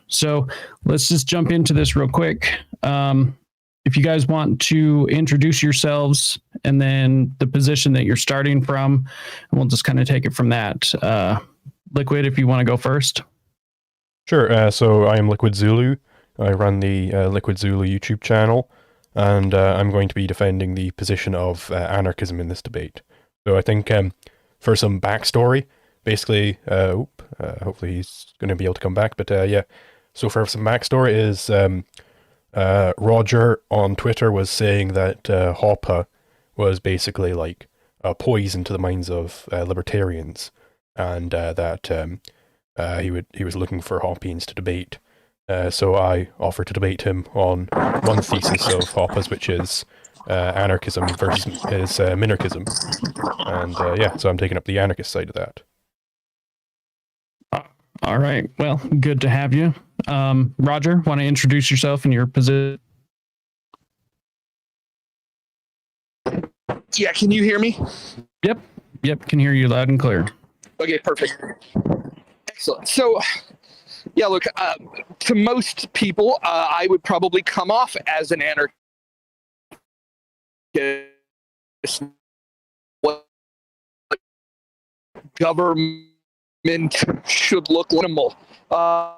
So let's just jump into this real quick. If you guys want to introduce yourselves and then the position that you're starting from, and we'll just kind of take it from that. Liquid, if you want to go first. Sure. So I am Liquid Zulu. I run the Liquid Zulu YouTube channel, and I'm going to be defending the position of anarchism in this debate. So I think for some backstory, basically, hopefully he's going to be able to come back, but yeah. So for some backstory is Roger on Twitter was saying that Hoppe was basically like a poison to the minds of libertarians, and that he was looking for Hoppians to debate. So I offered to debate him on one thesis of Hoppe's, which is anarchism versus his minarchism. And yeah, so I'm taking up the anarchist side of that. All right. Well, good to have you. Roger, want to introduce yourself and your position? Yeah, can you hear me? Yep, can hear you loud and clear. Okay, perfect. Excellent. So, yeah, look, to most people, I would probably come off as an anarchist. What government should look minimal. Oh.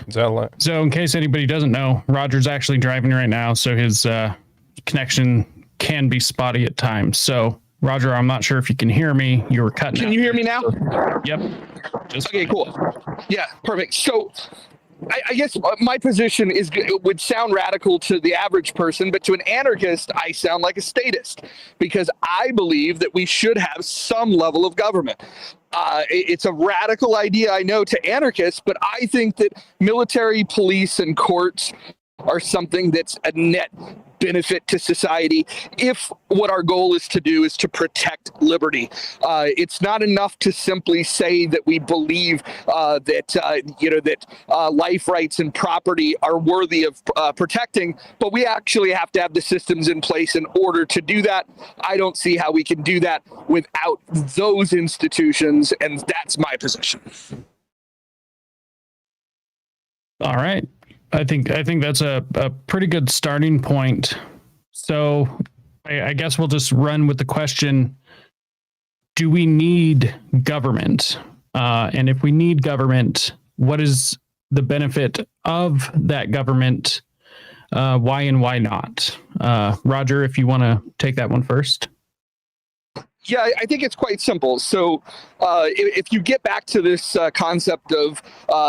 Is that a lot? So in case anybody doesn't know, Roger's actually driving right now, so his connection can be spotty at times. So Roger, I'm not sure if you can hear me. You were cutting. Can you hear me now? Yep. Okay, cool. Yeah, perfect. So I guess my position would sound radical to the average person, but to an anarchist, I sound like a statist, because I believe that we should have some level of government. It's a radical idea, I know, to anarchists, but I think that military, police, and courts are something that's a net benefit to society if what our goal is to do is to protect liberty. It's not enough to simply say that we believe that life rights and property are worthy of protecting, but we actually have to have the systems in place in order to do that. I don't see how we can do that without those institutions, and that's my position. All right. I think that's a pretty good starting point. So I guess we'll just run with the question, do we need government? And if we need government, what is the benefit of that government? Why and why not? Roger, if you want to take that one first. Yeah, I think it's quite simple. So if you get back to this concept of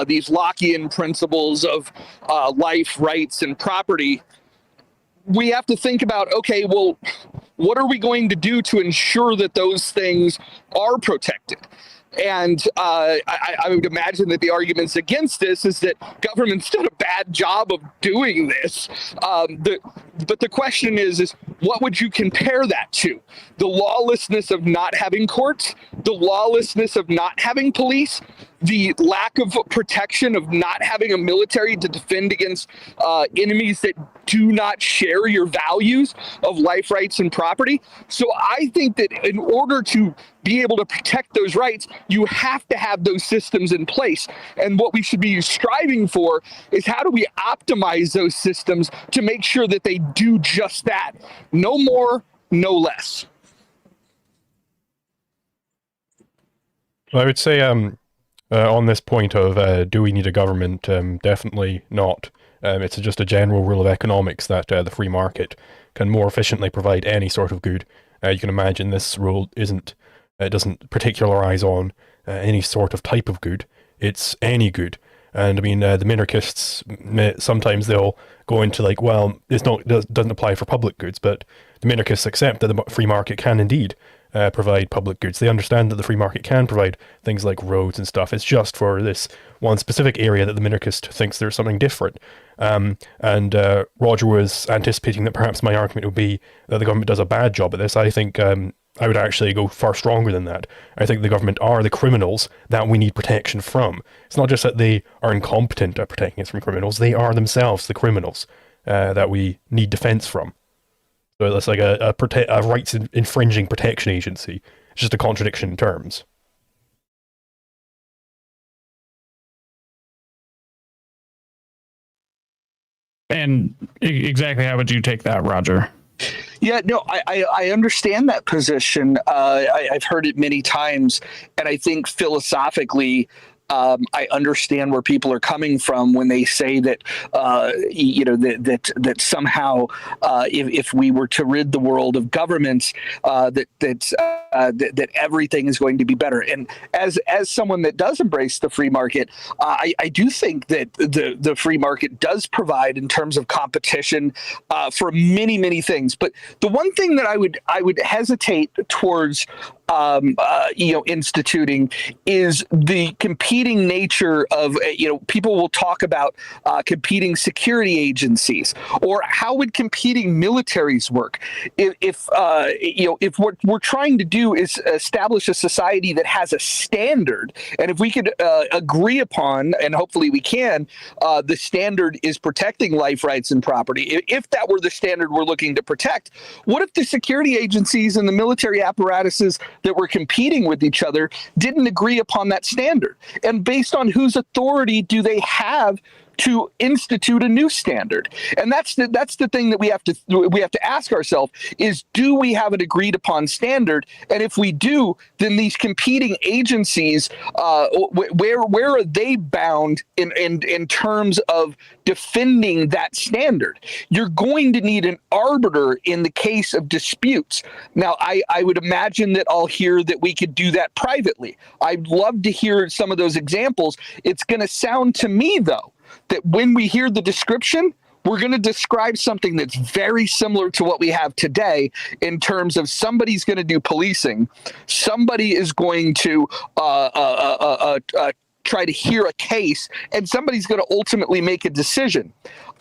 these Lockean principles of life, rights, and property, we have to think about, okay, well, what are we going to do to ensure that those things are protected? And I would imagine that the arguments against this is that government's done a bad job of doing this. But the question is what would you compare that to? The lawlessness of not having courts, the lawlessness of not having police, the lack of protection of not having a military to defend against enemies that do not share your values of life, rights, and property. So I think that in order to be able to protect those rights, you have to have those systems in place. And what we should be striving for is how do we optimize those systems to make sure that they do just that. No more, no less. Well, I would say on this point of do we need a government, definitely not. It's just a general rule of economics that the free market can more efficiently provide any sort of good. You can imagine this rule doesn't particularize on any sort of type of good. It's any good. And I mean, the minarchists, sometimes they'll go into like, well, doesn't apply for public goods, but the minarchists accept that the free market can indeed provide public goods. They understand that the free market can provide things like roads and stuff. It's just for this one specific area that the minarchist thinks there's something different. And Roger was anticipating that perhaps my argument would be that the government does a bad job at this. I think I would actually go far stronger than that. I think the government are the criminals that we need protection from. It's not just that they are incompetent at protecting us from criminals, they are themselves the criminals that we need defense from. So it's like a rights infringing protection agency. It's just a contradiction in terms. And exactly how would you take that, Roger? Yeah, no, I understand that position. I've heard it many times, and I think philosophically, I understand where people are coming from when they say that, that somehow, if we were to rid the world of governments, that everything is going to be better. And as someone that does embrace the free market, I do think that the free market does provide in terms of competition for many things. But the one thing that I would hesitate towards instituting is the competing nature of, people will talk about competing security agencies, or how would competing militaries work? If what we're trying to do is establish a society that has a standard, and if we could agree upon, and hopefully we can, the standard is protecting life, rights, and property. If that were the standard we're looking to protect, what if the security agencies and the military apparatuses that were competing with each other didn't agree upon that standard? And based on whose authority do they have to institute a new standard? And that's the thing that we have to ask ourselves is, do we have an agreed upon standard? And if we do, then these competing agencies, where are they bound in terms of defending that standard? You're going to need an arbiter in the case of disputes. Now, I would imagine that I'll hear that we could do that privately. I'd love to hear some of those examples. It's going to sound to me, though, that when we hear the description, we're going to describe something that's very similar to what we have today in terms of somebody's going to do policing, somebody is going to try to hear a case, and somebody's going to ultimately make a decision.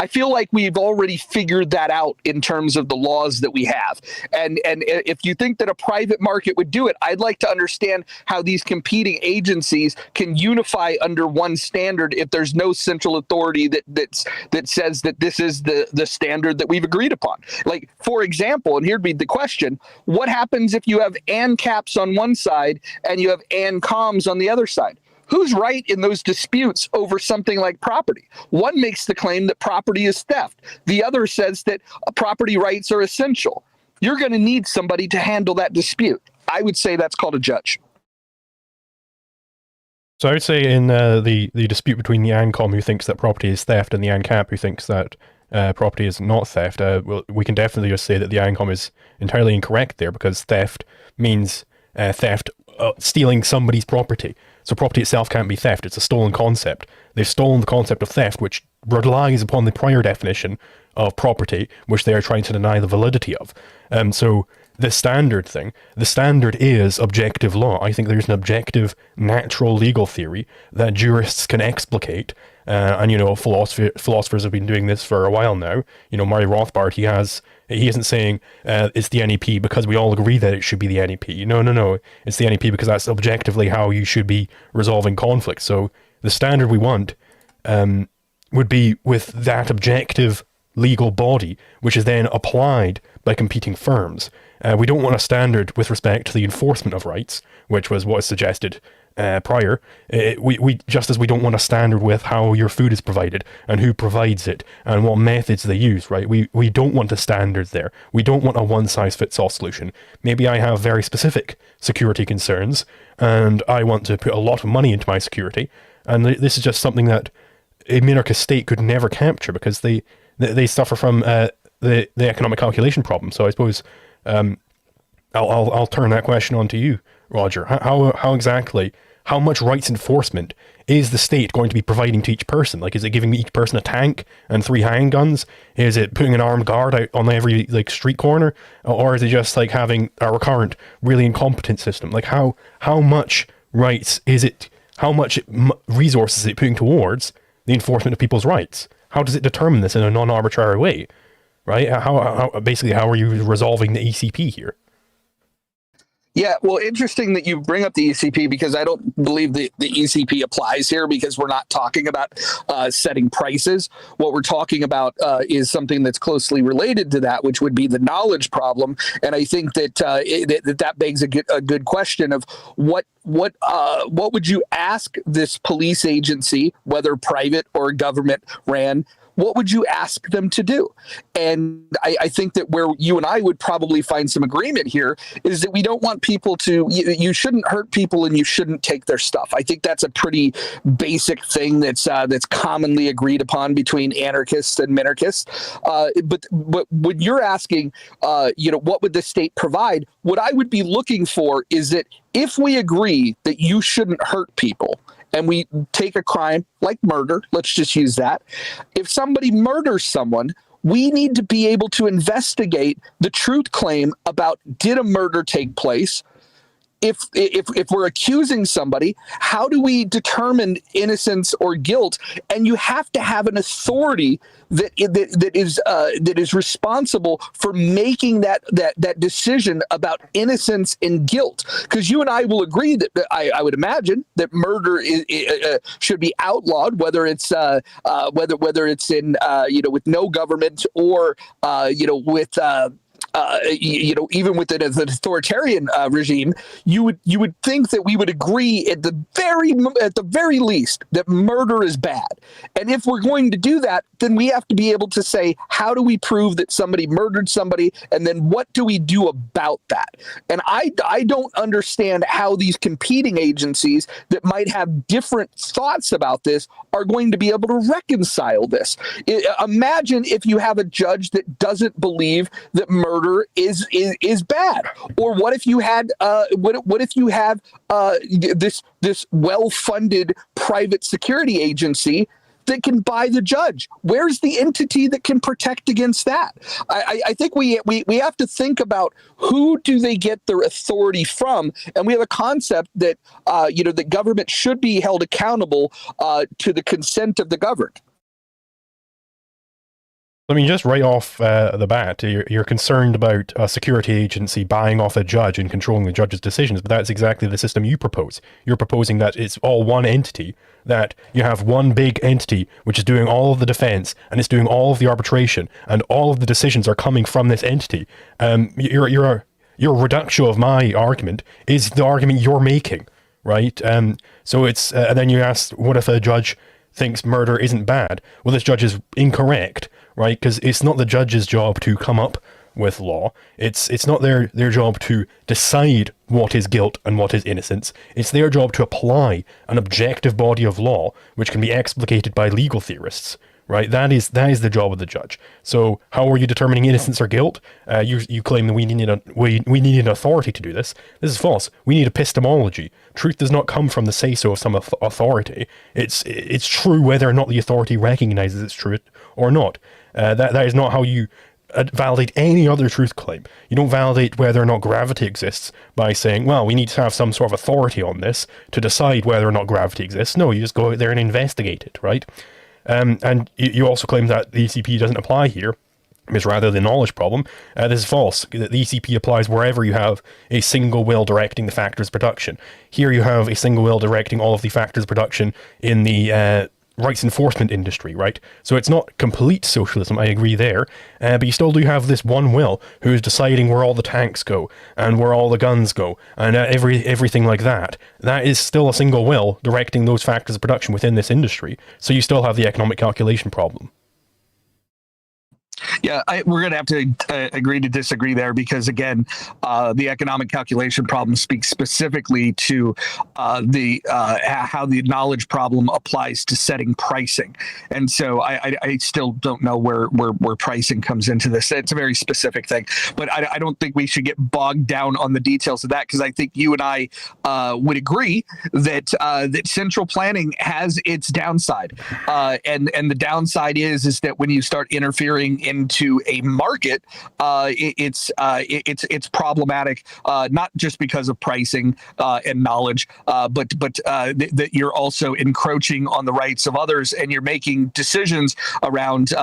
I feel like we've already figured that out in terms of the laws that we have. And if you think that a private market would do it, I'd like to understand how these competing agencies can unify under one standard if there's no central authority that says that this is the standard that we've agreed upon. Like, for example, and here'd be the question, what happens if you have ANCAPs on one side and you have ANCOMs on the other side? Who's right in those disputes over something like property? One makes the claim that property is theft. The other says that property rights are essential. You're going to need somebody to handle that dispute. I would say that's called a judge. So I would say in the dispute between the ANCOM who thinks that property is theft and the ANCAP who thinks that property is not theft, we can definitely just say that the ANCOM is entirely incorrect there, because theft means theft, stealing somebody's property. So property itself can't be theft. It's a stolen concept. They've stolen the concept of theft, which relies upon the prior definition of property, which they are trying to deny the validity of. So the standard thing, the standard is objective law. I think there's an objective natural legal theory that jurists can explicate. And, philosophers have been doing this for a while now. Murray Rothbard, he isn't saying it's the NEP because we all agree that it should be the NEP. No. It's the NEP because that's objectively how you should be resolving conflict. So the standard we want would be with that objective legal body, which is then applied by competing firms. We don't want a standard with respect to the enforcement of rights, which was what is suggested prior. We just as we don't want a standard with how your food is provided and who provides it and what methods they use, right? We don't want a standard there. We don't want a one-size-fits-all solution. Maybe I have very specific security concerns and I want to put a lot of money into my security, and this is just something that a minarchist state could never capture because they suffer from the economic calculation problem. So I suppose I'll turn that question on to you, Roger. How exactly, how much rights enforcement is the state going to be providing to each person? Like, is it giving each person a tank and 3 handguns? Is it putting an armed guard out on every street corner? Or is it just having a recurrent, really incompetent system? Like, how much rights is it? How much resources is it putting towards the enforcement of people's rights? How does it determine this in a non-arbitrary way? Right? How are you resolving the ECP here? Yeah, well, interesting that you bring up the ECP, because I don't believe the ECP applies here, because we're not talking about setting prices. What we're talking about is something that's closely related to that, which would be the knowledge problem. And I think that that begs a good question of what would you ask this police agency, whether private or government ran, what would you ask them to do? And I think that where you and I would probably find some agreement here is that we don't want people to, you shouldn't hurt people and you shouldn't take their stuff. I think that's a pretty basic thing that's commonly agreed upon between anarchists and minarchists. But when you're asking, what would the state provide? What I would be looking for is that if we agree that you shouldn't hurt people, and we take a crime like murder, let's just use that. If somebody murders someone, we need to be able to investigate the truth claim about, did a murder take place? If we're accusing somebody, how do we determine innocence or guilt? And you have to have an authority that is responsible for making that decision about innocence and guilt. Because you and I will agree that I would imagine that murder should be outlawed, whether it's whether it's in with no government or with even within an authoritarian regime, you would think that we would agree at the very least that murder is bad. And if we're going to do that, then we have to be able to say, how do we prove that somebody murdered somebody, and then what do we do about that? And I don't understand how these competing agencies that might have different thoughts about this are going to be able to reconcile this. Imagine if you have a judge that doesn't believe that murder is bad, or what if you had what if you have this well-funded private security agency that can buy the judge? Where's the entity that can protect against that? I think we have to think about, who do they get their authority from? And we have a concept that the government should be held accountable to the consent of the governed. I mean, just right off the bat, you're concerned about a security agency buying off a judge and controlling the judge's decisions, but that's exactly the system you propose. You're proposing that it's all one entity, that you have one big entity which is doing all of the defense and it's doing all of the arbitration, and all of the decisions are coming from this entity. Your reduction of my argument is the argument you're making, right? So it's and then you ask, what if a judge thinks murder isn't bad? Well, this judge is incorrect, right? Because it's not the judge's job to come up with law. It's not their job to decide what is guilt and what is innocence. It's their job to apply an objective body of law which can be explicated by legal theorists, right? That is the job of the judge. So how are you determining innocence or guilt? You claim that we need an authority to do this. This is false. We need epistemology. Truth does not come from the say-so of some authority. It's true whether or not the authority recognizes it's true or not. That is not how you validate any other truth claim. You don't validate whether or not gravity exists by saying, well, we need to have some sort of authority on this to decide whether or not gravity exists. No, you just go out there and investigate it, right? And you also claim that the ECP doesn't apply here. It's rather the knowledge problem. This is false. The ECP applies wherever you have a single will directing the factors of production. Here you have a single will directing all of the factors of production in the rights enforcement industry, right? So it's not complete socialism, I agree there, but you still do have this one will who is deciding where all the tanks go and where all the guns go and everything like that. That is still a single will directing those factors of production within this industry. So you still have the economic calculation problem. Yeah, we're going to have to agree to disagree there, because again, the economic calculation problem speaks specifically to how the knowledge problem applies to setting pricing, and so I still don't know where pricing comes into this. It's a very specific thing, but I don't think we should get bogged down on the details of that, because I think you and I would agree that central planning has its downside, and the downside is that when you start interfering into a market, it's problematic, not just because of pricing and knowledge, but that you're also encroaching on the rights of others, and you're making decisions around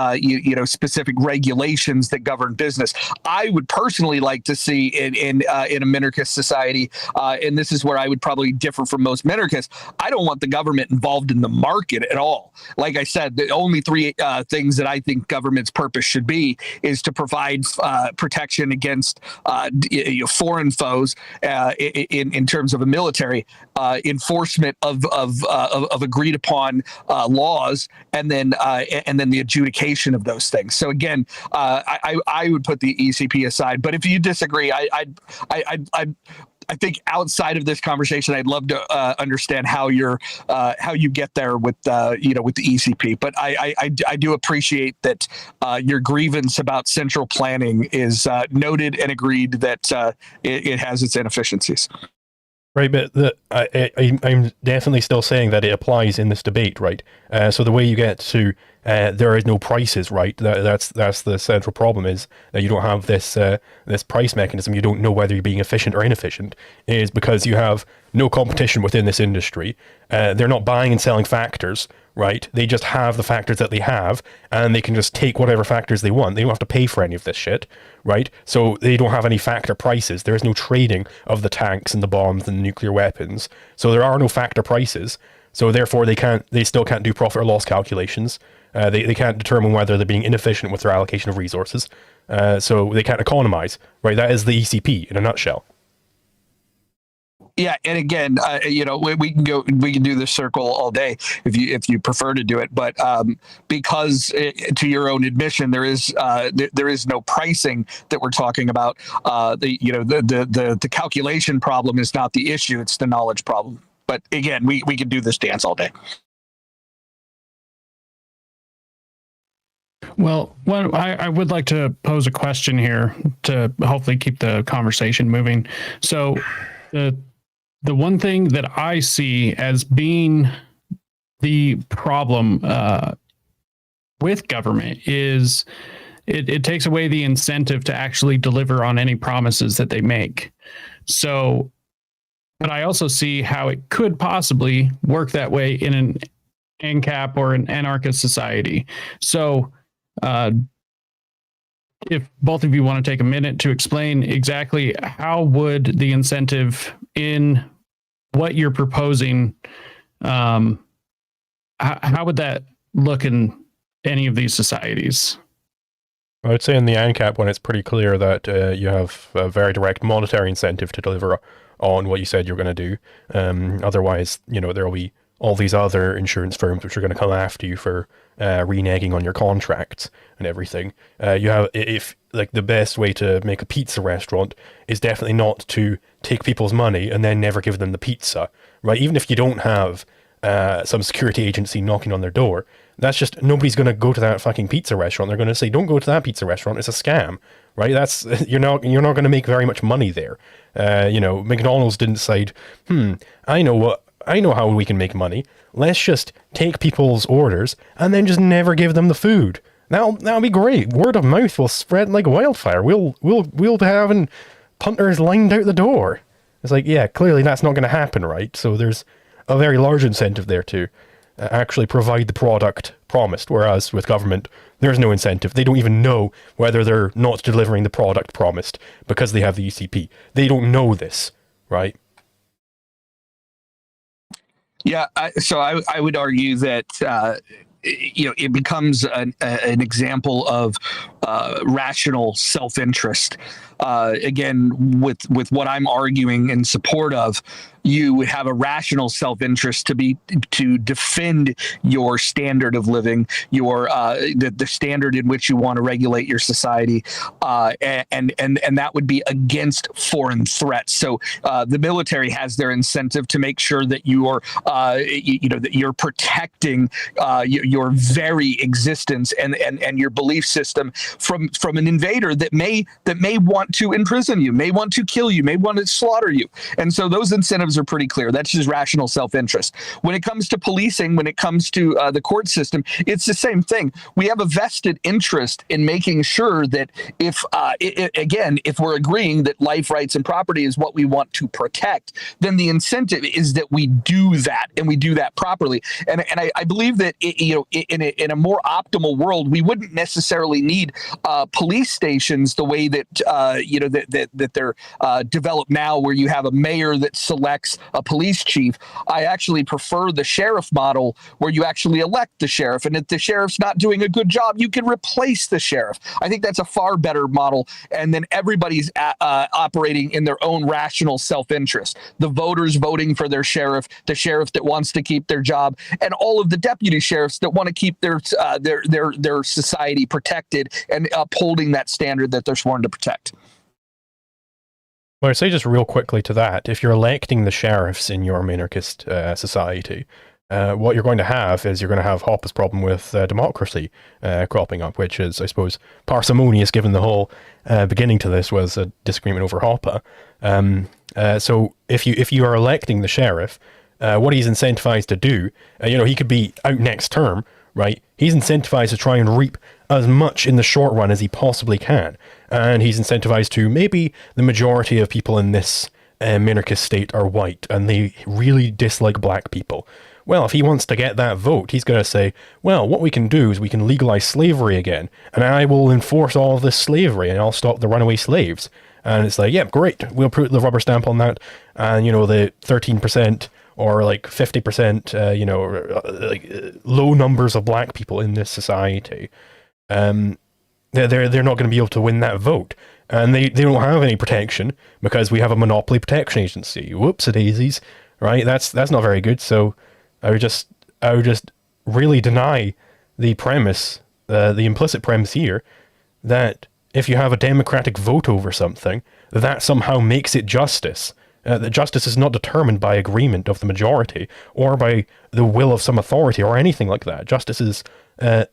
specific regulations that govern business. I would personally like to see in a minarchist society, and this is where I would probably differ from most minarchists. I don't want the government involved in the market at all. Like I said, the only three things that I think government's purpose should be, is to provide protection against foreign foes in terms of a military enforcement of agreed upon laws, and then the adjudication of those things. So again, I would put the ECP aside. But if you disagree, I think outside of this conversation, I'd love to understand how you get there with with the ECP. But I do appreciate that your grievance about central planning is noted and agreed that it has its inefficiencies. Right, but I'm definitely still saying that it applies in this debate, right? So the way you get to there is no prices, right? That's the central problem, is that you don't have this this price mechanism. You don't know whether you're being efficient or inefficient, is because you have no competition within this industry. They're not buying and selling factors, right? They just have the factors that they have, and they can just take whatever factors they want. They don't have to pay for any of this shit, right? So they don't have any factor prices. There is no trading of the tanks and the bombs and the nuclear weapons. So there are no factor prices. So therefore they still can't do profit or loss calculations. They can't determine whether they're being inefficient with their allocation of resources. So they can't economize, right? That is the ECP in a nutshell. Yeah, and again, we can do this circle all day if you prefer to do it, but because to your own admission, there is no pricing that we're talking about. The calculation problem is not the issue; it's the knowledge problem. But again, we can do this dance all day. Well, I would like to pose a question here to hopefully keep the conversation moving. So the one thing that I see as being the problem with government is it takes away the incentive to actually deliver on any promises that they make. So, but I also see how it could possibly work that way in an ANCAP or an anarchist society. So, if both of you want to take a minute to explain exactly how would the incentive in what you're proposing, how would that look in any of these societies? I would say in the ANCAP one, it's pretty clear that you have a very direct monetary incentive to deliver on what you said you're going to do. Otherwise, there will be all these other insurance firms which are going to come after you for reneging on your contracts and everything. You have, if like the best way to make a pizza restaurant is definitely not to take people's money and then never give them the pizza, right? Even if you don't have some security agency knocking on their door, that's just, nobody's going to go to that fucking pizza restaurant. They're going to say, don't go to that pizza restaurant. It's a scam, right? That's, you're not going to make very much money there. McDonald's didn't decide, I know how we can make money. Let's just take people's orders and then just never give them the food. That'll be great. Word of mouth will spread like wildfire. We'll be having punters lined out the door. It's like, yeah, clearly that's not going to happen, right? So there's a very large incentive there to actually provide the product promised. Whereas with government, there's no incentive. They don't even know whether they're not delivering the product promised because they have the ECP. They don't know this, right? Yeah, so I would argue that it becomes an example of rational self-interest. Again, with what I'm arguing in support of, you have a rational self-interest to defend your standard of living, your the standard in which you want to regulate your society, and that would be against foreign threats. So the military has their incentive to make sure that that you're protecting your very existence and your belief system from an invader that may want to imprison you, may want to kill you, may want to slaughter you. And so those incentives are pretty clear. That's just rational self-interest. When it comes to policing, when it comes to the court system, it's the same thing. We have a vested interest in making sure that if we're agreeing that life, rights, and property is what we want to protect, then the incentive is that we do that, and we do that properly. And I believe that in a more optimal world, we wouldn't necessarily need police stations the way that that they're developed now, where you have a mayor that selects a police chief. I actually prefer the sheriff model, where you actually elect the sheriff, and if the sheriff's not doing a good job, you can replace the sheriff. I think that's a far better model, and then everybody's operating in their own rational self-interest. The voters voting for their sheriff, the sheriff that wants to keep their job, and all of the deputy sheriffs that want to keep their society protected and upholding that standard that they're sworn to protect. Well, I'd say just real quickly to that, if you're electing the sheriffs in your minarchist society, what you're going to have is you're going to have Hoppe's problem with democracy cropping up, which is, I suppose, parsimonious given the whole beginning to this was a disagreement over Hoppe. So if you are electing the sheriff, what he's incentivized to do, he could be out next term, right? He's incentivized to try and reap as much in the short run as he possibly can. And he's incentivized to, maybe the majority of people in this minarchist state are white and they really dislike black people. Well, if he wants to get that vote, he's going to say, well, what we can do is we can legalize slavery again, and I will enforce all of this slavery and I'll stop the runaway slaves. And it's like, yeah, great. We'll put the rubber stamp on that. And, the 13% or like 50%, low numbers of black people in this society, they're not going to be able to win that vote. And they don't have any protection because we have a monopoly protection agency. Whoops-a-daisies, right? That's not very good. So I would just really deny the premise, the implicit premise here, that if you have a democratic vote over something, that somehow makes it justice. That justice is not determined by agreement of the majority or by the will of some authority or anything like that. Justice is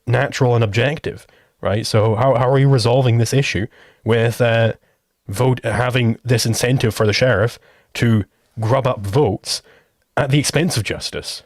natural and objective, right? So how are we resolving this issue with having this incentive for the sheriff to grub up votes at the expense of justice?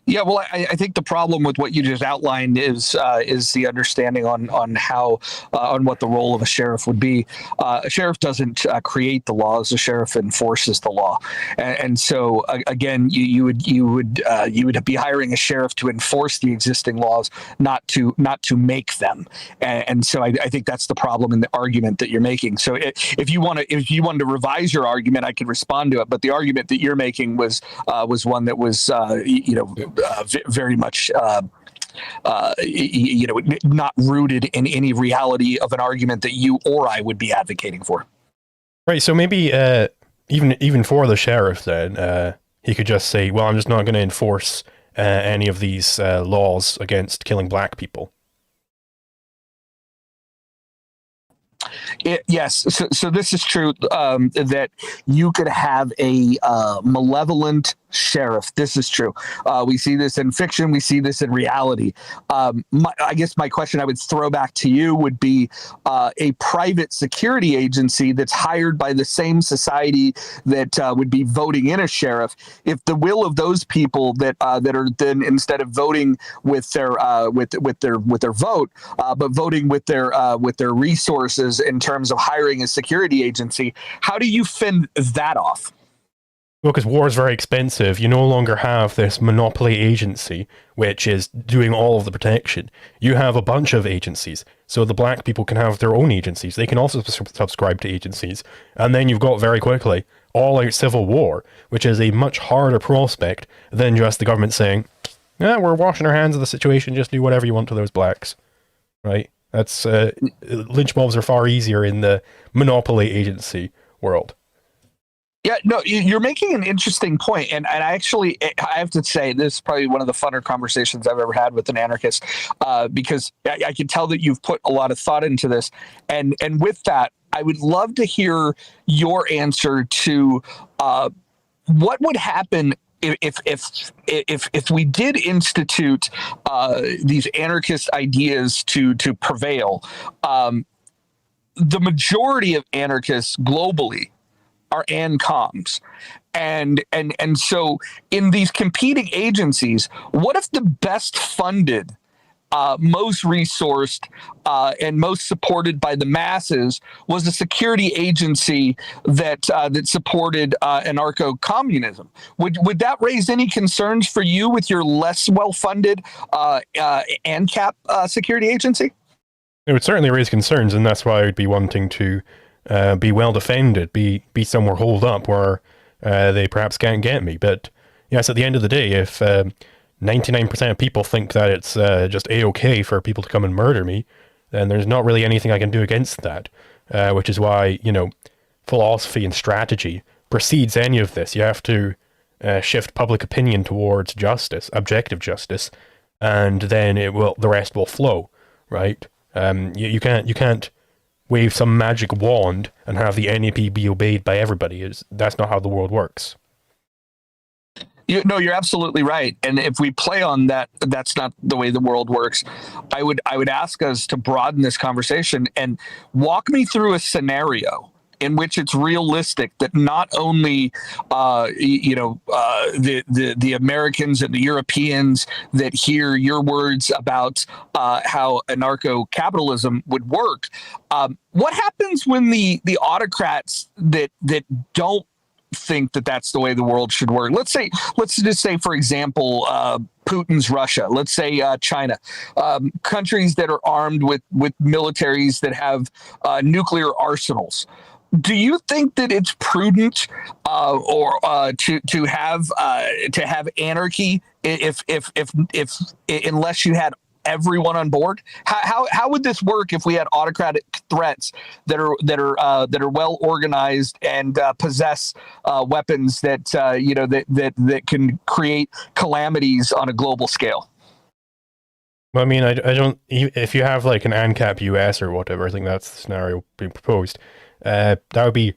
Yeah, well, I think the problem with what you just outlined is the understanding on how on what the role of a sheriff would be. A sheriff doesn't create the laws; a sheriff enforces the law, and so again, you would be hiring a sheriff to enforce the existing laws, not to make them. And so I think that's the problem in the argument that you're making. So if you wanted to revise your argument, I could respond to it. But the argument that you're making was one that was very much not rooted in any reality of an argument that you or I would be advocating for. Right. So maybe even for the sheriff, then he could just say, "Well, I'm just not going to enforce any of these laws against killing black people." Yes, so this is true, that you could have a malevolent sheriff. This is true. We see this in fiction. We see this in reality. I guess my question I would throw back to you would be a private security agency that's hired by the same society that would be voting in a sheriff. If the will of those people that are then, instead of voting with their vote, but voting with their resources in terms of hiring a security agency, how do you fend that off? Well, because war is very expensive. You no longer have this monopoly agency, which is doing all of the protection. You have a bunch of agencies. So the black people can have their own agencies. They can also subscribe to agencies. And then you've got very quickly all-out civil war, which is a much harder prospect than just the government saying, "Yeah, we're washing our hands of the situation. Just do whatever you want to those blacks." That's lynch mobs are far easier in the monopoly agency world. Yeah, no, you're making an interesting point, and I have to say this is probably one of the funner conversations I've ever had with an anarchist, because I can tell that you've put a lot of thought into this, and with that, I would love to hear your answer to what would happen if we did institute these anarchist ideas to prevail. The majority of anarchists globally are ANCOMs. And so in these competing agencies, what if the best funded, most resourced, and most supported by the masses was a security agency that supported anarcho-communism? Would that raise any concerns for you with your less well-funded ANCAP security agency? It would certainly raise concerns, and that's why I'd be wanting to be well defended, be somewhere holed up where they perhaps can't get me. But yes, at the end of the day, if 99% of people think that it's just a-okay for people to come and murder me, then there's not really anything I can do against that. Which is why, philosophy and strategy precedes any of this. You have to shift public opinion towards justice, objective justice, and then the rest will flow, right? You can't wave some magic wand and have the NAP be obeyed by everybody. That's not how the world works. You're absolutely right. And if we play on that, that's not the way the world works. I would ask us to broaden this conversation and walk me through a scenario in which it's realistic that not only the Americans and the Europeans that hear your words about how anarcho-capitalism would work. What happens when the autocrats that don't think that that's the way the world should work? Let's just say, for example, Putin's Russia. Let's say China, countries that are armed with militaries that have nuclear arsenals. Do you think that it's prudent to have anarchy if unless you had everyone on board? How would this work if we had autocratic threats that are well organized and possess weapons that can create calamities on a global scale? Well, I mean, I don't. If you have like an ANCAP US or whatever, I think that's the scenario being proposed. That would be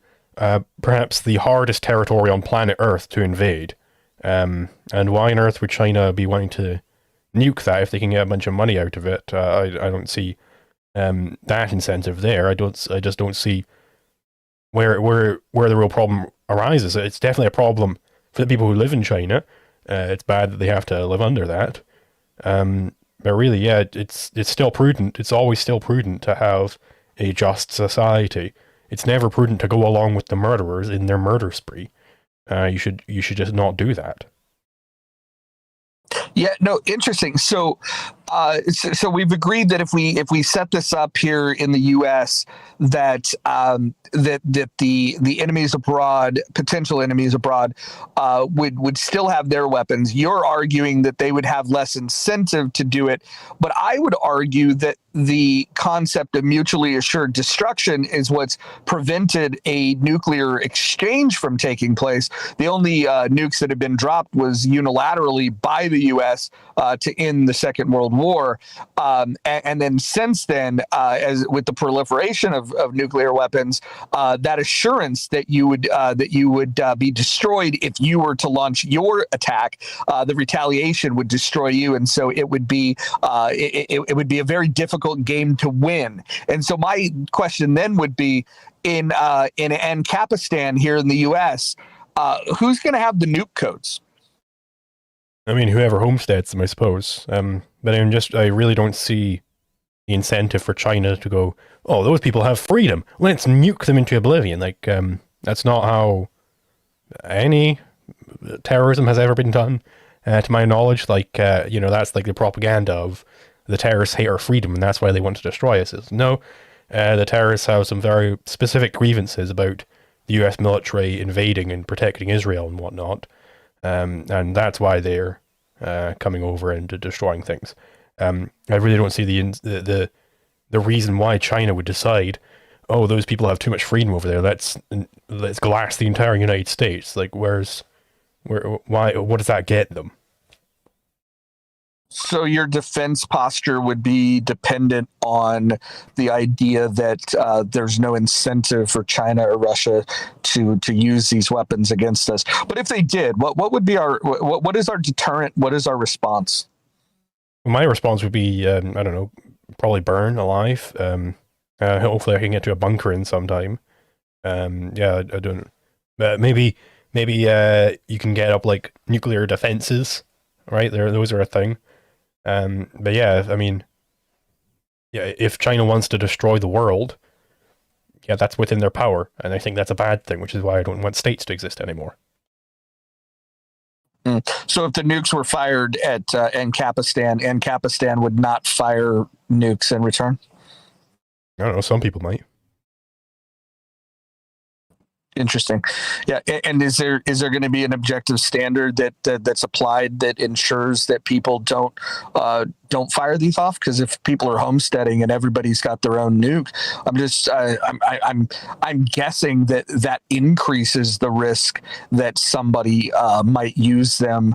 perhaps the hardest territory on planet Earth to invade. And why on earth would China be wanting to nuke that if they can get a bunch of money out of it? I don't see that incentive there. I just don't see where the real problem arises. It's definitely a problem for the people who live in China. It's bad that they have to live under that. But really, yeah, it's still prudent. It's always still prudent to have a just society. It's never prudent to go along with the murderers in their murder spree. You should just not do that. Yeah, no, interesting. So we've agreed that if we set this up here in the U.S., that the enemies abroad, potential enemies abroad, would still have their weapons. You're arguing that they would have less incentive to do it, but I would argue that the concept of mutually assured destruction is what's prevented a nuclear exchange from taking place. The only nukes that have been dropped was unilaterally by the U.S. To end the Second World War, and then since then, as with the proliferation of nuclear weapons, that assurance that you would be destroyed if you were to launch your attack, the retaliation would destroy you, and so it would be it would be a very difficult game to win. And so my question then would be, in Ancapistan here in the U.S., who's going to have the nuke codes? I mean, whoever homesteads them, I suppose. But I really don't see the incentive for China to go, oh, those people have freedom, let's nuke them into oblivion. Like, that's not how any terrorism has ever been done, to my knowledge. Like, that's like the propaganda of the terrorists hate our freedom and that's why they want to destroy us. No, the terrorists have some very specific grievances about the US military invading and protecting Israel and whatnot. And that's why they're coming over and destroying things. I really don't see the reason why China would decide, oh, those people have too much freedom over there, let's glass the entire United States. Like, why? What does that get them? So your defense posture would be dependent on the idea that there's no incentive for China or Russia to use these weapons against us. But if they did, what would be what is our deterrent? What is our response? My response would be, I don't know, probably burn alive. Hopefully I can get to a bunker in sometime. Yeah, I don't. Maybe you can get up like nuclear defenses, right? Those are a thing. But yeah, I mean, yeah, if China wants to destroy the world, yeah, that's within their power, and I think that's a bad thing, which is why I don't want states to exist anymore. So if the nukes were fired at Ancapistan would not fire nukes in return? I don't know. Some people might. Interesting. Yeah, and is there going to be an objective standard that's applied that ensures that people don't fire these off? Because if people are homesteading and everybody's got their own nuke, I'm guessing that increases the risk that somebody might use them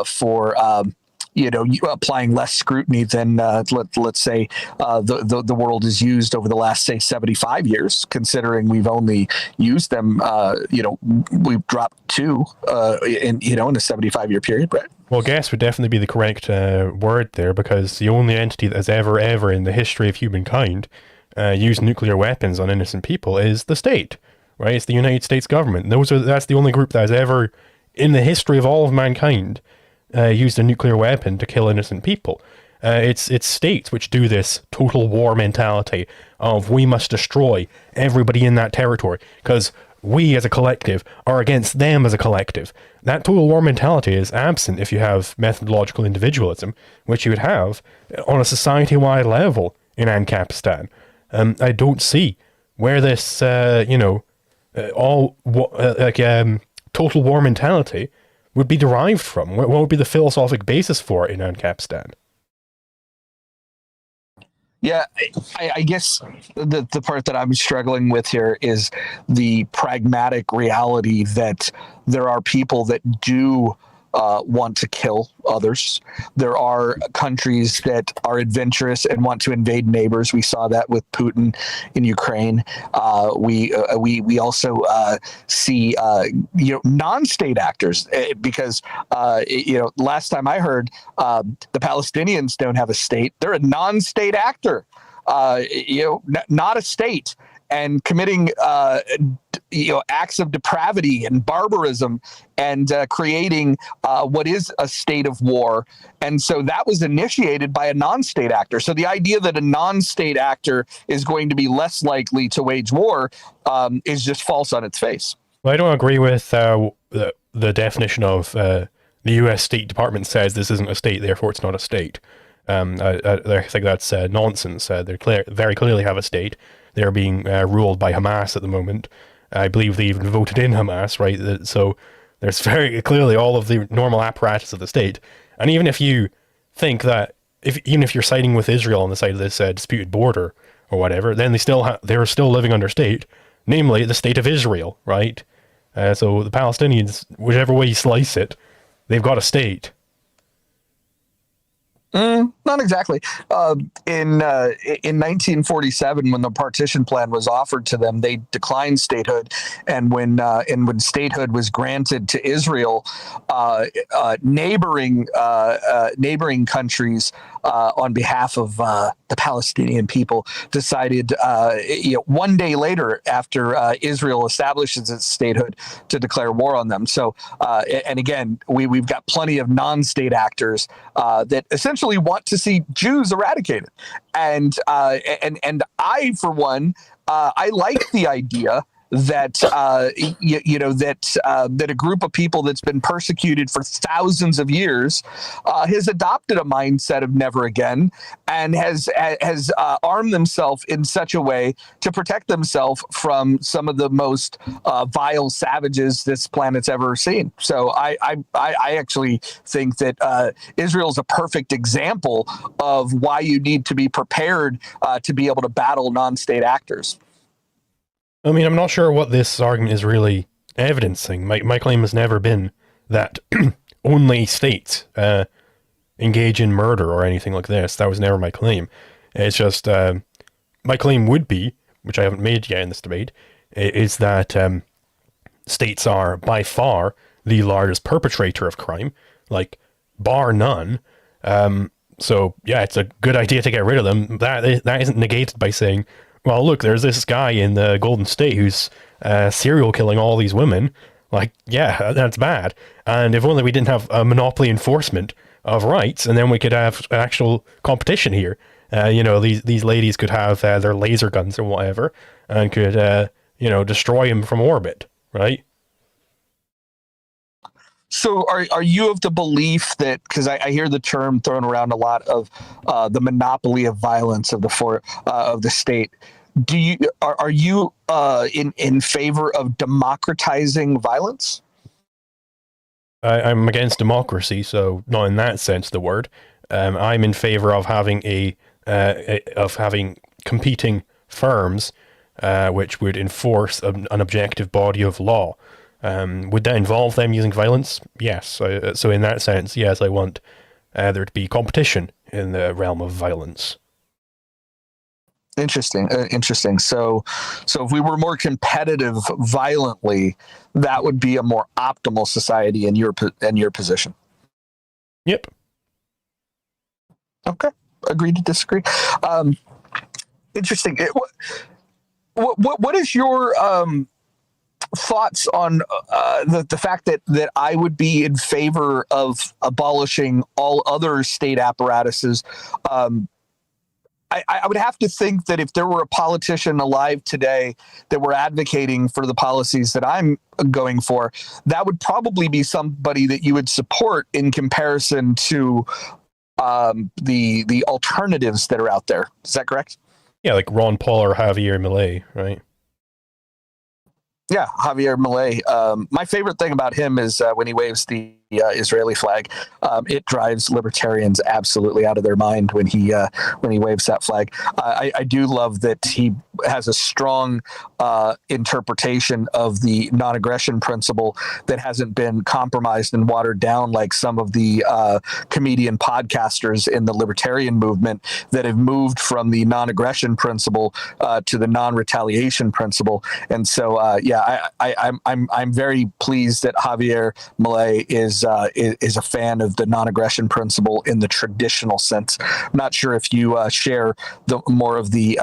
for applying less scrutiny than let's say the world has used over the last, say, 75 years, considering we've only used them, we've dropped two in a 75-year period, right? Well, gas would definitely be the correct word there, because the only entity that has ever in the history of humankind used nuclear weapons on innocent people is the state, right? It's the United States government. That's the only group that has ever, in the history of all of mankind, used a nuclear weapon to kill innocent people. It's states which do this total war mentality of we must destroy everybody in that territory because we as a collective are against them as a collective. That total war mentality is absent if you have methodological individualism, which you would have on a society-wide level in Ancapistan. I don't see where this, total war mentality would be derived from. What would be the philosophic basis for it in Ancapistan? Yeah, I guess the part that I'm struggling with here is the pragmatic reality that there are people that do want to kill others. There are countries that are adventurous and want to invade neighbors. We saw that with Putin in Ukraine. We also see non-state actors because last time I heard the Palestinians don't have a state. They're a non-state actor. Not a state, and committing acts of depravity and barbarism and creating what is a state of war. And so that was initiated by a non-state actor. So the idea that a non-state actor is going to be less likely to wage war is just false on its face. Well, I don't agree with the definition of the U.S. State Department says this isn't a state, therefore it's not a state. I think that's nonsense. They very clearly have a state. They're being ruled by Hamas at the moment. I believe they even voted in Hamas, right? So there's very clearly all of the normal apparatus of the state. And even if you think that, even if you're siding with Israel on the side of this disputed border or whatever, then they're still living under state, namely the state of Israel, right? So the Palestinians, whichever way you slice it, they've got a state. Not exactly. In 1947, when the partition plan was offered to them, they declined statehood, and when statehood was granted to Israel, neighboring countries on behalf of the Palestinian people decided, 1 day later after Israel establishes its statehood, to declare war on them. So, and again, we've got plenty of non-state actors that essentially want to see Jews eradicated, and I, for one, I like the idea that that a group of people that's been persecuted for thousands of years has adopted a mindset of never again, and has armed themselves in such a way to protect themselves from some of the most vile savages this planet's ever seen. So I actually think that Israel's a perfect example of why you need to be prepared to be able to battle non-state actors. I mean, I'm not sure what this argument is really evidencing. My claim has never been that only states engage in murder or anything like this. That was never my claim. It's just, my claim would be, which I haven't made yet in this debate, is that states are by far the largest perpetrator of crime, like bar none. So yeah, it's a good idea to get rid of them. That isn't negated by saying, well, look, there's this guy in the Golden State who's serial killing all these women. Like, yeah, that's bad. And if only we didn't have a monopoly enforcement of rights, and then we could have actual competition here. These ladies could have their laser guns or whatever, and could destroy him from orbit, right? So are you of the belief that, because I hear the term thrown around a lot of the monopoly of violence of the state? Are you in favor of democratizing violence? I'm against democracy, so not in that sense of the word. I'm in favor of having having competing firms, which would enforce an objective body of law. Would that involve them using violence? Yes. So in that sense, yes, I want there to be competition in the realm of violence. Interesting. So if we were more competitive violently, that would be a more optimal society in your position. Yep. Okay. Agree to disagree. Interesting. What is your thoughts on the fact that I would be in favor of abolishing all other state apparatuses? I would have to think that if there were a politician alive today that were advocating for the policies that I'm going for, that would probably be somebody that you would support in comparison to the alternatives that are out there. Is that correct? Yeah, like Ron Paul or Javier Milei, right? Yeah, Javier Milei. My favorite thing about him is when he waves the Israeli flag. It drives libertarians absolutely out of their mind when he waves that flag. I do love that he has a strong interpretation of the non-aggression principle that hasn't been compromised and watered down like some of the comedian podcasters in the libertarian movement that have moved from the non-aggression principle to the non-retaliation principle. And so, I'm very pleased that Javier Milei is a fan of the non-aggression principle in the traditional sense. I'm not sure if you share the more of the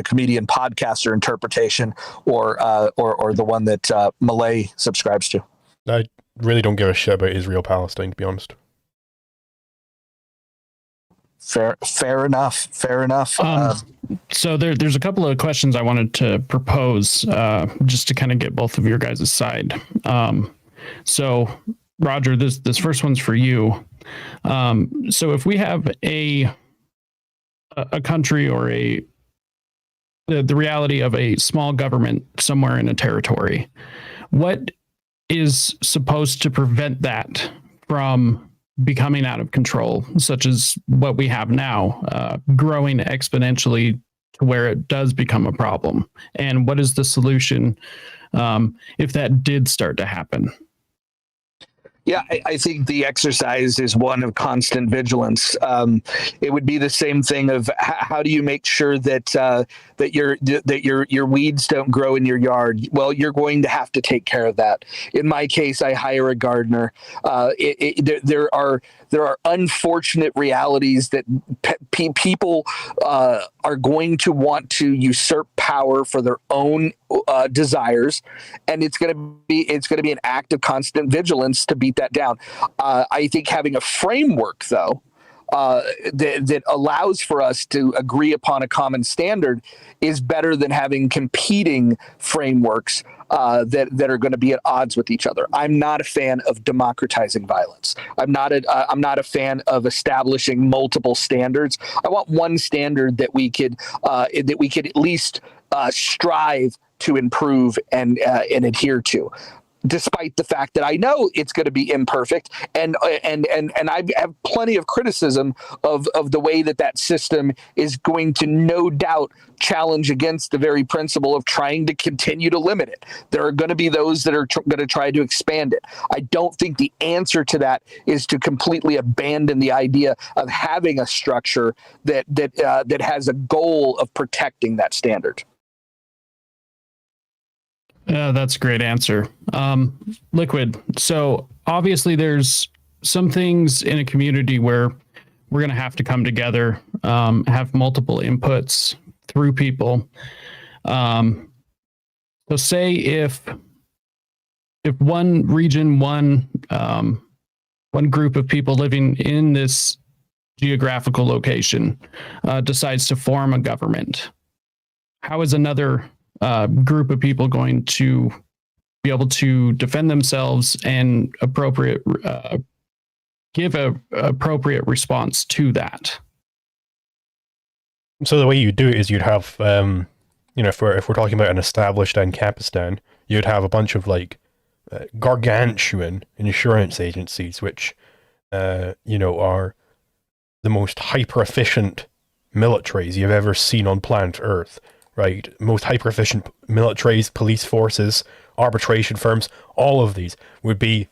comedian podcaster interpretation or the one that Milei subscribes to. I really don't give a shit about Israel-Palestine, to be honest. Fair enough. So there's a couple of questions I wanted to propose just to kind of get both of your guys' side. So Roger, this first one's for you. So if we have a country or the reality of a small government somewhere in a territory, what is supposed to prevent that from becoming out of control, such as what we have now, growing exponentially to where it does become a problem? And what is the solution if that did start to happen? Yeah, I think the exercise is one of constant vigilance. It would be the same thing of how do you make sure that your weeds don't grow in your yard? Well, you're going to have to take care of that. In my case, I hire a gardener. There are unfortunate realities that people are going to want to usurp power for their own desires, and it's going to be an act of constant vigilance to beat that down. I think having a framework, though, that allows for us to agree upon a common standard is better than having competing frameworks that are going to be at odds with each other. I'm not a fan of democratizing violence. I'm not a fan of establishing multiple standards. I want one standard that we could at least strive to improve and adhere to, despite the fact that I know it's going to be imperfect, and I have plenty of criticism of the way that system is going to no doubt challenge against the very principle of trying to continue to limit it. There are going to be those that are going to try to expand it. I don't think the answer to that is to completely abandon the idea of having a structure that has a goal of protecting that standard. That's a great answer. Liquid. So obviously there's some things in a community where we're going to have to come together, have multiple inputs through people. So say if one region, one group of people living in this geographical location decides to form a government, how is another group of people going to be be able to defend themselves and give a appropriate response to that. So the way you do it is you'd have, if we're talking about an established Ancapistan, you'd have a bunch of like gargantuan insurance agencies, which, are the most hyper-efficient militaries you've ever seen on planet Earth, right? Most hyper-efficient militaries, police forces, arbitration firms, all of these would be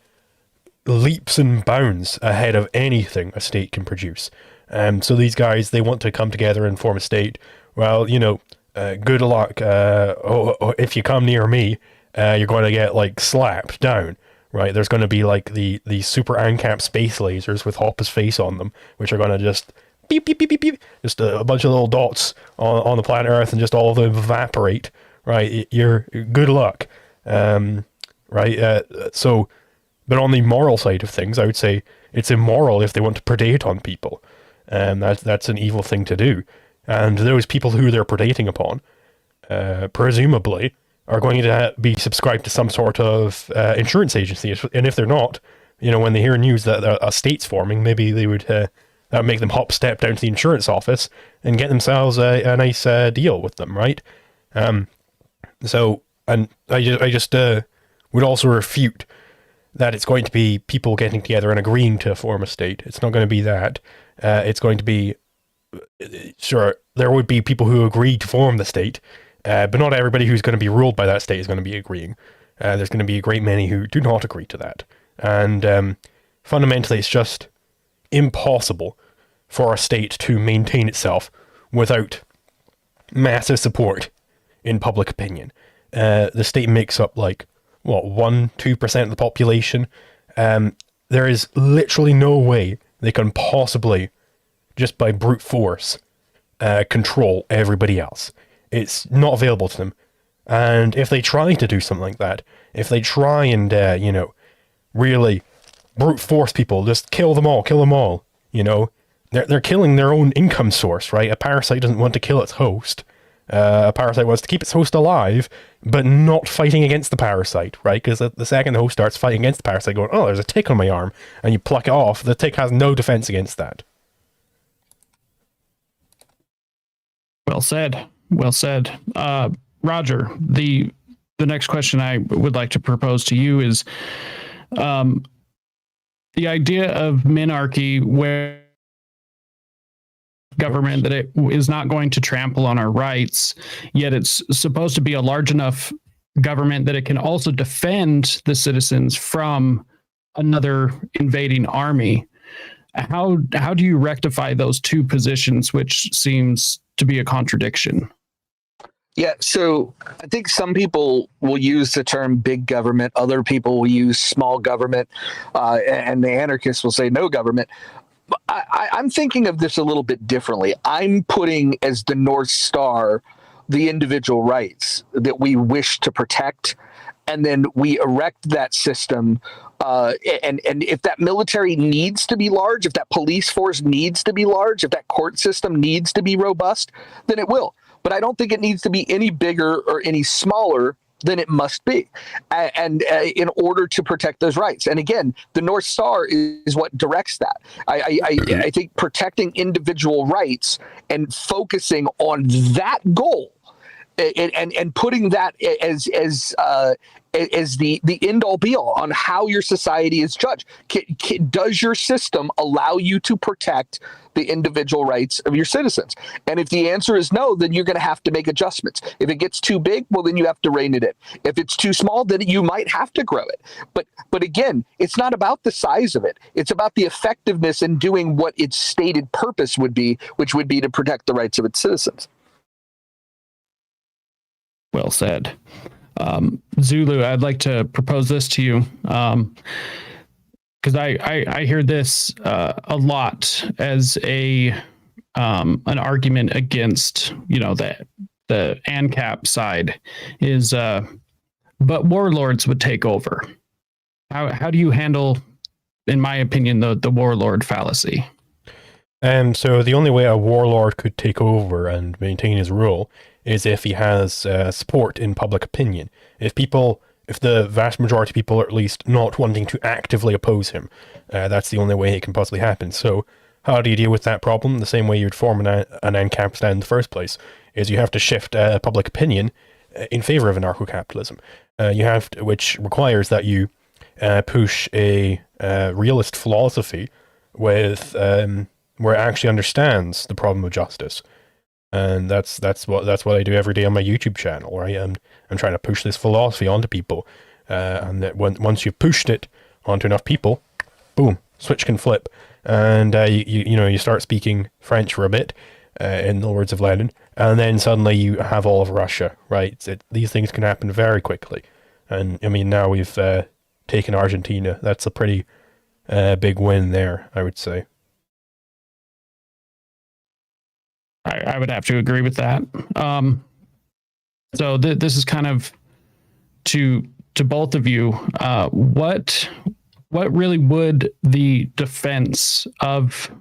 leaps and bounds ahead of anything a state can produce. So these guys, they want to come together and form a state. Well, good luck. If you come near me, you're going to get like slapped down, right? There's going to be like the super ANCAP space lasers with Hoppe's face on them, which are going to just beep, beep, beep, beep, beep, just a bunch of little dots on the planet Earth, and just all of them evaporate, right? You're good luck, right? But on the moral side of things, I would say it's immoral if they want to predate on people. That's an evil thing to do. And those people who they're predating upon, presumably, are going to be subscribed to some sort of insurance agency. And if they're not, when they hear news that a state's forming, maybe they would that would make them hop step down to the insurance office and get themselves a nice deal with them, right? So, and I just would also refute that it's going to be people getting together and agreeing to form a state. It's not going to be that. It's going to be, sure, there would be people who agree to form the state, but not everybody who's going to be ruled by that state is going to be agreeing. There's going to be a great many who do not agree to that. And fundamentally, it's just impossible for a state to maintain itself without massive support in public opinion. The state makes up 1-2% of the population. There is literally no way they can possibly, just by brute force, control everybody else. It's not available to them. And if they try to do something like that, if they try and, really brute force people, just kill them all, they're killing their own income source, right? A parasite doesn't want to kill its host. A parasite wants to keep its host alive, but not fighting against the parasite, right? Because the second the host starts fighting against the parasite, going, oh, there's a tick on my arm, and you pluck it off, the tick has no defense against that. Well said. Well said. Roger, the next question I would like to propose to you is the idea of minarchy, where government that it is not going to trample on our rights, yet it's supposed to be a large enough government that it can also defend the citizens from another invading army. How do you rectify those two positions, which seems to be a contradiction? Yeah, so I think some people will use the term big government, other people will use small government, and the anarchists will say no government. I'm thinking of this a little bit differently. I'm putting as the North Star the individual rights that we wish to protect, and then we erect that system. And if that military needs to be large, if that police force needs to be large, if that court system needs to be robust, then it will. But I don't think it needs to be any bigger or any smaller than it must be, and in order to protect those rights. And again, the North Star is what directs that. I think protecting individual rights and focusing on that goal, and putting that as the end all be all on how your society is judged. Does your system allow you to protect the individual rights of your citizens? And if the answer is no, then you're going to have to make adjustments. If it gets too big, well, then you have to rein it in. If it's too small, then you might have to grow it. But again, it's not about the size of it. It's about the effectiveness in doing what its stated purpose would be, which would be to protect the rights of its citizens. Well said. Zulu, I'd like to propose this to you, because I hear this a lot as an argument against, the ANCAP side is, but warlords would take over. How do you handle, in my opinion, the warlord fallacy? So the only way a warlord could take over and maintain his rule is if he has support in public opinion. If people if the vast majority of people are at least not wanting to actively oppose him, that's the only way it can possibly happen. So how do you deal with that problem? The same way you'd form an ANCAP stand in the first place, is you have to shift public opinion in favor of anarcho-capitalism. Which requires that you push a realist philosophy with where it actually understands the problem of justice. And that's what I do every day on my YouTube channel, right? I'm trying to push this philosophy onto people, and that once you've pushed it onto enough people, boom, switch can flip, and you start speaking French for a bit, in the words of Lenin, and then suddenly you have all of Russia, right? These things can happen very quickly, and I mean now we've taken Argentina. That's a pretty big win there, I would say. I would have to agree with that. So this is kind of to both of you. What really would the defense of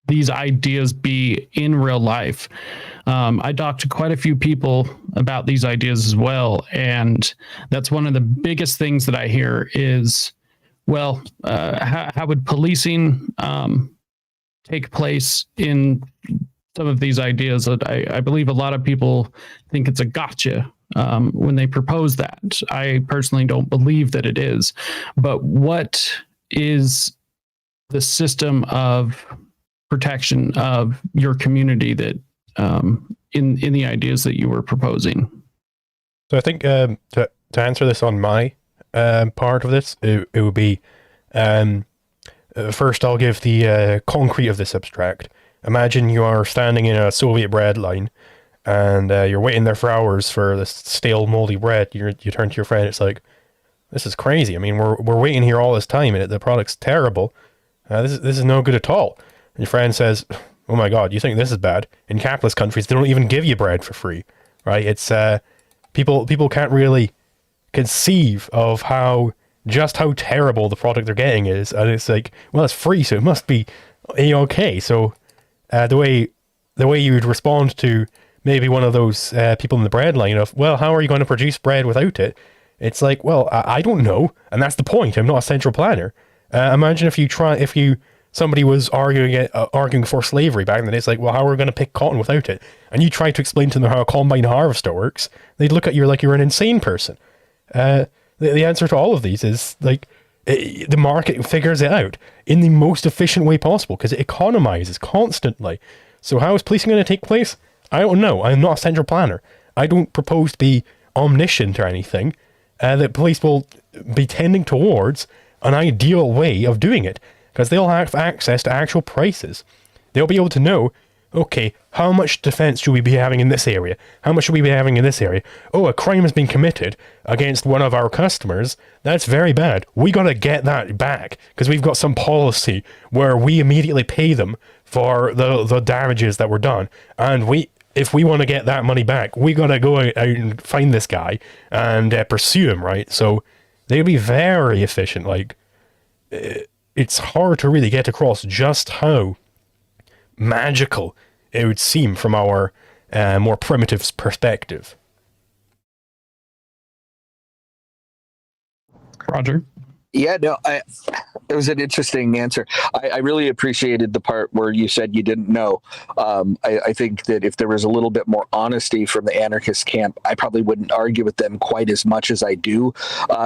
these ideas be in real life? I talked to quite a few people about these ideas as well, and that's one of the biggest things that I hear is, well, how would policing take place in some of these ideas? That I believe a lot of people think it's a gotcha when they propose that. I personally don't believe that it is. But what is the system of protection of your community that in the ideas that you were proposing? So I think to answer this on my part of this, it would be first I'll give the concrete of this abstract. Imagine you are standing in a Soviet bread line, and you're waiting there for hours for this stale, moldy bread. You turn to your friend, it's like, this is crazy. I mean, we're waiting here all this time, and the product's terrible. This is no good at all. And your friend says, oh my God, you think this is bad? In capitalist countries, they don't even give you bread for free, right? It's people can't really conceive of how terrible the product they're getting is, and it's like, well, it's free, so it must be okay. So the way you would respond to maybe one of those people in the bread line of, well, how are you going to produce bread without it? It's like, well, I don't know, and that's the point. I'm not a central planner. Imagine if somebody was arguing for slavery back then. It's like, well, how are we going to pick cotton without it? And you try to explain to them how a combine harvester works. They'd look at you like you're an insane person. The answer to all of these is like, the market figures it out in the most efficient way possible because it economizes constantly. So how is policing going to take place? I don't know. I'm not a central planner. I don't propose to be omniscient or anything. The police will be tending towards an ideal way of doing it because they'll have access to actual prices. They'll be able to know, okay, how much defense should we be having in this area? How much should we be having in this area? Oh, a crime has been committed against one of our customers. That's very bad. We got to get that back because we've got some policy where we immediately pay them for the damages that were done. And if we want to get that money back, we got to go out and find this guy and pursue him, right? So they'll be very efficient. Like, it's hard to really get across just how magical it would seem from our more primitive perspective. Roger? Yeah, no, it was an interesting answer. I really appreciated the part where you said you didn't know. I think that if there was a little bit more honesty from the anarchist camp, I probably wouldn't argue with them quite as much as I do,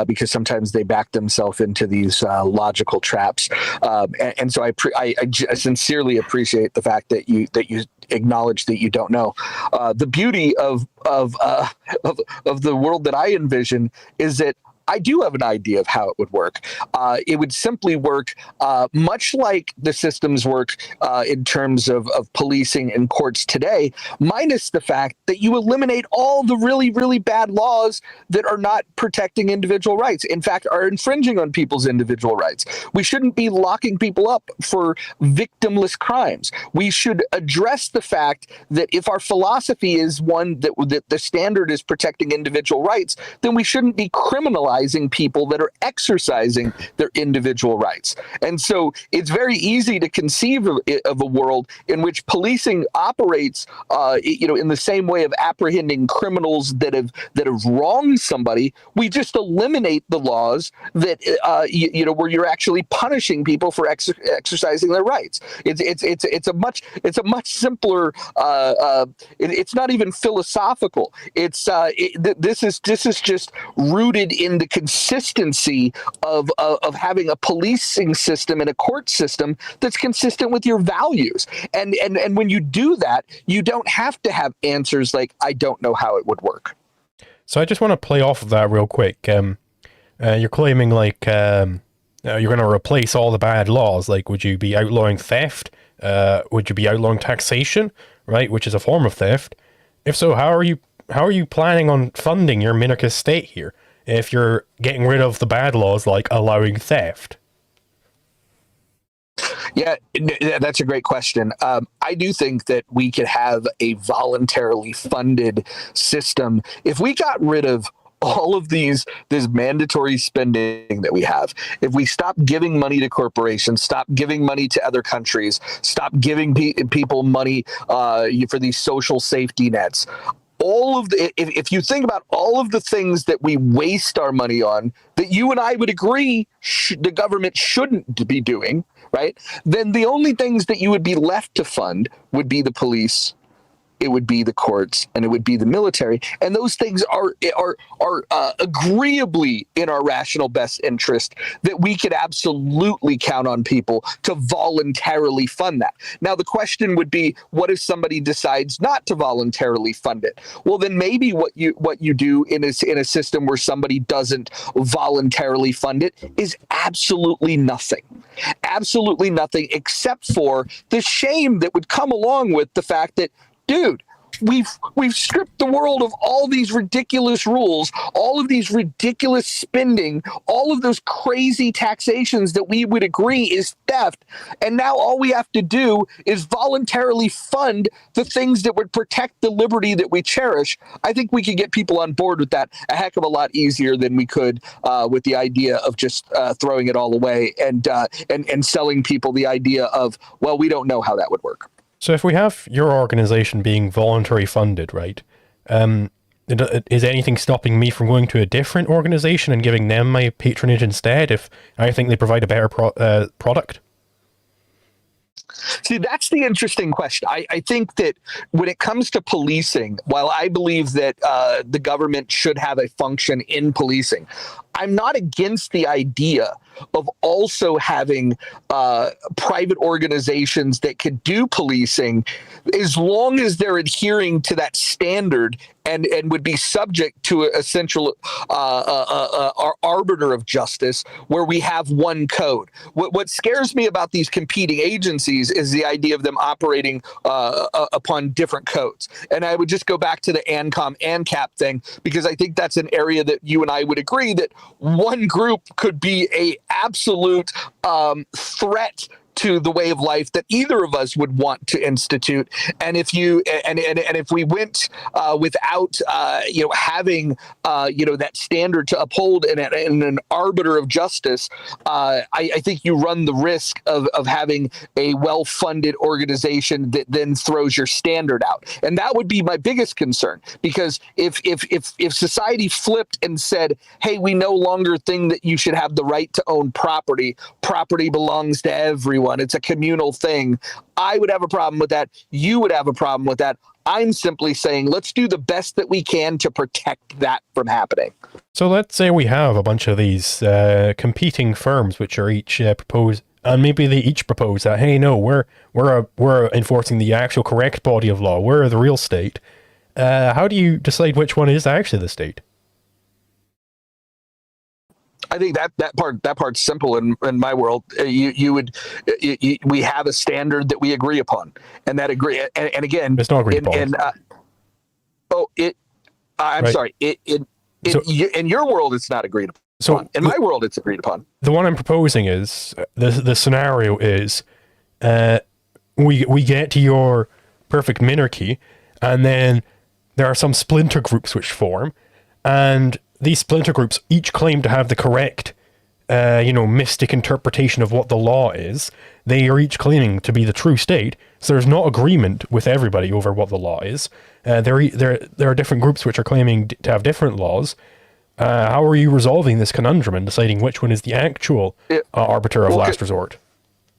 because sometimes they back themselves into these logical traps. And so I sincerely appreciate the fact that you acknowledge that you don't know. The beauty of the world that I envision is that I do have an idea of how it would work. It would simply work much like the systems work in terms of policing and courts today, minus the fact that you eliminate all the really, really bad laws that are not protecting individual rights. In fact, are infringing on people's individual rights. We shouldn't be locking people up for victimless crimes. We should address the fact that if our philosophy is one that the standard is protecting individual rights, then we shouldn't be criminalizing criminalizing people that are exercising their individual rights. And so it's very easy to conceive of a world in which policing operates, in the same way of apprehending criminals that have wronged somebody. We just eliminate the laws that where you're actually punishing people for exercising their rights. It's a much simpler. It's not even philosophical. This is just rooted in the consistency of having a policing system and a court system that's consistent with your values. And when you do that, you don't have to have answers like, I don't know how it would work. So I just want to play off of that real quick. You're claiming like you're going to replace all the bad laws. Like, would you be outlawing theft? Would you be outlawing taxation, right, which is a form of theft? If so, how are you planning on funding your minarchist state here if you're getting rid of the bad laws like allowing theft? Yeah, that's a great question. I do think that we could have a voluntarily funded system if we got rid of all of this mandatory spending that we have. If we stop giving money to corporations, stop giving money to other countries, stop giving people money for these social safety nets. If you think about all of the things that we waste our money on, that you and I would agree the government shouldn't be doing, right? Then the only things that you would be left to fund would be the police, it would be the courts, and it would be the military. And those things are agreeably in our rational best interest, that we could absolutely count on people to voluntarily fund that. Now, the question would be, what if somebody decides not to voluntarily fund it? Well, then maybe what you do in a system where somebody doesn't voluntarily fund it is absolutely nothing. Absolutely nothing, except for the shame that would come along with the fact that, dude, we've stripped the world of all these ridiculous rules, all of these ridiculous spending, all of those crazy taxations that we would agree is theft. And now all we have to do is voluntarily fund the things that would protect the liberty that we cherish. I think we could get people on board with that a heck of a lot easier than we could with the idea of just throwing it all away and selling people the idea of, well, we don't know how that would work. So if we have your organization being voluntary funded, right, is anything stopping me from going to a different organization and giving them my patronage instead if I think they provide a better product? See, that's the interesting question. I think that when it comes to policing, while I believe that the government should have a function in policing, I'm not against the idea of also having private organizations that could do policing, as long as they're adhering to that standard and would be subject to a central arbiter of justice, where we have one code. What scares me about these competing agencies is the idea of them operating upon different codes. And I would just go back to the ANCAP thing, because I think that's an area that you and I would agree that one group could be a absolute threat to the way of life that either of us would want to institute. And if we went without having that standard to uphold and an arbiter of justice, I think you run the risk of having a well-funded organization that then throws your standard out. And that would be my biggest concern, because if society flipped and said, hey, we no longer think that you should have the right to own property belongs to everyone, it's a communal thing, I would have a problem with that. You would have a problem with that. I'm simply saying, let's do the best that we can to protect that from happening. So let's say we have a bunch of these competing firms which are each propose, and maybe they each propose that, hey, no, we're enforcing the actual correct body of law. We're the real state. How do you decide which one is actually the state? I think that part's simple in my world. We have a standard that we agree upon, and that agree. And again, it's not agreed upon. I'm right. Sorry. In your world, it's not agreed upon. So in my world, it's agreed upon. The one I'm proposing is the scenario is we get to your perfect minarchy, and then there are some splinter groups which form, and these splinter groups each claim to have the correct, mystic interpretation of what the law is. They are each claiming to be the true state. So there's not agreement with everybody over what the law is. There are different groups which are claiming to have different laws. How are you resolving this conundrum and deciding which one is the actual arbiter of last resort?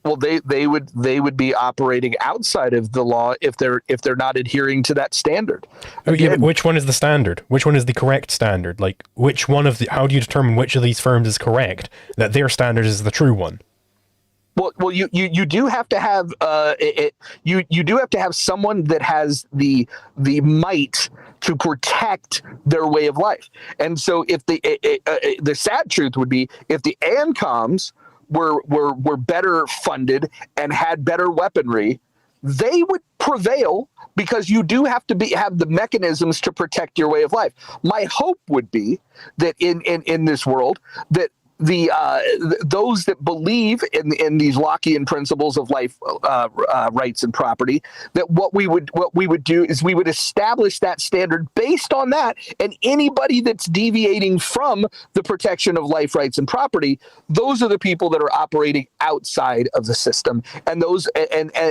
Well, they would be operating outside of the law if they're not adhering to that standard. Yeah, but which one is the standard? Which one is the correct standard? Like, which one of the? How do you determine which of these firms is correct? That their standard is the true one. Well, you do have to have you do have to have someone that has the might to protect their way of life. And so, if the sad truth would be, if the ANCOMs were better funded and had better weaponry, they would prevail, because you do have to have the mechanisms to protect your way of life. My hope would be that in this world, that those that believe in these Lockean principles of life, rights, and property, that what we would do is we would establish that standard based on that, and anybody that's deviating from the protection of life, rights, and property, those are the people that are operating outside of the system, and those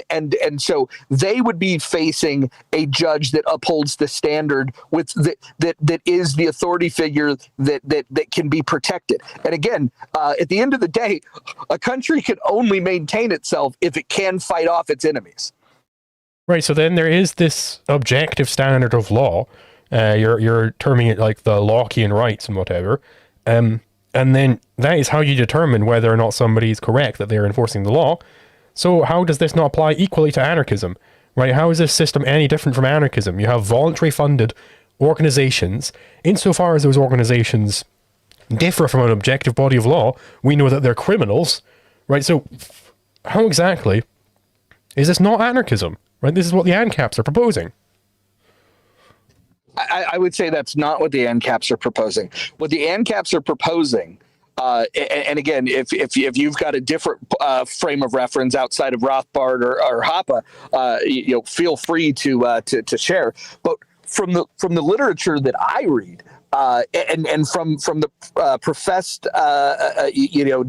and so they would be facing a judge that upholds the standard with that is the authority figure that can be protected. And again, at the end of the day, a country can only maintain itself if it can fight off its enemies. Right. So then there is this objective standard of law. You're terming it like the Lockean rights and whatever. And then that is how you determine whether or not somebody is correct that they're enforcing the law. So how does this not apply equally to anarchism? Right? How is this system any different from anarchism? You have voluntary funded organizations. Insofar as those organizations differ from an objective body of law, we know that they're criminals, right? So how exactly is this not anarchism, right? This is what the ANCAPs are proposing. I would say that's not what the ANCAPs are proposing. What the ANCAPs are proposing, and again, if you've got a different frame of reference outside of Rothbard or Hoppe, feel free to share. But from the literature that I read, and from the professed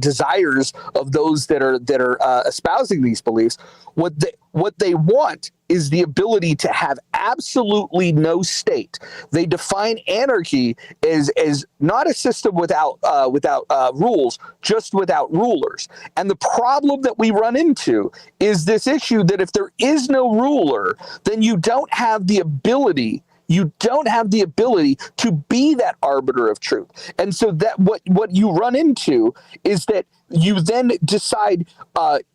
desires of those that are espousing these beliefs, what they want is the ability to have absolutely no state. They define anarchy as not a system without rules, just without rulers. And the problem that we run into is this issue that if there is no ruler, then you don't have the ability to be that arbiter of truth. And so that what you run into is that you then decide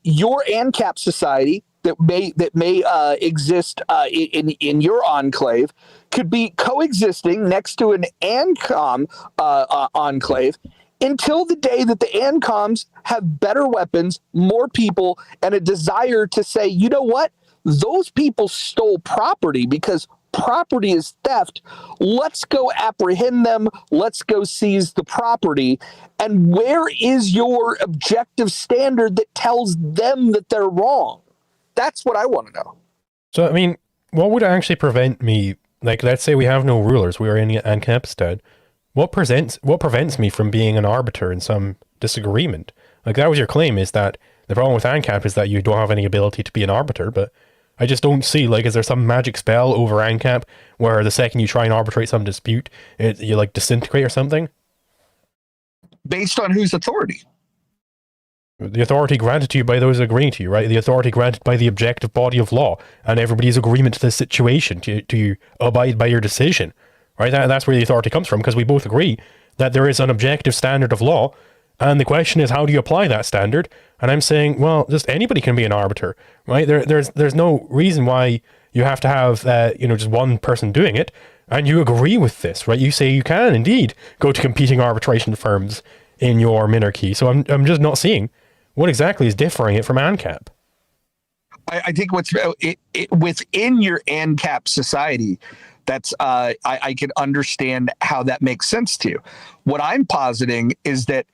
your ANCAP society that may exist in your enclave could be coexisting next to an ANCOM enclave until the day that the ANCOMs have better weapons, more people, and a desire to say, you know what? Those people stole property because property is theft. Let's go apprehend them. Let's go seize the property. And where is your objective standard that tells them that they're wrong? That's what I want to know. So, I mean, what would actually prevent me, like, let's say we have no rulers, we are in Ancapistan. What prevents me from being an arbiter in some disagreement? Like, that was your claim, is that the problem with ANCAP is that you don't have any ability to be an arbiter, but I just don't see, like, is there some magic spell over ANCAP where the second you try and arbitrate some dispute, you, like, disintegrate or something? Based on whose authority? The authority granted to you by those agreeing to you, right? The authority granted by the objective body of law and everybody's agreement to this situation, to abide by your decision, right? That's where the authority comes from, because we both agree that there is an objective standard of law. And the question is, how do you apply that standard? And I'm saying, well, just anybody can be an arbiter, right? There's no reason why you have to have, just one person doing it. And you agree with this, right? You say you can indeed go to competing arbitration firms in your minarchy. So I'm just not seeing what exactly is differing it from ANCAP. I think what's within your ANCAP society, that's I can understand how that makes sense to you. What I'm positing is that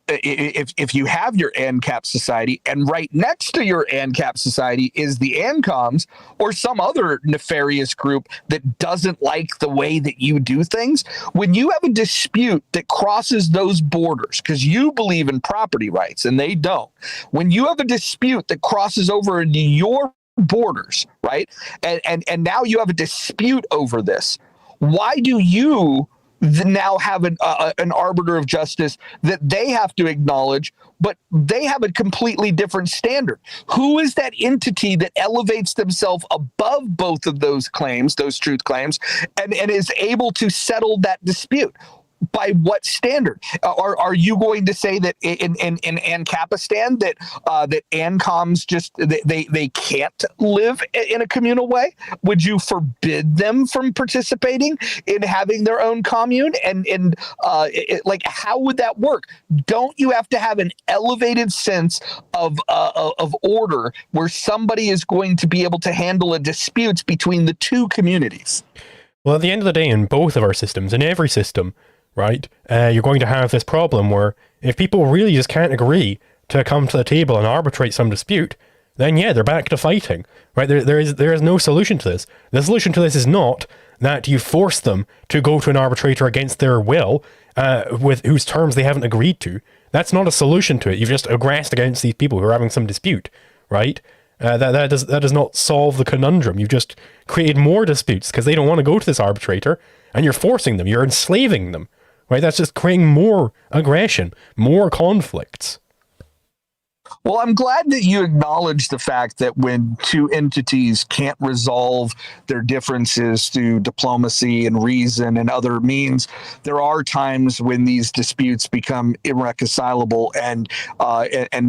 if you have your ANCAP society, and right next to your ANCAP society is the ANCOMs or some other nefarious group that doesn't like the way that you do things, when you have a dispute that crosses those borders, because you believe in property rights and they don't, when you have a dispute that crosses over into your borders, right? And now you have a dispute over this. Why do you now have an arbiter of justice that they have to acknowledge, but they have a completely different standard? Who is that entity that elevates themselves above both of those claims, those truth claims, and is able to settle that dispute? By what standard? Are you going to say that in Ancapistan that that ANCOMs just they can't live in a communal way? Would you forbid them from participating in having their own commune? And like, how would that work? Don't you have to have an elevated sense of order where somebody is going to be able to handle a disputes between the two communities? Well, at the end of the day, in both of our systems, in every system, right, you're going to have this problem where if people really just can't agree to come to the table and arbitrate some dispute, then yeah, they're back to fighting, right? There is no solution to this. The solution to this is not that you force them to go to an arbitrator against their will, with whose terms they haven't agreed to. That's not a solution to it. You've just aggressed against these people who are having some dispute, right? That does not solve the conundrum. You've just created more disputes because they don't want to go to this arbitrator, and you're forcing them. You're enslaving them. Right, that's just creating more aggression, more conflicts. Well, I'm glad that you acknowledge the fact that when two entities can't resolve their differences through diplomacy and reason and other means, there are times when these disputes become irreconcilable and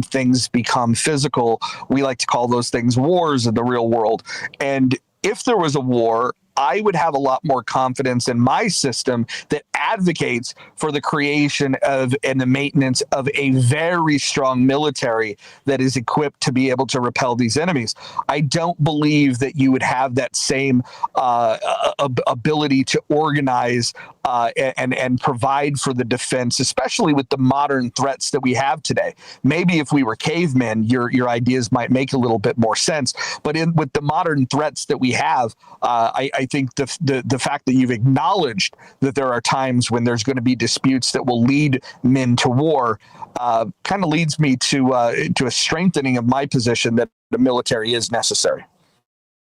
things become physical. We like to call those things wars in the real world. And if there was a war, I would have a lot more confidence in my system that advocates for the creation of and the maintenance of a very strong military that is equipped to be able to repel these enemies. I don't believe that you would have that same ability to organize and provide for the defense, especially with the modern threats that we have today. Maybe if we were cavemen, your ideas might make a little bit more sense. But with the modern threats that we have, I think the fact that you've acknowledged that there are times when there's going to be disputes that will lead men to war kind of leads me to a strengthening of my position that the military is necessary.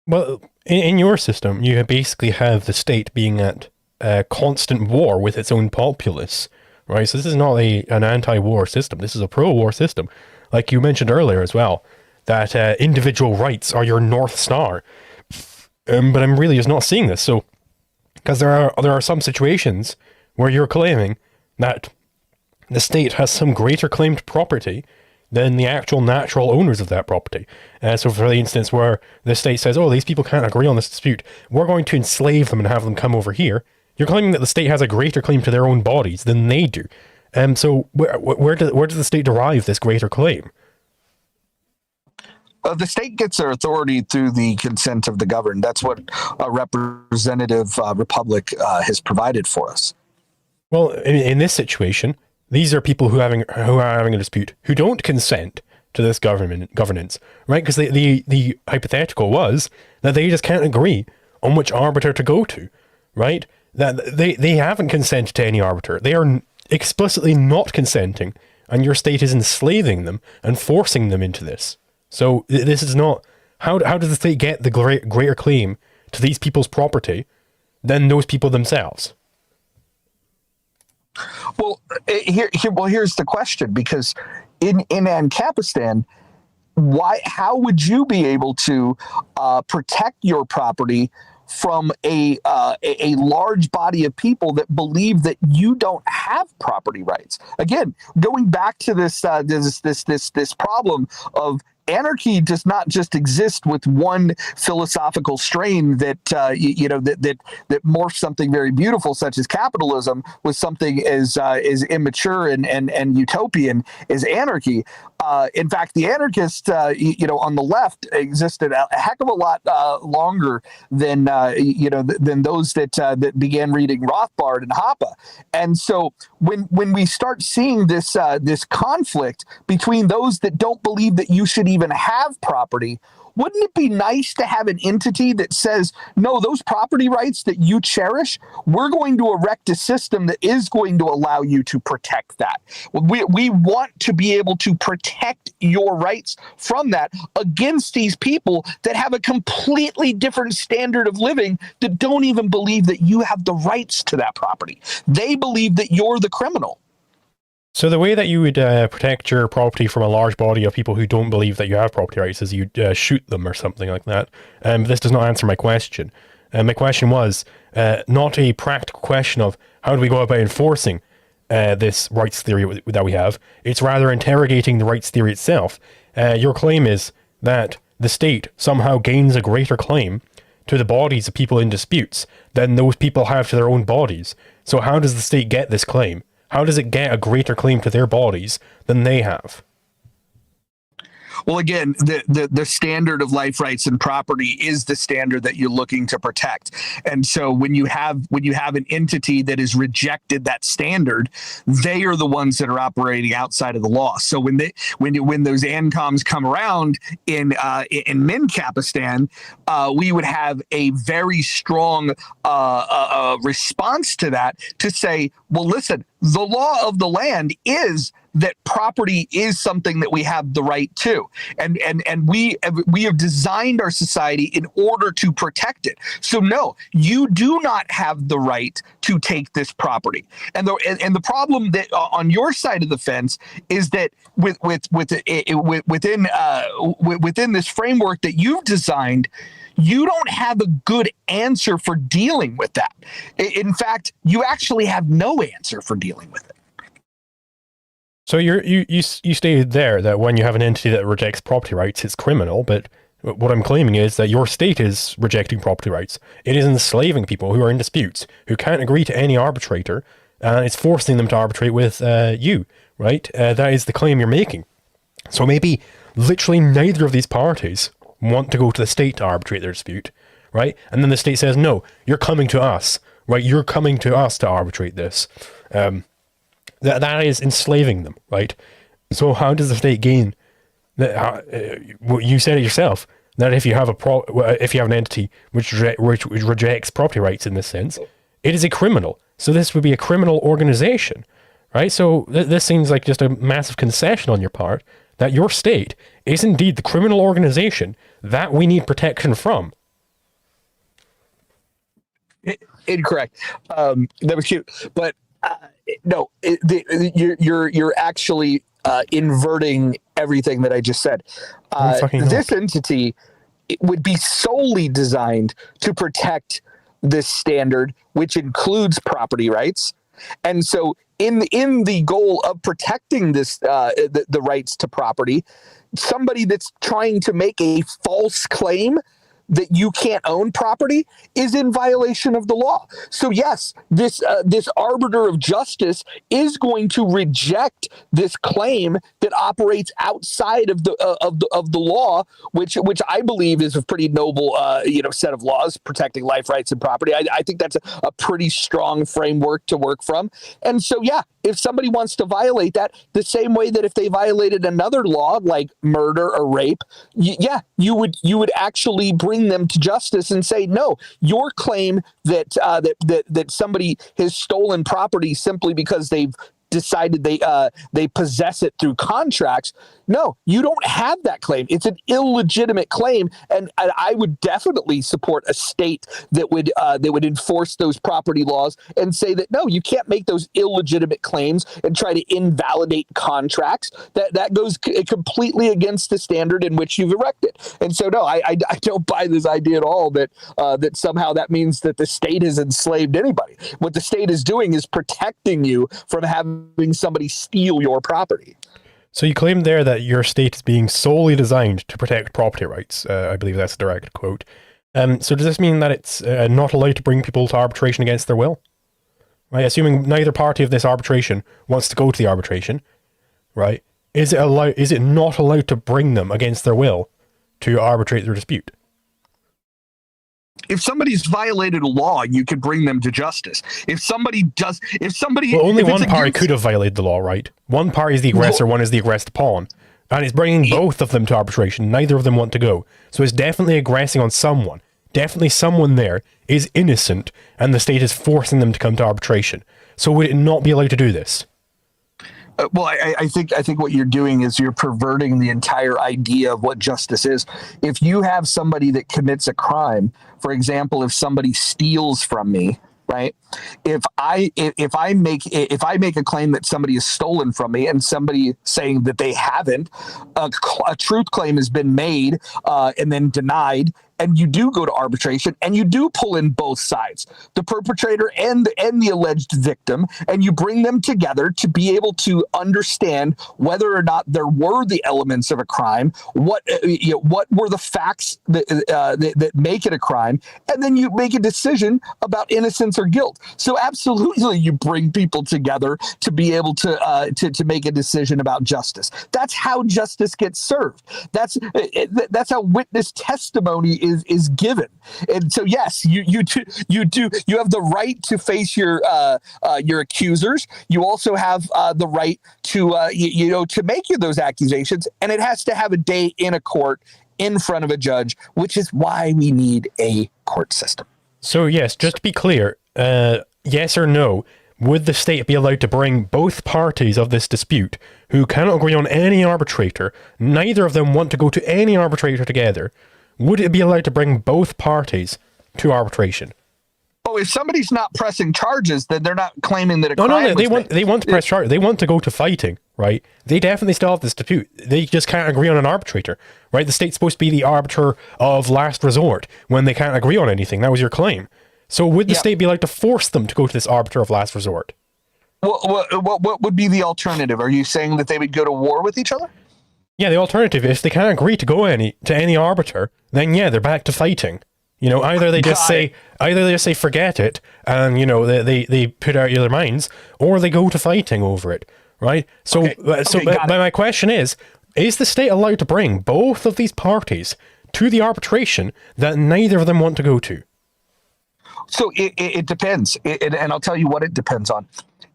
Well, in your system, you basically have the state being at constant war with its own populace, right? So this is not an anti-war system. This is a pro-war system. Like you mentioned earlier as well, that individual rights are your North Star. But I'm really just not seeing this. So, because there are some situations where you're claiming that the state has some greater claimed property than the actual natural owners of that property. So for the instance where the state says, oh, these people can't agree on this dispute, we're going to enslave them and have them come over here. You're claiming that the state has a greater claim to their own bodies than they do. So where does the state derive this greater claim? The state gets their authority through the consent of the governed. That's what a representative republic has provided for us. Well, in this situation, these are people who are having a dispute who don't consent to this governance, right? Because the hypothetical was that they just can't agree on which arbiter to go to, right? That they haven't consented to any arbiter. They are explicitly not consenting, and your state is enslaving them and forcing them into this. So this is not, how does the state get the greater claim to these people's property than those people themselves? Well, here's the question, because in Ancapistan, how would you be able to protect your property from a large body of people that believe that you don't have property rights? Again, going back to this problem of anarchy does not just exist with one philosophical strain that that morphs something very beautiful, such as capitalism, with something as immature and utopian as anarchy. In fact, the anarchists, on the left, existed a heck of a lot longer than than those that began reading Rothbard and Hoppe. And so when we start seeing this conflict between those that don't believe that you should even have property, wouldn't it be nice to have an entity that says, no, those property rights that you cherish, we're going to erect a system that is going to allow you to protect that. We want to be able to protect your rights from that against these people that have a completely different standard of living, that don't even believe that you have the rights to that property. They believe that you're the criminal. So the way that you would protect your property from a large body of people who don't believe that you have property rights is you'd shoot them or something like that. This does not answer my question. My question was not a practical question of how do we go about enforcing this rights theory that we have. It's rather interrogating the rights theory itself. Your claim is that the state somehow gains a greater claim to the bodies of people in disputes than those people have to their own bodies. So how does the state get this claim? How does it get a greater claim to their bodies than they have? Well, again, the standard of life, rights, and property is the standard that you're looking to protect. And so when you have an entity that has rejected that standard, they are the ones that are operating outside of the law. So when those ANCOMs come around in Mincapistan, we would have a very strong response to that to say, well, listen, the law of the land is that property is something that we have the right to, and we have designed our society in order to protect it. So no, you do not have the right to take this property. And the problem that on your side of the fence is that within this framework that you've designed, you don't have a good answer for dealing with that. In fact, you actually have no answer for dealing with it. So you stated there that when you have an entity that rejects property rights, it's criminal, but what I'm claiming is that your state is rejecting property rights. It is enslaving people who are in disputes, who can't agree to any arbitrator, and it's forcing them to arbitrate with you, right? That is the claim you're making. So maybe literally neither of these parties want to go to the state to arbitrate their dispute, right? And then the state says, no, you're coming to us, right? You're coming to us to arbitrate this. That is enslaving them, right? So how does the state gain? You said it yourself that if you have an entity which rejects property rights in this sense, it is a criminal. So this would be a criminal organization, right? So this seems like just a massive concession on your part that your state is indeed the criminal organization that we need protection from. Incorrect. That was cute, but. No, you're actually inverting everything that I just said. This entity would be solely designed to protect this standard, which includes property rights. And so in the goal of protecting this, the rights to property, somebody that's trying to make a false claim that you can't own property is in violation of the law. So yes, this arbiter of justice is going to reject this claim that operates outside of the law, which I believe is a pretty noble set of laws protecting life, rights, and property. I think that's a pretty strong framework to work from. And so yeah, if somebody wants to violate that, the same way that if they violated another law like murder or rape, you would actually bring them to justice and say, no, your claim that somebody has stolen property simply because they've decided they possess it through contracts. No, you don't have that claim. It's an illegitimate claim, and I would definitely support a state that would enforce those property laws and say that no, you can't make those illegitimate claims and try to invalidate contracts. That goes completely against the standard in which you've erected. And so no, I don't buy this idea at all that somehow that means that the state has enslaved anybody. What the state is doing is protecting you from having somebody steal your property. So you claim there that your state is being solely designed to protect property rights. I believe that's a direct quote. So does this mean that it's not allowed to bring people to arbitration against their will? Right, assuming neither party of this arbitration wants to go to the arbitration, right? Is it not allowed to bring them against their will to arbitrate their dispute? If somebody's violated a law, you could bring them to justice. Well, only one party could have violated the law, right? One party is the aggressor, one is the aggressed upon. And it's bringing both of them to arbitration. Neither of them want to go. So it's definitely aggressing on someone. Definitely someone there is innocent, and the state is forcing them to come to arbitration. So would it not be allowed to do this? Well, I think what you're doing is you're perverting the entire idea of what justice is. If you have somebody that commits a crime, for example, if somebody steals from me, right? If I make a claim that somebody has stolen from me, and somebody saying that they haven't, a truth claim has been made and then denied, and you do go to arbitration, and you do pull in both sides, the perpetrator and the alleged victim, and you bring them together to be able to understand whether or not there were the elements of a crime, what were the facts that make it a crime, and then you make a decision about innocence or guilt. So absolutely, you bring people together to be able to make a decision about justice. That's how justice gets served. That's how witness testimony is given. And so yes, you have the right to face your accusers. You also have the right to to make those accusations, and it has to have a day in a court in front of a judge, which is why we need a court system. So yes, just to be clear, yes or no, would the state be allowed to bring both parties of this dispute who cannot agree on any arbitrator, neither of them want to go to any arbitrator together, would it be allowed to bring both parties to arbitration? Oh, if somebody's not pressing charges, then they're not claiming that a crime No, was they want to press charges. They want to go to fighting, right? They definitely still have this dispute. They just can't agree on an arbitrator, right? The state's supposed to be the arbiter of last resort when they can't agree on anything. That was your claim. So would the state be allowed to force them to go to this arbiter of last resort? Well, what would be the alternative? Are you saying that they would go to war with each other? Yeah, the alternative, if they can't agree to go to any arbiter, then yeah, they're back to fighting. Either they just say forget it, and they put out their minds, or they go to fighting over it, right? So, my question is the state allowed to bring both of these parties to the arbitration that neither of them want to go to? So it depends, and I'll tell you what it depends on.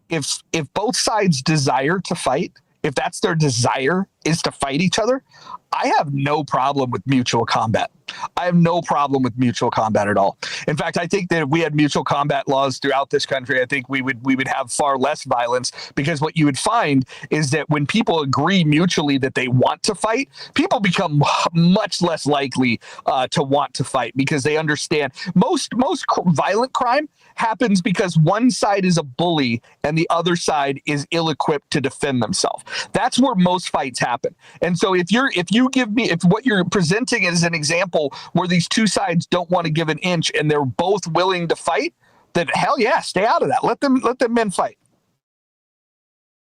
If both sides desire to fight, if that's their desire is to fight each other, I have no problem with mutual combat. I have no problem with mutual combat at all. In fact, I think that if we had mutual combat laws throughout this country, I think we would have far less violence, because what you would find is that when people agree mutually that they want to fight, people become much less likely to want to fight, because they understand most violent crime happens because one side is a bully and the other side is ill-equipped to defend themselves. That's where most fights happen. And so if what you're presenting is an example where these two sides don't want to give an inch and they're both willing to fight, then hell yeah, stay out of that. Let them men fight.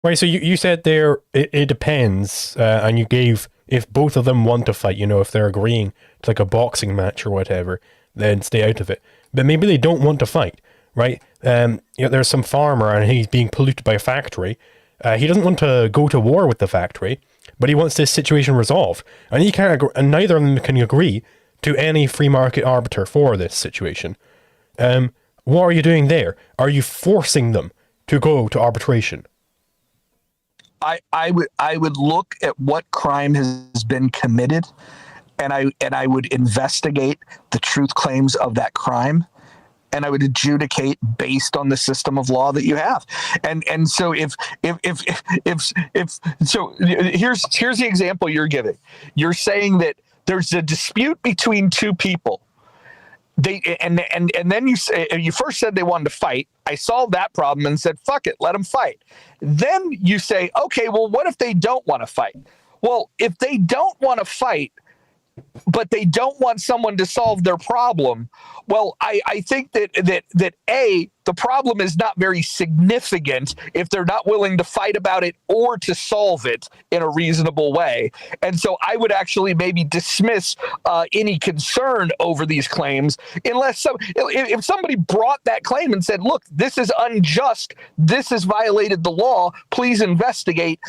Right, so you said there it depends, and you gave, if both of them want to fight, if they're agreeing to like a boxing match or whatever, then stay out of it. But maybe they don't want to fight, right? There's some farmer and he's being polluted by a factory. He doesn't want to go to war with the factory, but he wants this situation resolved, and he can't agree, and neither of them can agree to any free market arbiter for this situation. What are you doing there? Are you forcing them to go to arbitration? I would look at what crime has been committed, and I would investigate the truth claims of that crime, and I would adjudicate based on the system of law that you have. And so here's the example you're giving. You're saying that there's a dispute between two people. And then you first said they wanted to fight. I solved that problem and said, fuck it, let them fight. Then you say, okay, well, what if they don't want to fight? Well, if they don't want to fight, but they don't want someone to solve their problem. Well, I think that A, the problem is not very significant if they're not willing to fight about it or to solve it in a reasonable way. And so I would actually maybe dismiss any concern over these claims unless if somebody brought that claim and said, look, this is unjust, this has violated the law, please investigate,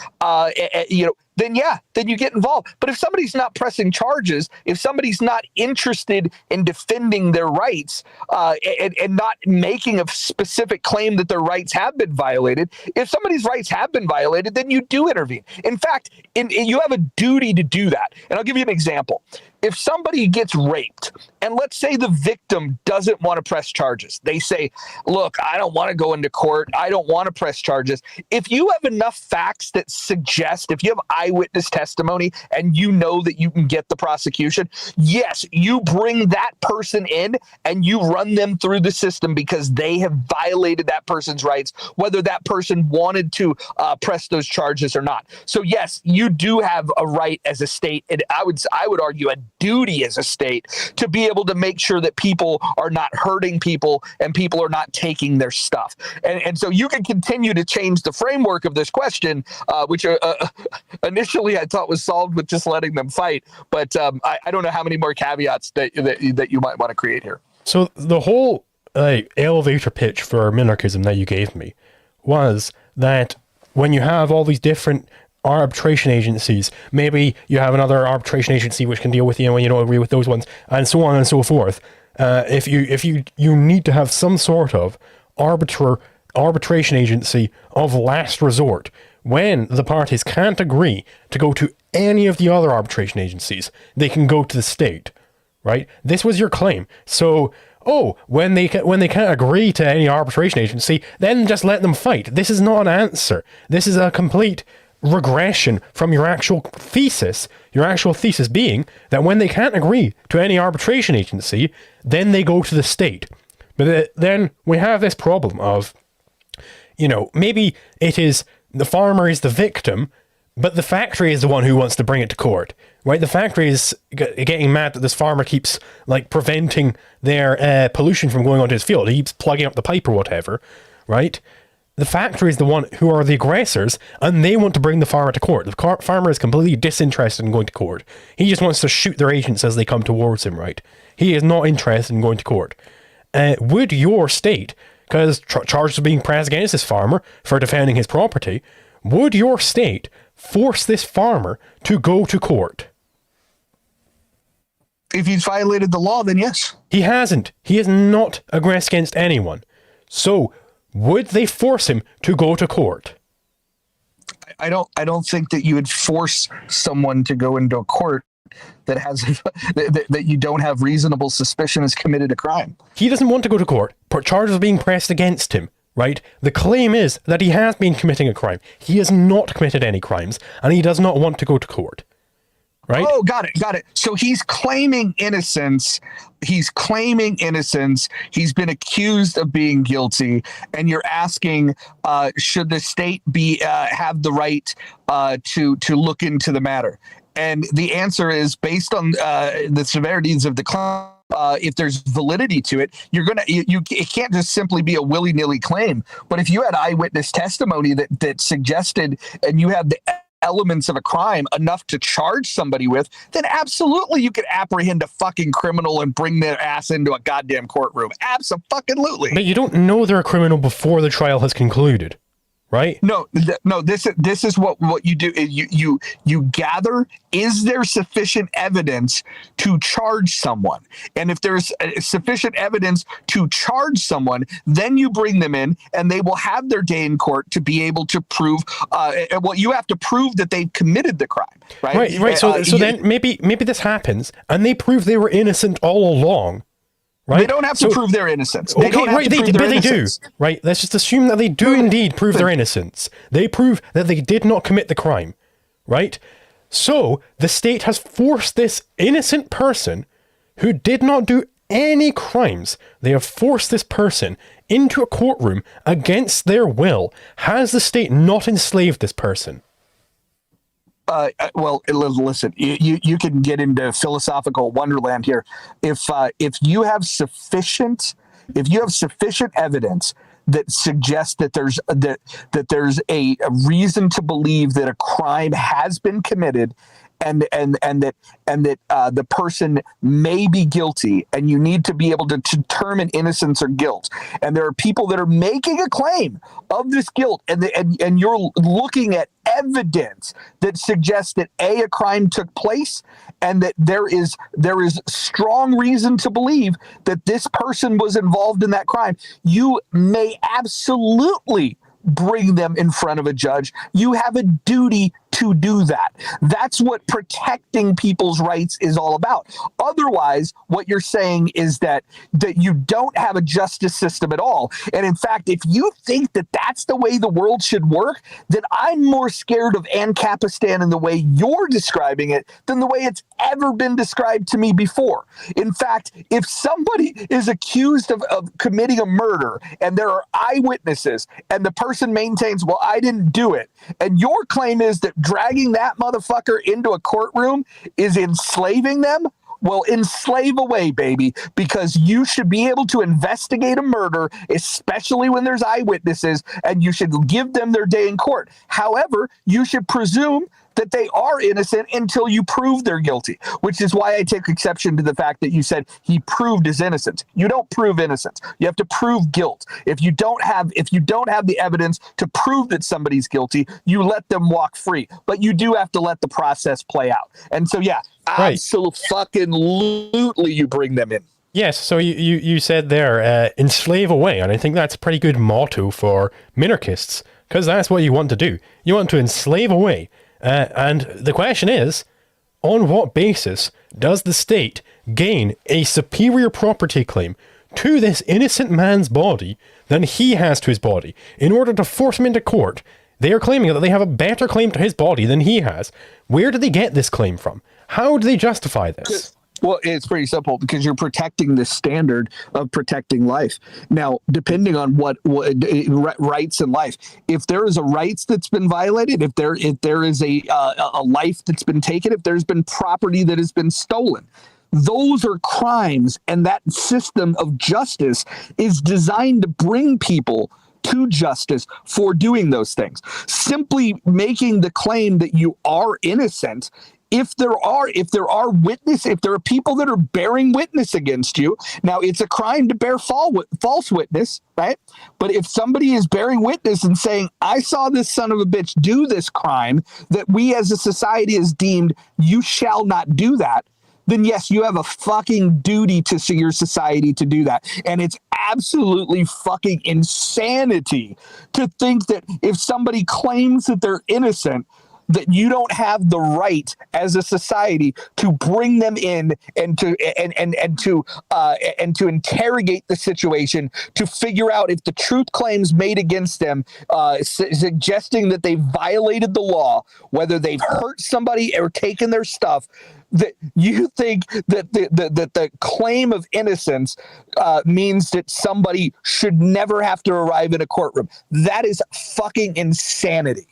then you get involved. But if somebody's not pressing charges, if somebody's not interested in defending their rights and not making a specific claim that their rights have been violated, if somebody's rights have been violated, then you do intervene. In fact, you have a duty to do that. And I'll give you an example. If somebody gets raped, and let's say the victim doesn't want to press charges, they say, look, I don't want to go into court, I don't want to press charges. If you have enough facts that suggest, if you have eyewitness testimony and you know that you can get the prosecution, yes, you bring that person in and you run them through the system because they have violated that person's rights, whether that person wanted to press those charges or not. So yes, you do have a right as a state, and I would argue a duty as a state to be able to make sure that people are not hurting people and people are not taking their stuff. And so you can continue to change the framework of this question, which initially I thought was solved with just letting them fight. But I don't know how many more caveats that you might want to create here. So the whole elevator pitch for minarchism that you gave me was that when you have all these different arbitration agencies, maybe you have another arbitration agency which can deal with you when you don't agree with those ones, and so on and so forth. If you need to have some sort of arbitration agency of last resort when the parties can't agree to go to any of the other arbitration agencies, they can go to the state, right? This was your claim. So, when they can't agree to any arbitration agency, then just let them fight. This is not an answer. This is a complete regression from your actual thesis being that when they can't agree to any arbitration agency, then they go to the state. But then we have this problem of, maybe it is the farmer is the victim, but the factory is the one who wants to bring it to court, right? The factory is getting mad that this farmer keeps preventing their pollution from going onto his field. He keeps plugging up the pipe or whatever, right? The factory is the one who are the aggressors, and they want to bring the farmer to court. The farmer is completely disinterested in going to court. He just wants to shoot their agents as they come towards him, right? He is not interested in going to court. Would your state, because charges are being pressed against this farmer for defending his property, would your state force this farmer to go to court? If he's violated the law, then yes. He hasn't. He has not aggressed against anyone. So, would they force him to go to court? I don't think that you would force someone to go into a court that has that you don't have reasonable suspicion has committed a crime. He doesn't want to go to court. Charges are being pressed against him, right? The claim is that he has been committing a crime. He has not committed any crimes, and he does not want to go to court. Right? Oh, got it. So he's claiming innocence. He's been accused of being guilty, and you're asking, should the state have the right to look into the matter? And the answer is based on the severities of the crime. If there's validity to it, it can't just simply be a willy-nilly claim. But if you had eyewitness testimony that suggested, and you had the elements of a crime enough to charge somebody with, then absolutely you could apprehend a fucking criminal and bring their ass into a goddamn courtroom. Absolutely. But you don't know they're a criminal before the trial has concluded, right? No. This is what you do. You gather, is there sufficient evidence to charge someone? And if there's sufficient evidence to charge someone, then you bring them in, and they will have their day in court to be able to prove. You have to prove that they've committed the crime, right? Right. So then maybe this happens, and they prove they were innocent all along. Right? They don't have to prove their innocence. They don't have to prove their innocence. They do. Right? Let's just assume that they do indeed prove their innocence. They prove that they did not commit the crime. Right? So, the state has forced this innocent person who did not do any crimes. They have forced this person into a courtroom against their will. Has the state not enslaved this person? Well, listen, you can get into philosophical wonderland here. If you have sufficient evidence that suggests that there's a reason to believe that a crime has been committed, and that the person may be guilty, and you need to be able to determine innocence or guilt, and there are people that are making a claim of this guilt, and you're looking at evidence that suggests that a crime took place, and that there is strong reason to believe that this person was involved in that crime, you may absolutely bring them in front of a judge. You have a duty to do that. That's what protecting people's rights is all about. Otherwise, what you're saying is that you don't have a justice system at all. And in fact, if you think that that's the way the world should work, then I'm more scared of Ancapistan in the way you're describing it than the way it's ever been described to me before. In fact, if somebody is accused of committing a murder and there are eyewitnesses and the person maintains, well, I didn't do it, and your claim is that dragging that motherfucker into a courtroom is enslaving them, well, enslave away, baby, because you should be able to investigate a murder, especially when there's eyewitnesses, and you should give them their day in court. However, you should presume that they are innocent until you prove they're guilty, which is why I take exception to the fact that you said he proved his innocence. You don't prove innocence. You have to prove guilt. If you don't have the evidence to prove that somebody's guilty, you let them walk free. But you do have to let the process play out. And so, yeah, right. Absolutely, you bring them in. Yes, so you said there, enslave away, and I think that's a pretty good motto for minarchists, because that's what you want to do. You want to enslave away. And the question is, on what basis does the state gain a superior property claim to this innocent man's body than he has to his body? In order to force him into court, they are claiming that they have a better claim to his body than he has. Where do they get this claim from? How do they justify this? Well, it's pretty simple, because you're protecting the standard of protecting life. Now, depending on what rights in life, if there is a rights that's been violated, if there is a life that's been taken, if there's been property that has been stolen, those are crimes, and that system of justice is designed to bring people to justice for doing those things. Simply making the claim that you are innocent, if there are people that are bearing witness against you, now it's a crime to bear false witness, right? But if somebody is bearing witness and saying, I saw this son of a bitch do this crime that we as a society has deemed you shall not do that, then yes, you have a fucking duty to your society to do that. And it's absolutely fucking insanity to think that if somebody claims that they're innocent, that you don't have the right as a society to bring them in and to interrogate the situation, to figure out if the truth claims made against them, suggesting that they violated the law, whether they've hurt somebody or taken their stuff, that you think that the claim of innocence means that somebody should never have to arrive in a courtroom. That is fucking insanity.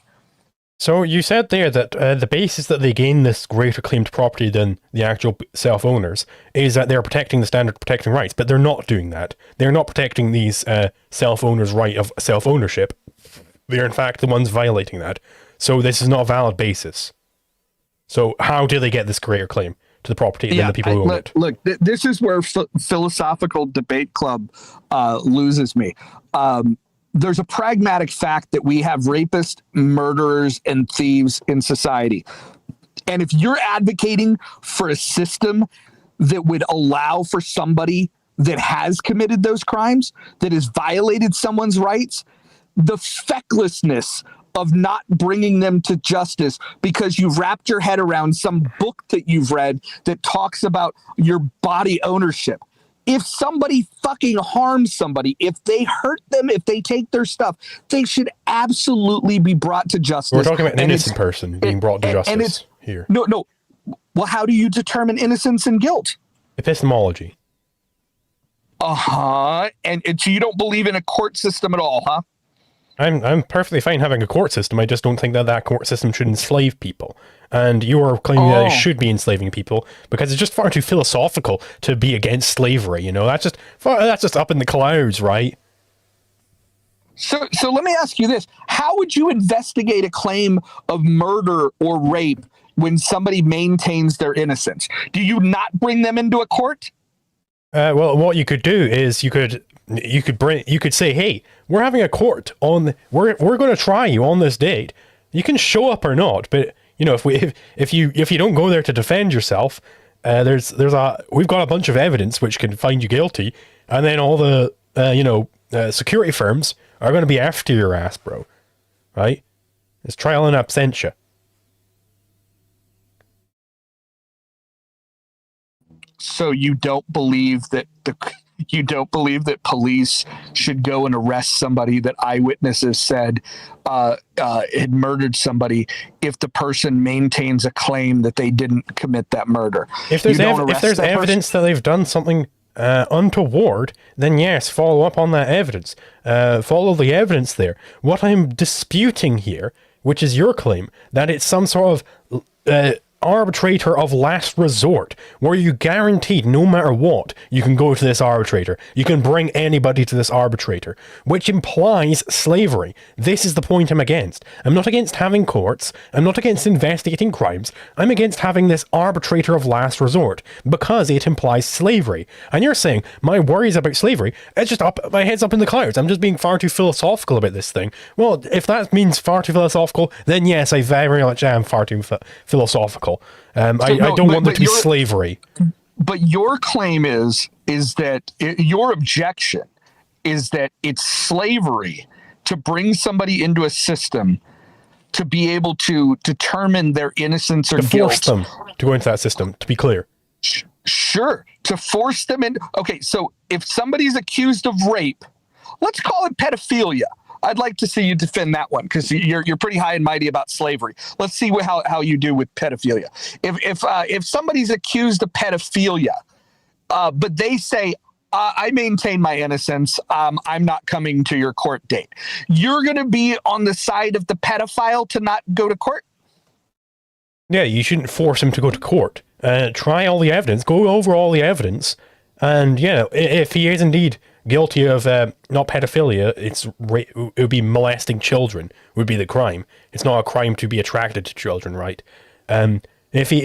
So you said there that the basis that they gain this greater claimed property than the actual self-owners is that they're protecting the standard of protecting rights, but they're not doing that. They're not protecting these self-owners' right of self-ownership. They're in fact the ones violating that. So this is not a valid basis. So how do they get this greater claim to the property than the people who own it? Look, this is where philosophical debate club loses me. There's a pragmatic fact that we have rapists, murderers, and thieves in society. And if you're advocating for a system that would allow for somebody that has committed those crimes, that has violated someone's rights, the fecklessness of not bringing them to justice because you've wrapped your head around some book that you've read that talks about your body ownership. If somebody fucking harms somebody, if they hurt them, if they take their stuff, they should absolutely be brought to justice. We're talking about an innocent person being brought to justice here. No. Well, how do you determine innocence and guilt? Epistemology. And so you don't believe in a court system at all, huh? I'm perfectly fine having a court system. I just don't think that court system should enslave people. And you are claiming that it should be enslaving people because it's just far too philosophical to be against slavery. You know, that's just up in the clouds, right? So let me ask you this: how would you investigate a claim of murder or rape when somebody maintains their innocence? Do you not bring them into a court? Well, what you could do is you could say, hey, we're having a court on, we're going to try you on this date. You can show up or not, but you know, if you don't go there to defend yourself, we've got a bunch of evidence which can find you guilty, and then all the security firms are going to be after your ass, bro. Right? It's trial in absentia. So you don't believe that police should go and arrest somebody that eyewitnesses said had murdered somebody if the person maintains a claim that they didn't commit that murder. If there's evidence that they've done something untoward, then yes, follow up on that evidence. Follow the evidence there. What I'm disputing here, which is your claim, that it's some sort of arbitrator of last resort, where you guaranteed no matter what, you can go to this arbitrator. You can bring anybody to this arbitrator, which implies slavery. This is the point I'm against. I'm not against having courts. I'm not against investigating crimes. I'm against having this arbitrator of last resort because it implies slavery. And you're saying my worries about slavery, it's just up, my head's up in the clouds. I'm just being far too philosophical about this thing. Well, if that means far too philosophical, then yes, I very much am far too philosophical. I don't want there to be slavery. But your claim is that your objection is that it's slavery to bring somebody into a system to be able to determine their innocence or guilt. To force them to go into that system, to be clear. Sure. To force them in. Okay, so if somebody's accused of rape, let's call it pedophilia. I'd like to see you defend that one because you're pretty high and mighty about slavery. Let's see how you do with pedophilia. If somebody's accused of pedophilia, but they say, I maintain my innocence, I'm not coming to your court date, you're going to be on the side of the pedophile to not go to court? Yeah, you shouldn't force him to go to court. Try all the evidence, go over all the evidence, and yeah, if he is indeed guilty of not pedophilia, it would be molesting children would be the crime. It's not a crime to be attracted to children, right? If it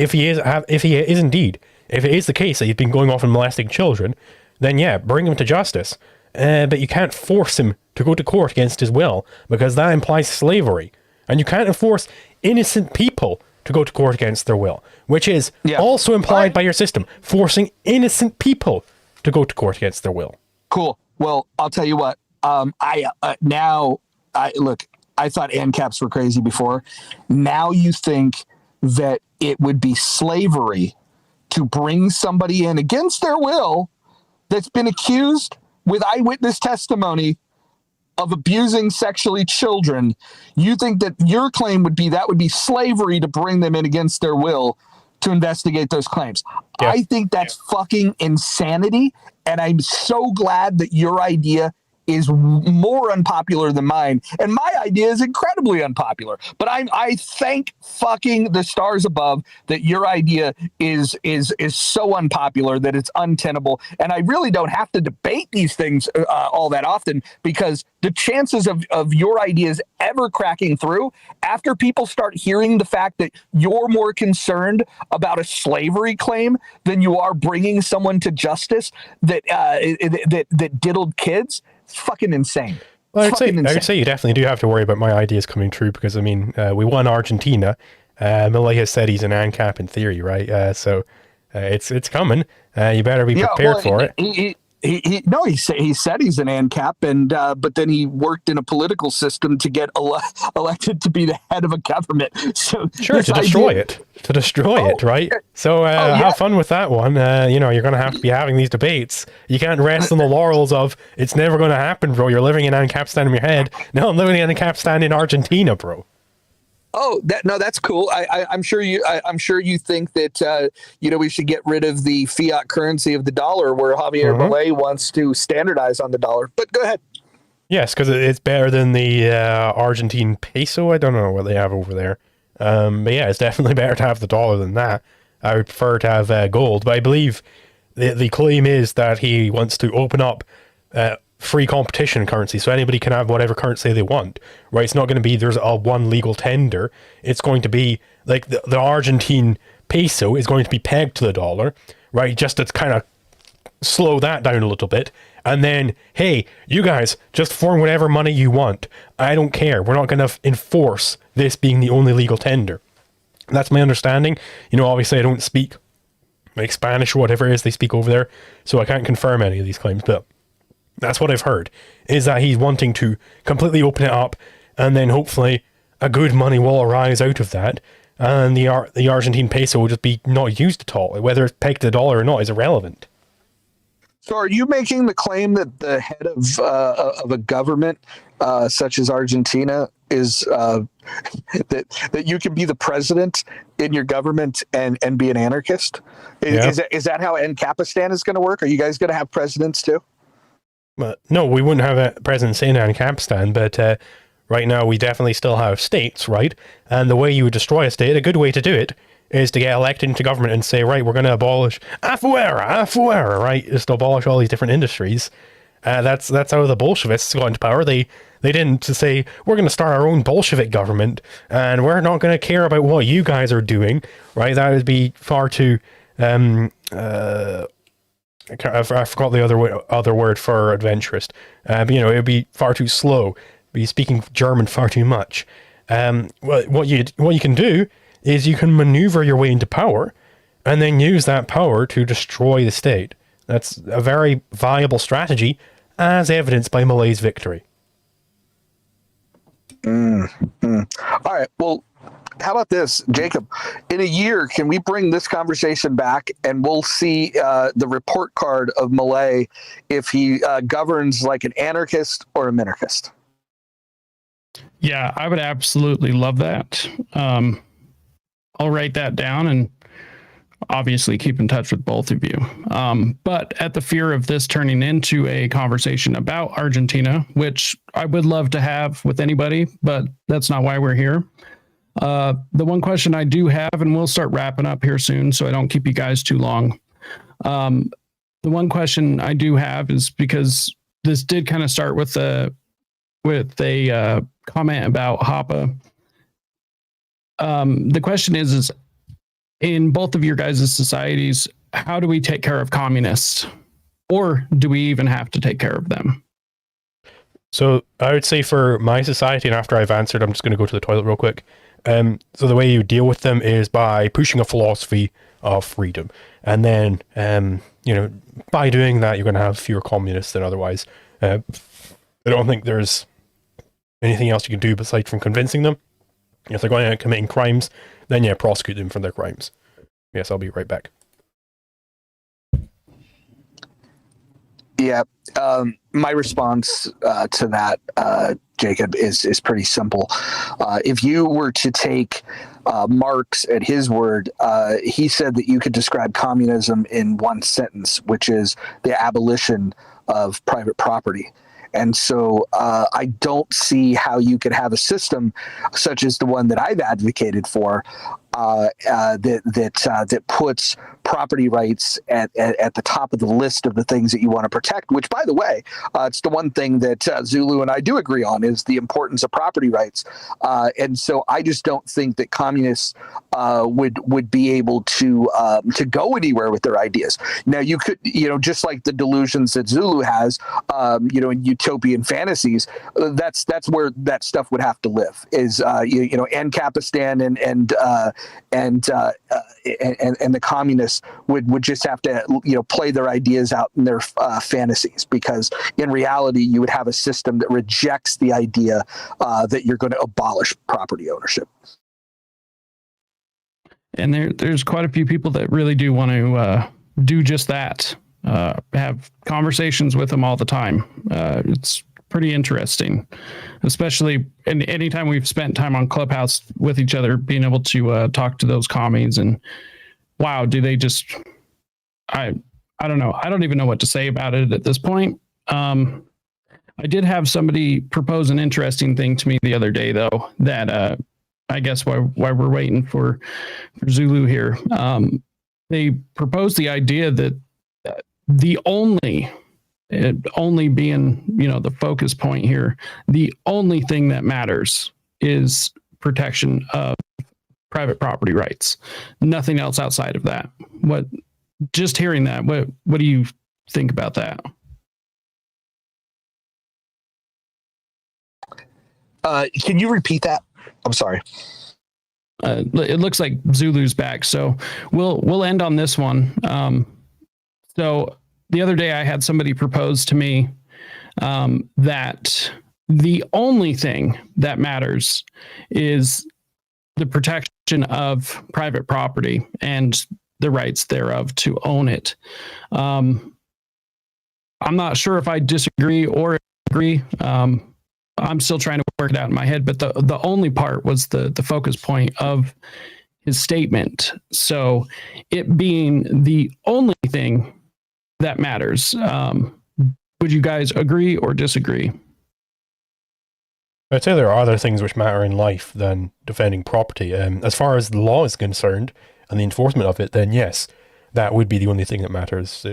is the case that he's been going off and molesting children, then yeah, bring him to justice. But you can't force him to go to court against his will because that implies slavery, and you can't enforce innocent people to go to court against their will, which is also implied by your system, forcing innocent people to go to court against their will. Cool. Well, I'll tell you what. I thought ANCAPs were crazy before. Now you think that it would be slavery to bring somebody in against their will that's been accused with eyewitness testimony of abusing sexually children. You think that your claim would be slavery to bring them in against their will to investigate those claims. Yeah. I think that's fucking insanity, and I'm so glad that your idea is more unpopular than mine, and my idea is incredibly unpopular. But I thank fucking the stars above that your idea is so unpopular that it's untenable, and I really don't have to debate these things all that often because the chances of your ideas ever cracking through after people start hearing the fact that you're more concerned about a slavery claim than you are bringing someone to justice that diddled kids. It's fucking insane. Well, I would say you definitely do have to worry about my ideas coming true because, I mean, we won Argentina. Milei has said he's an ANCAP in theory, right? So it's coming. You better be prepared for it. He said he's an ANCAP, and but then he worked in a political system to get elected to be the head of a government. So sure, to destroy it, right? So have fun with that one. You're going to have to be having these debates. You can't rest on the laurels of it's never going to happen, bro. You're living in ANCAPstan in your head. No, I'm living in ANCAPstan in Argentina, bro. Oh, that's cool. I'm sure you think that we should get rid of the fiat currency of the dollar, where Javier Milei wants to standardize on the dollar. But go ahead. Yes, because it's better than the Argentine peso. I don't know what they have over there. But yeah, it's definitely better to have the dollar than that. I would prefer to have gold, but I believe the claim is that he wants to open up free competition currency, so anybody can have whatever currency they want, right? It's not going to be there's a one legal tender. It's going to be like the Argentine peso is going to be pegged to the dollar, right? Just to kind of slow that down a little bit. And then, hey, you guys just form whatever money you want. I don't care. We're not going to enforce this being the only legal tender. That's my understanding. You know, obviously I don't speak like Spanish or whatever it is they speak over there, so I can't confirm any of these claims, but that's what I've heard, is that he's wanting to completely open it up, and then hopefully a good money will arise out of that, and the Argentine peso will just be not used at all. Whether it's pegged to the dollar or not is irrelevant. So, are you making the claim that the head of a government such as Argentina is that you can be the president in your government and be an anarchist? Is that how Ancapistan is going to work? Are you guys going to have presidents too? No, we wouldn't have a president in Ancapistan, but right now we definitely still have states, right? And the way you would destroy a state, a good way to do it, is to get elected into government and say, right, we're going to abolish afuera, right? Just abolish all these different industries. That's how the Bolsheviks got into power. They didn't to say, we're going to start our own Bolshevik government, and we're not going to care about what you guys are doing, right? That would be far too... I forgot the other word for adventurous. But, you know, it would be far too slow. Be speaking German far too much. What you can do is you can maneuver your way into power and then use that power to destroy the state. That's a very viable strategy, as evidenced by Malay's victory. All right. Well, how about this, Jacob? In a year, can we bring this conversation back and we'll see the report card of Malay if he governs like an anarchist or a minarchist? Yeah, I would absolutely love that. I'll write that down and obviously keep in touch with both of you. But at the fear of this turning into a conversation about Argentina, which I would love to have with anybody, but that's not why we're here. The one question I do have, and we'll start wrapping up here soon, so I don't keep you guys too long. The one question I do have is because this did kind of start with a comment about Hoppe. The question is in both of your guys' societies, how do we take care of communists? Or do we even have to take care of them? So I would say for my society, and after I've answered, I'm just going to go to the toilet real quick. So the way you deal with them is by pushing a philosophy of freedom. And then, by doing that, you're going to have fewer communists than otherwise. I don't think there's anything else you can do besides from convincing them. If they're going out committing crimes, then yeah, prosecute them for their crimes. Yes, I'll be right back. Yeah, my response to that, Jacob, is pretty simple. If you were to take Marx at his word, he said that you could describe communism in one sentence, which is the abolition of private property. And so I don't see how you could have a system such as the one that I've advocated for that puts property rights at the top of the list of the things that you want to protect, which, by the way, it's the one thing that Zulu and I do agree on is the importance of property rights. And so I just don't think that communists would be able to go anywhere with their ideas. Now, you could, just like the delusions that Zulu has, in utopian fantasies, that's where that stuff would have to live. Is Ancapistan and the communists would just have to play their ideas out in their fantasies, because in reality you would have a system that rejects the idea that you're going to abolish property ownership. And there's quite a few people that really do want to do just that. Have conversations with them all the time. It's pretty interesting, especially anytime we've spent time on Clubhouse with each other, being able to talk to those commies, and wow, do they just, I don't know. I don't even know what to say about it at this point. I did have somebody propose an interesting thing to me the other day, though, that I guess why we're waiting for Zulu here. They proposed the idea that the only being, the focus point here, the only thing that matters is protection of private property rights. Nothing else outside of that. Just hearing that, what do you think about that? Can you repeat that? I'm sorry. It looks like Zulu's back, so we'll end on this one. So the other day I had somebody propose to me that the only thing that matters is the protection of private property and the rights thereof to own it. I'm not sure if I disagree or agree. I'm still trying to work it out in my head, but the only part was the focus point of his statement. So it being the only thing that matters. Would you guys agree or disagree? I'd say there are other things which matter in life than defending property. As far as the law is concerned and the enforcement of it, then yes, that would be the only thing that matters.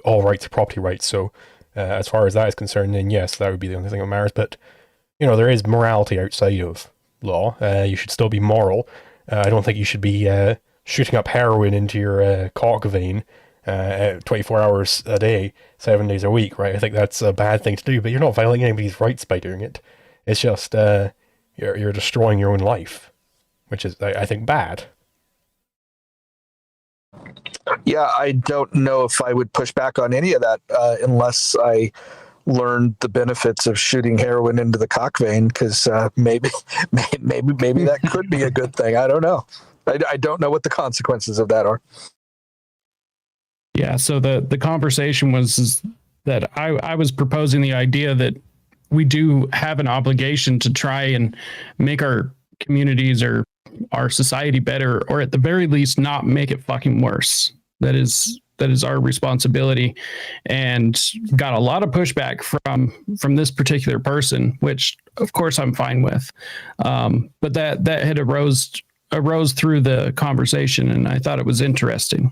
All rights are property rights. So as far as that is concerned, then yes, that would be the only thing that matters. But there is morality outside of law. You should still be moral. I don't think you should be shooting up heroin into your cock vein 24 hours a day, 7 days a week, right? I think that's a bad thing to do, but you're not violating anybody's rights by doing it. It's just you're destroying your own life, which is, I think, bad. Yeah, I don't know if I would push back on any of that unless I learned the benefits of shooting heroin into the cock vein, because maybe that could be a good thing. I don't know. I don't know what the consequences of that are. Yeah, so the conversation was that I was proposing the idea that we do have an obligation to try and make our communities or our society better, or at the very least not make it fucking worse. That is our responsibility, and got a lot of pushback from this particular person, which of course I'm fine with. But that had arose through the conversation, and I thought it was interesting.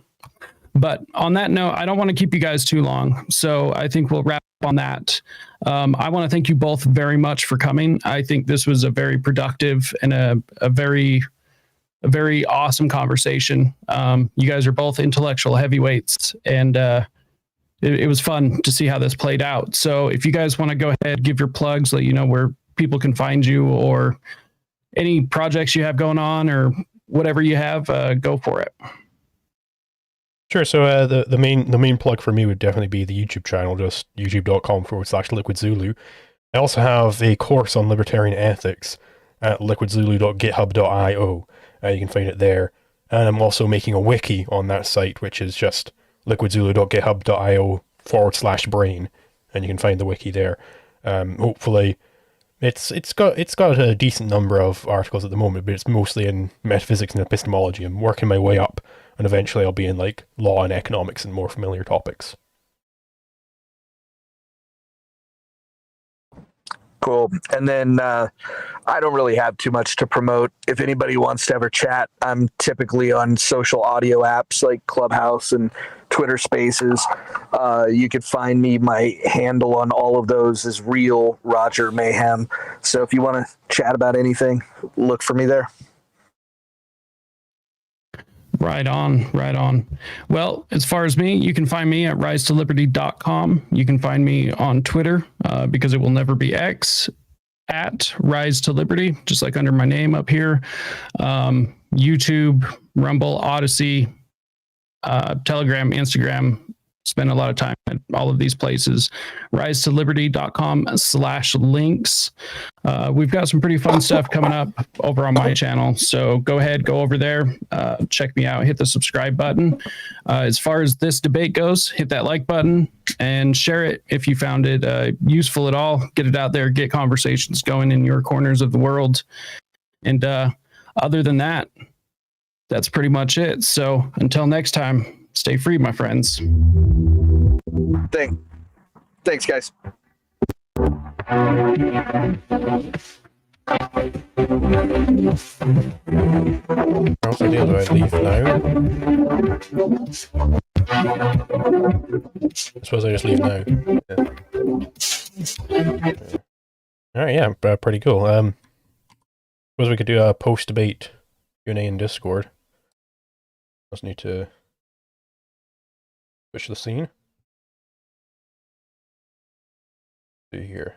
But on that note, I don't want to keep you guys too long, so I think we'll wrap up on that. I want to thank you both very much for coming. I think this was a very productive and a very awesome conversation. You guys are both intellectual heavyweights, and it was fun to see how this played out. So if you guys want to go ahead, give your plugs, let you know where people can find you, or any projects you have going on, or whatever you have, go for it. Sure. So the main plug for me would definitely be the YouTube channel, just youtube.com/LiquidZulu. I also have a course on libertarian ethics at liquidzulu.github.io. You can find it there. And I'm also making a wiki on that site, which is just liquidzulu.github.io/brain. And you can find the wiki there. Hopefully it's got a decent number of articles at the moment, but it's mostly in metaphysics and epistemology. I'm working my way up, and eventually I'll be in like law and economics and more familiar topics. Cool. And then I don't really have too much to promote. If anybody wants to ever chat, I'm typically on social audio apps like Clubhouse and Twitter Spaces. You could find me. My handle on all of those is real Roger Mayhem. So if you want to chat about anything, look for me there. Right on. Well, as far as me, you can find me at risetoliberty.com. You can find me on Twitter, because it will never be X, at Rise to Liberty, just like under my name up here. YouTube, Rumble, Odyssey, Telegram, Instagram. Spend a lot of time at all of these places. risetoliberty.com/links. We've got some pretty fun stuff coming up over on my channel. So go ahead, go over there, check me out, hit the subscribe button. As far as this debate goes, hit that like button and share it if you found it useful at all. Get it out there, get conversations going in your corners of the world. And other than that, that's pretty much it. So until next time, stay free, my friends. Thanks, guys. What's the deal? Do I leave now? I suppose I just leave now. Yeah. Alright, yeah, pretty cool. Suppose we could do a post-debate Q&A in Discord. Just need to switch the scene. See here.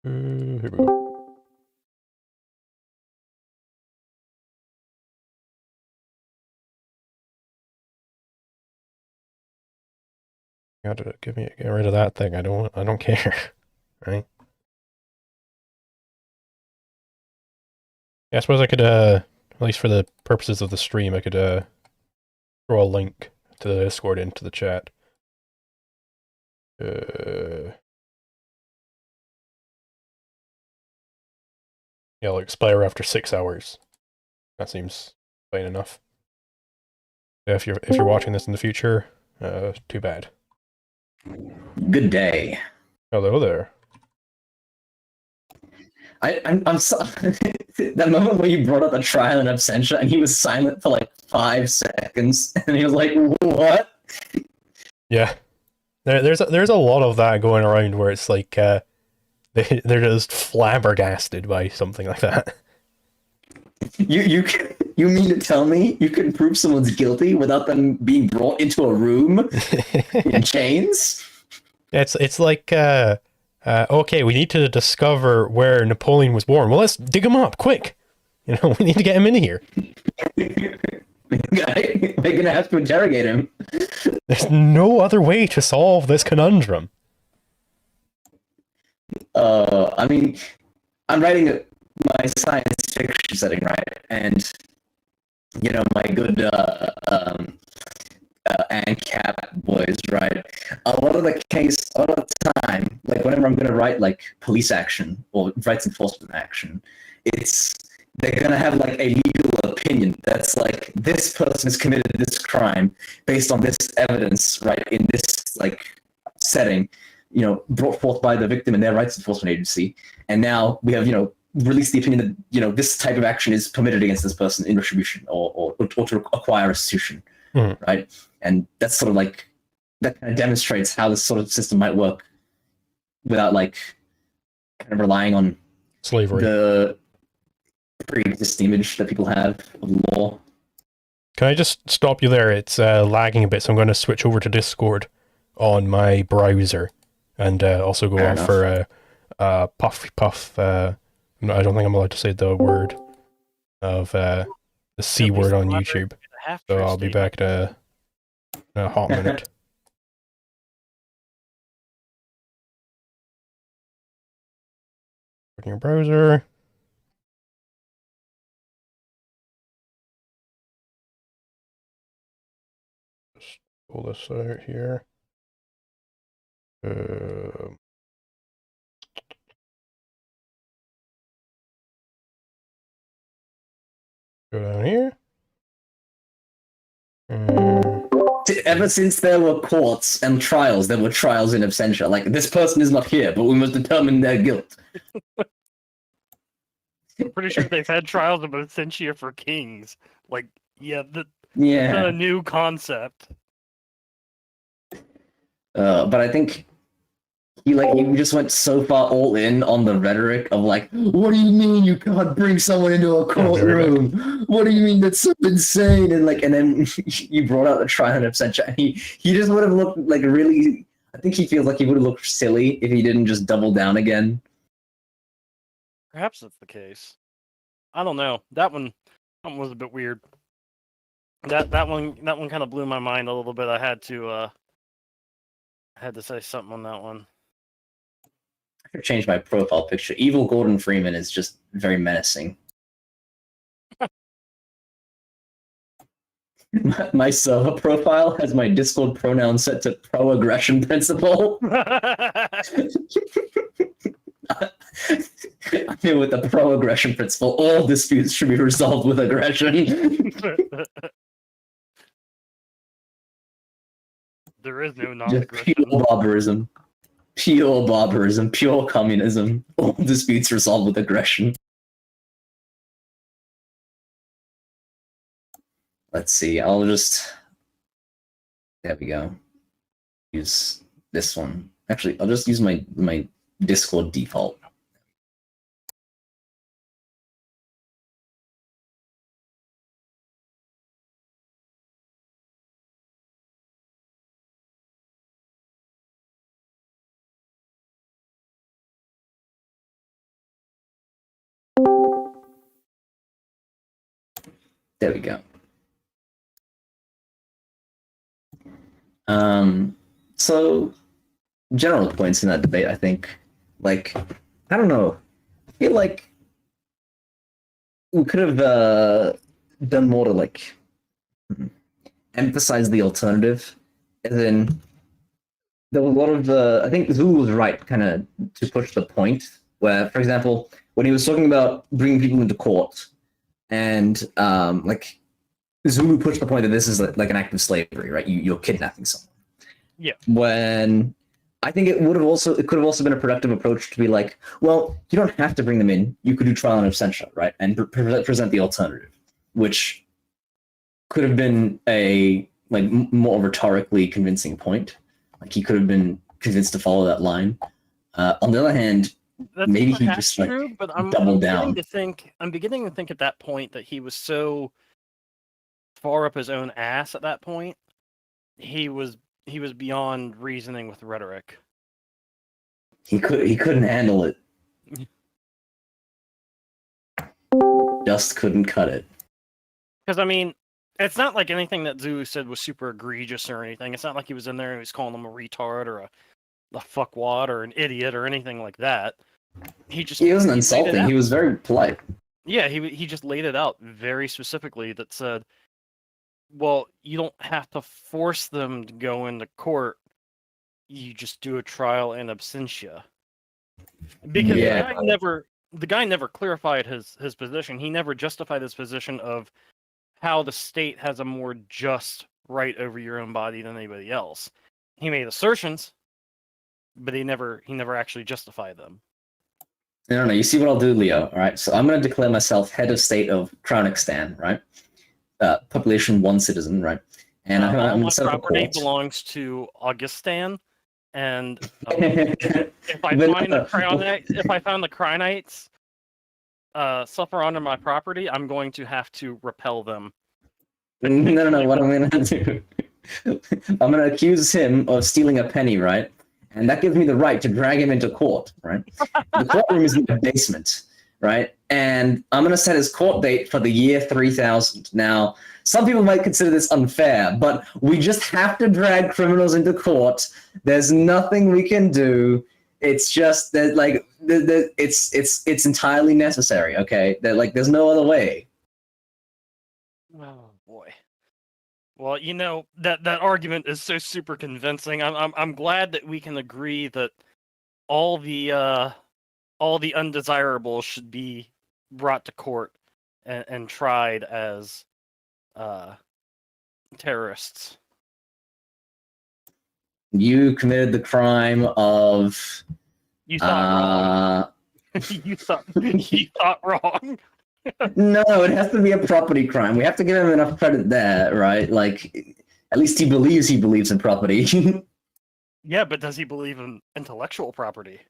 Here we go. Gotta get rid of that thing. I don't care. Right? Yeah, I suppose I could at least for the purposes of the stream, I could throw a link to the Discord into the chat. Yeah, it'll expire after 6 hours. That seems fine enough. Yeah, if you're watching this in the future, too bad. Good day. Hello there. I'm sorry. That moment where you brought up the trial in absentia and he was silent for like 5 seconds and he was like, what? Yeah. There's a lot of that going around where it's like they're just flabbergasted by something like that. You mean to tell me you can prove someone's guilty without them being brought into a room in chains? It's like okay, we need to discover where Napoleon was born. Well, let's dig him up quick. You know, we need to get him in here. We're gonna have to interrogate him. There's no other way to solve this conundrum. I mean, I'm writing my science fiction setting, right? And you know, my good ANCAP boys, right? A lot of the time, like whenever I'm gonna write like police action or rights enforcement action, they're gonna have like a legal opinion that's like this person has committed this crime based on this evidence, right? In this like setting, you know, brought forth by the victim and their rights enforcement agency, and now we have, you know, released the opinion that, you know, this type of action is permitted against this person in retribution or to acquire restitution, right? And that's sort of like that kind of demonstrates how this sort of system might work without like kind of relying on Slavery. The pre-existing image that people have of law. Can I just stop you there? It's lagging a bit, so I'm going to switch over to Discord on my browser and also go Fair on enough. for puff. I don't think I'm allowed to say the word of the C word on YouTube. So I'll be back in a hot minute. Open your browser. Just pull this out here. Go down here. Ever since there were courts and trials, there were trials in absentia. Like, this person is not here, but we must determine their guilt. I'm pretty sure they've had trials of absentia for kings. Like, yeah, that's Yeah. a new concept. But I think he just went so far all in on the rhetoric of like, what do you mean you can't bring someone into a courtroom? What do you mean that's so insane? And like, and then you brought out the trial in absentia, and he just would have looked like really. I think he feels like he would have looked silly if he didn't just double down again. Perhaps that's the case. I don't know. That one was a bit weird. That one kind of blew my mind a little bit. I had to say something on that one. I could change my profile picture. Evil Gordon Freeman is just very menacing. My server profile has my Discord pronoun set to pro-aggression principle. I'm here with the pro-aggression principle. All disputes should be resolved with aggression. There is no Just non-aggression. pure barbarism. Pure barbarism. Pure communism. All disputes resolved with aggression. Let's see. I'll just. There we go. Use this one. Actually, I'll just use my Discord default. There we go. So general points in that debate, I think, like, I don't know. I feel like we could have done more to like emphasize the alternative. And then there was a lot of I think Zulu was right, kind of to push the point where, for example, when he was talking about bringing people into court, and like Zulu pushed the point that this is like an act of slavery, right? You're kidnapping someone. Yeah. When I think it could have also been a productive approach to be like, well, you don't have to bring them in. You could do trial in absentia, right? And present the alternative, which could have been a like more rhetorically convincing point. Like he could have been convinced to follow that line. On the other hand, That's maybe he perhaps just like true, but I'm doubled beginning down. to think. I'm beginning to think at that point that he was so far up his own ass at that point. He was beyond reasoning with rhetoric. He couldn't handle it. Just couldn't cut it. Because I mean, it's not like anything that Zulu said was super egregious or anything. It's not like he was in there and he was calling them a retard or a fuckwad or an idiot or anything like that. He wasn't laid it insulting. out. He was very polite. Yeah, he just laid it out very specifically that said, well, you don't have to force them to go into court. You just do a trial in absentia. Because Yeah. the guy never clarified his position. He never justified his position of how the state has a more just right over your own body than anybody else. He made assertions, but he never actually justified them. No. You see what I'll do, Leo? All right. So I'm going to declare myself head of state of Kraunikistan, right? Population 1 citizen, right? And I'm all going my to set up a property court. belongs to Augustan, and if I find the Crownites suffer under my property, I'm going to have to repel them. No. What I'm going to do, I'm going to accuse him of stealing a penny, right? And that gives me the right to drag him into court, right? The courtroom is in the basement, right? And I'm going to set his court date for the year 3000. Now, some people might consider this unfair, but we just have to drag criminals into court. There's nothing we can do. It's just that, like, it's entirely necessary. Okay, there's no other way. Oh boy. Well, you know, that argument is so super convincing. I'm glad that we can agree that all the undesirables should be brought to court and tried as terrorists. You committed the crime of. You thought wrong. you thought wrong. No, it has to be a property crime. We have to give him enough credit there, right? Like, at least he believes in property. Yeah, but does he believe in intellectual property?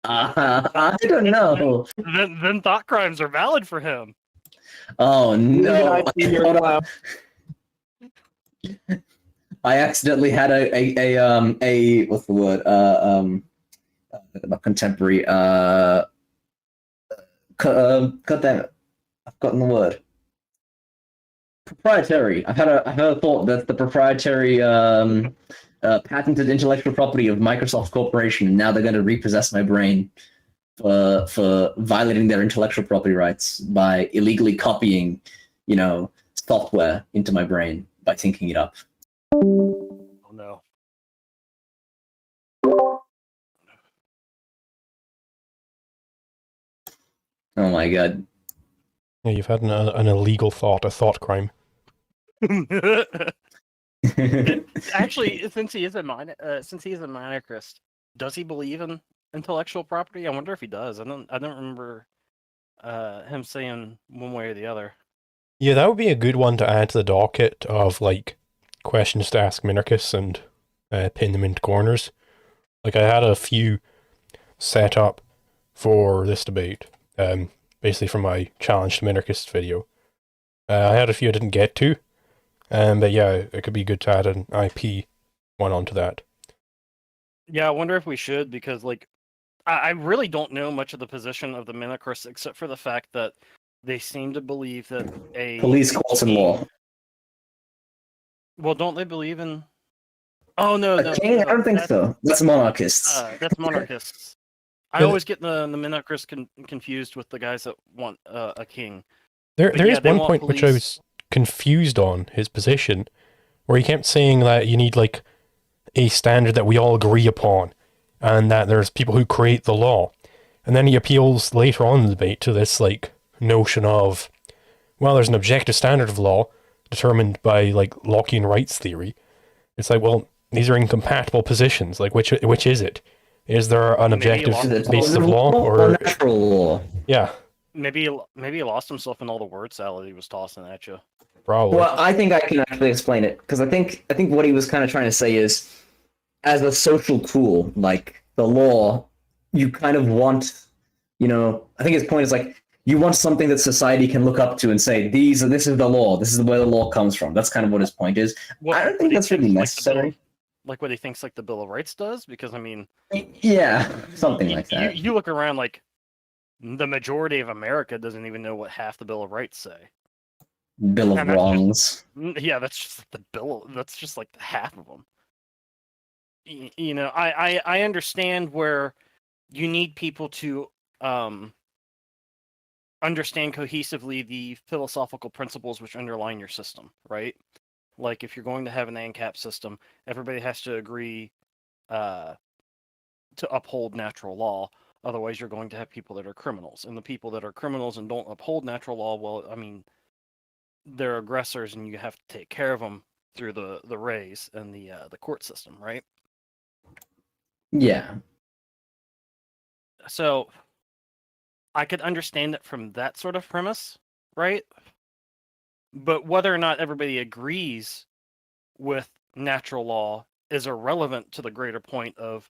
I don't know. Then thought crimes are valid for him. Oh no! I accidentally had a what's the word? A contemporary. God damn it! I've forgotten the word. Proprietary. I've had a thought that the proprietary patented intellectual property of Microsoft Corporation, and now they're going to repossess my brain for violating their intellectual property rights by illegally copying, software into my brain by thinking it up. Oh no. Oh my god. Yeah, you've had an illegal thought, a thought crime. Actually, since he is a minarchist, does he believe in intellectual property? I wonder if he does. I don't remember him saying one way or the other. Yeah, that would be a good one to add to the docket of like questions to ask minarchists and pin them into corners. Like I had a few set up for this debate, basically from my challenge to minarchists video. I had a few I didn't get to, but yeah, it could be good to add an IP one onto that. Yeah, I wonder if we should, because like I really don't know much of the position of the minarchists except for the fact that they seem to believe that a Police, courts, and law. Well, don't they believe in? Oh no, A king? I don't think so. That's monarchists. That's monarchists. I Yeah, always get the minarchists confused with the guys that want a king. There But yeah, is they one want point which I police. was confused on his position, where he kept saying that you need like a standard that we all agree upon, and that there's people who create the law, and then he appeals later on in the debate to this like notion of, well, there's an objective standard of law determined by like Lockean rights theory. It's like, well, these are incompatible positions. Like, which is it? Is there an Maybe objective Is it basis of law, or or natural law? yeah, Maybe he lost himself in all the word salad he was tossing at you. probably. Well, I think I can actually explain it, because I think what he was kind of trying to say is, as a social tool, like the law, you kind of want, I think his point is like, you want something that society can look up to and say, this is the law, this is where the law comes from. That's kind of what his point is. I don't think that's really necessary. Like what he thinks like the Bill of Rights does, because I mean, Yeah, something like that. You look around, like the majority of America doesn't even know what half the Bill of Rights say. Bill of And that's Wrongs. Yeah, that's just like the bill. That's just like half of them. I understand where you need people to understand cohesively the philosophical principles which underline your system, right? Like if you're going to have an ANCAP system, everybody has to agree to uphold natural law. Otherwise, you're going to have people that are criminals, and the people that are criminals and don't uphold natural law, well, I mean, they're aggressors, and you have to take care of them through the rays and the court system, right? Yeah. So I could understand it from that sort of premise, right? But whether or not everybody agrees with natural law is irrelevant to the greater point of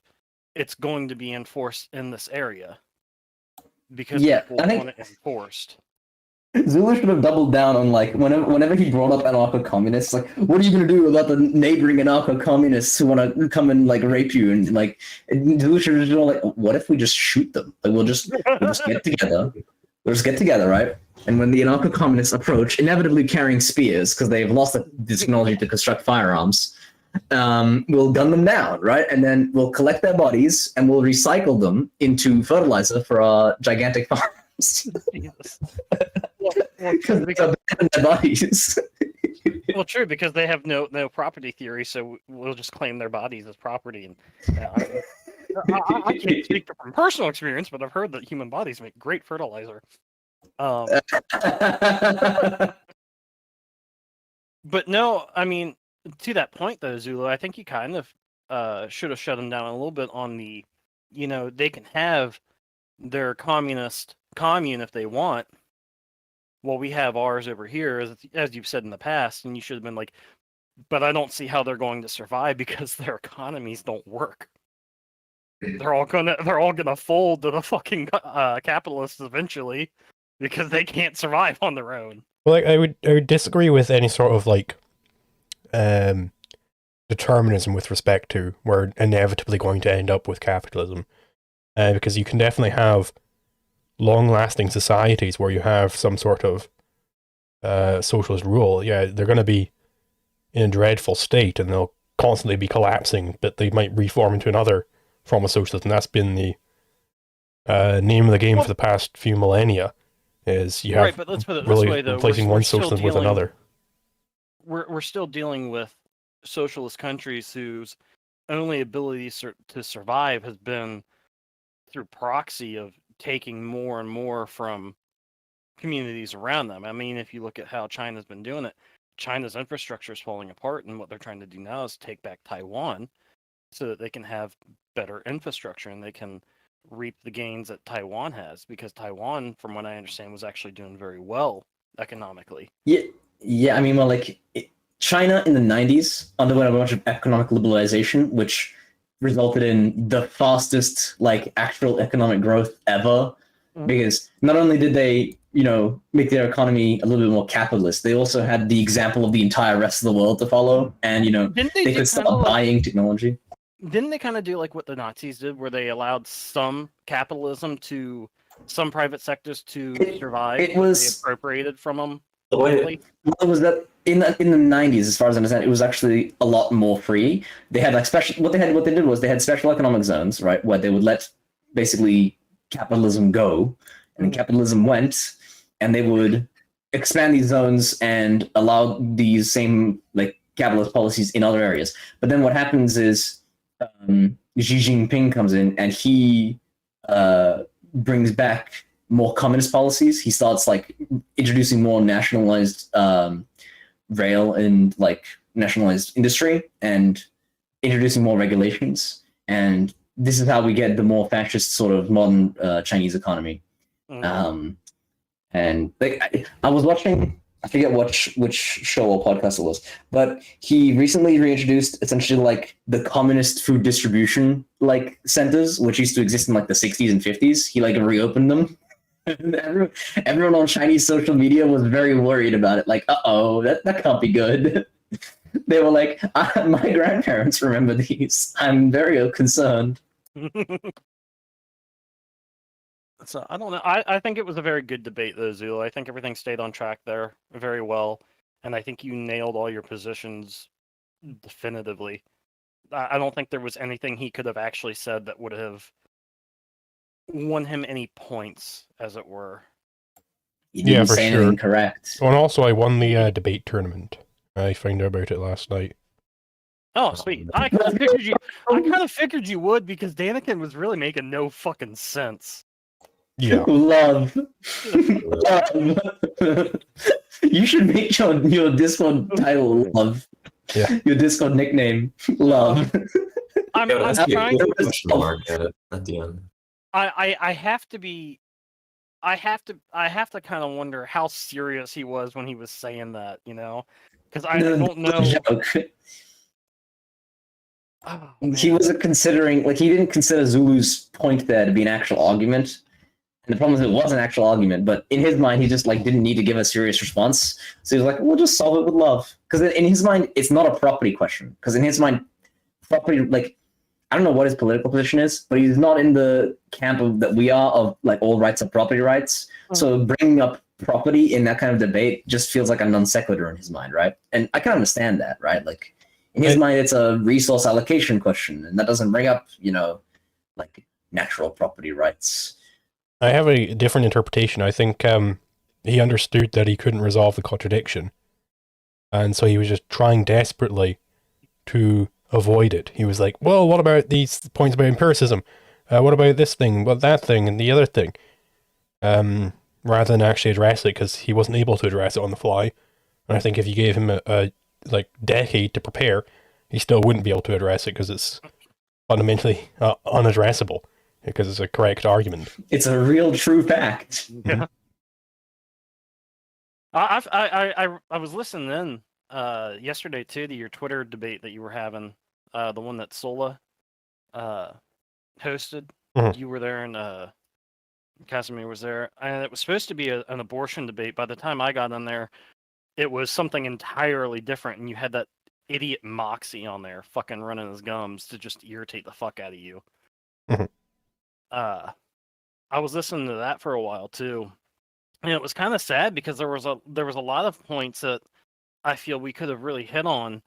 it's going to be enforced in this area because people want it enforced. Zulu should have doubled down on like whenever he brought up anarcho-communists, like, what are you gonna do about the neighboring anarcho-communists who want to come and like rape you? And like, Zulu should have been like, what if we just shoot them? Like we'll just get together. We'll just get together, right? And when the anarcho-communists approach, inevitably carrying spears because they've lost the technology to construct firearms, we'll gun them down, right? And then we'll collect their bodies and we'll recycle them into fertilizer for our gigantic farms. Because they abandon their bodies. Well, true, because they have no property theory, so we'll just claim their bodies as property. And I can't speak from personal experience, but I've heard that human bodies make great fertilizer. But no, I mean, to that point though, Zulu, I think you kind of should have shut them down a little bit on the, they can have their communist commune if they want. Well, we have ours over here, as you've said in the past, and you should have been like, but I don't see how they're going to survive because their economies don't work. They're all gonna fold to the fucking capitalists eventually because they can't survive on their own. Well, I would disagree with any sort of like determinism with respect to we're inevitably going to end up with capitalism, because you can definitely have long-lasting societies where you have some sort of socialist rule. Yeah, they're going to be in a dreadful state and they'll constantly be collapsing, but they might reform into another form of socialism. That's been the name of the game for the past few millennia. Is you have right, but let's put it really this way, though. replacing one socialism with another. We're still dealing with socialist countries whose only ability to survive has been through proxy of taking more and more from communities around them. I mean, if you look at how China's been doing it, China's infrastructure is falling apart, and what they're trying to do now is take back Taiwan so that they can have better infrastructure and they can reap the gains that Taiwan has, because Taiwan, from what I understand, was actually doing very well economically. Yeah. I mean, well, like China in the 90s underwent a bunch of economic liberalization, which resulted in the fastest like actual economic growth ever. Because not only did they, make their economy a little bit more capitalist, they also had the example of the entire rest of the world to follow, and they could start buying technology. Didn't they kind of do like what the Nazis did, where they allowed some capitalism to some private sectors to survive? It was they appropriated from them. Well, it was that in the 90s, as far as I understand, it was actually a lot more free. They had like special. What they did was they had special economic zones, right, where they would let basically capitalism go, and then capitalism went, and they would expand these zones and allow these same like capitalist policies in other areas. But then what happens is Xi Jinping comes in and he brings back more communist policies. He starts like introducing more nationalized rail and like nationalized industry and introducing more regulations. And this is how we get the more fascist sort of modern Chinese economy. And like I was watching, I forget which show or podcast it was, but he recently reintroduced essentially like the communist food distribution like centers, which used to exist in like the 60s and 50s. He like reopened them. Everyone on Chinese social media was very worried about it. Like, that can't be good. They were like, my grandparents remember these. I'm very concerned. So I don't know. I think it was a very good debate, though, Zula. I think everything stayed on track there very well, and I think you nailed all your positions definitively. I don't think there was anything he could have actually said that would have won him any points, as it were. He didn't say anything correct. Oh, and also, I won the debate tournament. I found out about it last night. Oh, sweet! I kind of figured you would, because Daniken was really making no fucking sense. Yeah. Love. You should make your Discord title Love. Yeah. Your Discord nickname Love. I'm trying to question mark at the end. I have to kind of wonder how serious he was when he was saying that, because I don't know. Oh, he wasn't considering, like, he didn't consider Zulu's point there to be an actual argument. And the problem is it was an actual argument, but in his mind, he just like didn't need to give a serious response. So he was like, we'll just solve it with love. Because in his mind, it's not a property question. Because in his mind, property, like, I don't know what his political position is, but he's not in the camp that we are of like all rights are property rights. So bringing up property in that kind of debate just feels like a non sequitur in his mind, right? And I can understand that, right? Like in his mind, it's a resource allocation question, and that doesn't bring up, like natural property rights. I have a different interpretation. I think he understood that he couldn't resolve the contradiction, and so he was just trying desperately to avoid it. He was like, well, what about these points about empiricism? What about this thing, what that thing, and the other thing? Rather than actually address it, because he wasn't able to address it on the fly. And I think if you gave him a decade to prepare, he still wouldn't be able to address it, because it's fundamentally unaddressable, because it's a correct argument. It's a real true fact. Yeah. I was listening in yesterday too to your Twitter debate that you were having, the one that Sola hosted. You were there, and Casimir was there, and it was supposed to be an abortion debate. By the time I got on there, it was something entirely different, and you had that idiot Moxie on there fucking running his gums to just irritate the fuck out of you. I was listening to that for a while too, and it was kind of sad because there was a lot of points that I feel we could have really hit on,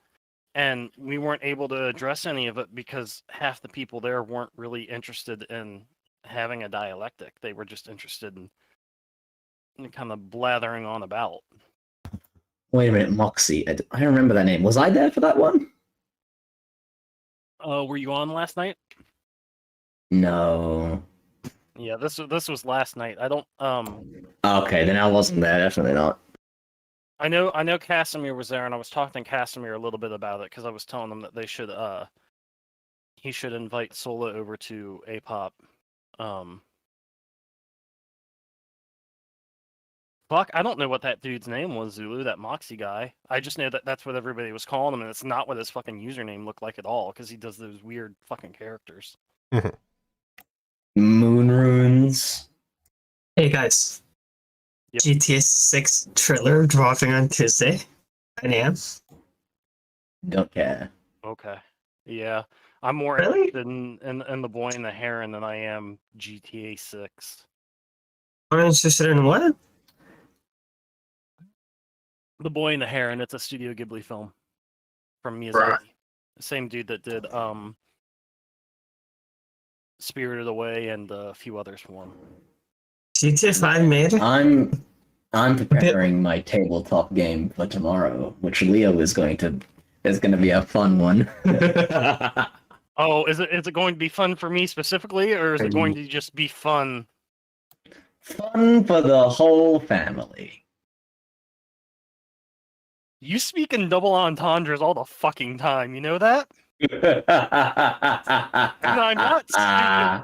and we weren't able to address any of it because half the people there weren't really interested in having a dialectic. They were just interested in kind of blathering on about. Wait a minute, Moxie. I remember that name. Was I there for that one? Were you on last night? No. Yeah, this was last night. I don't. Okay, then I wasn't there. Definitely not. I know Casimir was there, and I was talking to Casimir a little bit about it because I was telling him that they should he should invite Sola over to APOP. Fuck, I don't know what that dude's name was, Zulu, that Moxie guy. I just know that that's what everybody was calling him, and it's not what his fucking username looked like at all, because he does those weird fucking characters. Moon runes. Hey guys. Yep. GTA 6 trailer dropping on Tuesday. 9 a.m. Don't care. Okay. Yeah. I'm more Really? interested in the boy and the heron than I am GTA 6. I'm interested in what? The Boy and the Heron, it's a Studio Ghibli film from Miyazaki. Right. The same dude that did Spirited Away and a few others for him. GTA 5 made it? I'm preparing my tabletop game for tomorrow, which Leo is going to be a fun one. Oh, is it going to be fun for me specifically, or is it going to just be fun? Fun for the whole family. You speak in double entendres all the fucking time, you know that? And I'm not stupid.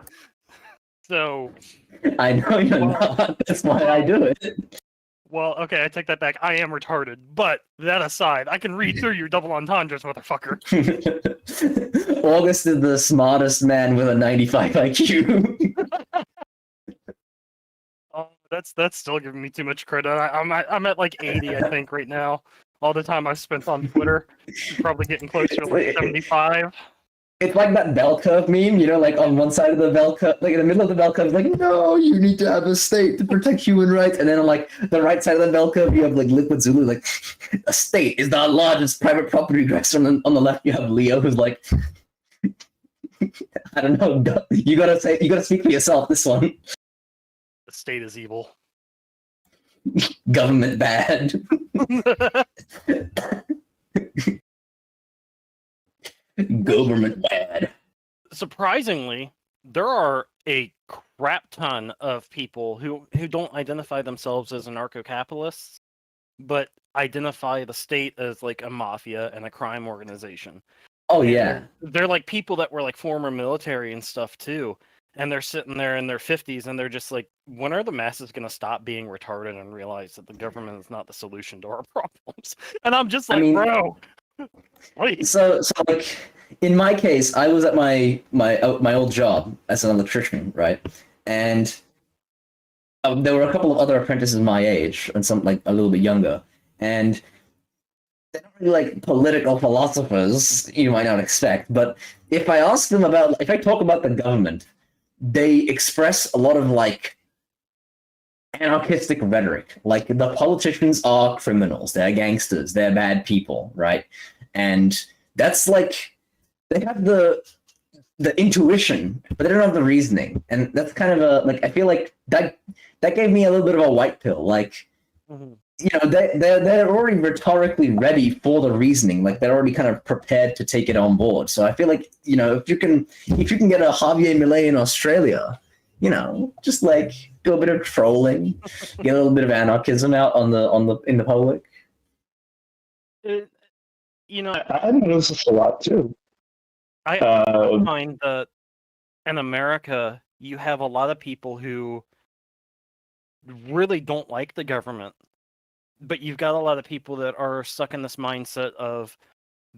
So, I know you're not. That's why I do it. well, okay, I take that back. I am retarded. But that aside, I can read through your double entendres, motherfucker. August is the smartest man with a 95 IQ. Oh, that's still giving me too much credit. I'm at like 80, I think, right now. All the time I've spent on Twitter, probably getting closer to like 75. It's like that bell curve meme, you know, like on one side of the bell curve, like in the middle of the bell curve, it's like, no, you need to have a state to protect human rights. And then on like the right side of the bell curve, you have like Liquid Zulu, like a state is the largest private property aggressor. And on the left, you have Leo, who's like, I don't know, you gotta speak for yourself, this one. The state is evil. Government bad. Government bad. Surprisingly, there are a crap ton of people who don't identify themselves as anarcho-capitalists, but identify the state as like a mafia and a crime organization. Oh And yeah. they're like people that were like former military and stuff too. And they're sitting there in their 50s and they're just like, when are the masses going to stop being retarded and realize that the government is not the solution to our problems? And I'm just like, bro, please. So like in my case, I was at my old job as an electrician, right? And there were a couple of other apprentices my age and some like a little bit younger. And they're not really like political philosophers, you might not expect. But if I talk about the government, they express a lot of like anarchistic rhetoric. Like the politicians are criminals, they're gangsters, they're bad people, right? And that's like they have the intuition, but they don't have the reasoning. And that's kind of a like I feel like that gave me a little bit of a white pill. Like you know, they're already rhetorically ready for the reasoning. Like they're already kind of prepared to take it on board. So I feel like, you know, if you can get a Javier Milei in Australia, you know, just like do a bit of trolling, get a little bit of anarchism out in the public. You know, I notice this a lot too. I find that in America, you have a lot of people who really don't like the government. But you've got a lot of people that are stuck in this mindset of,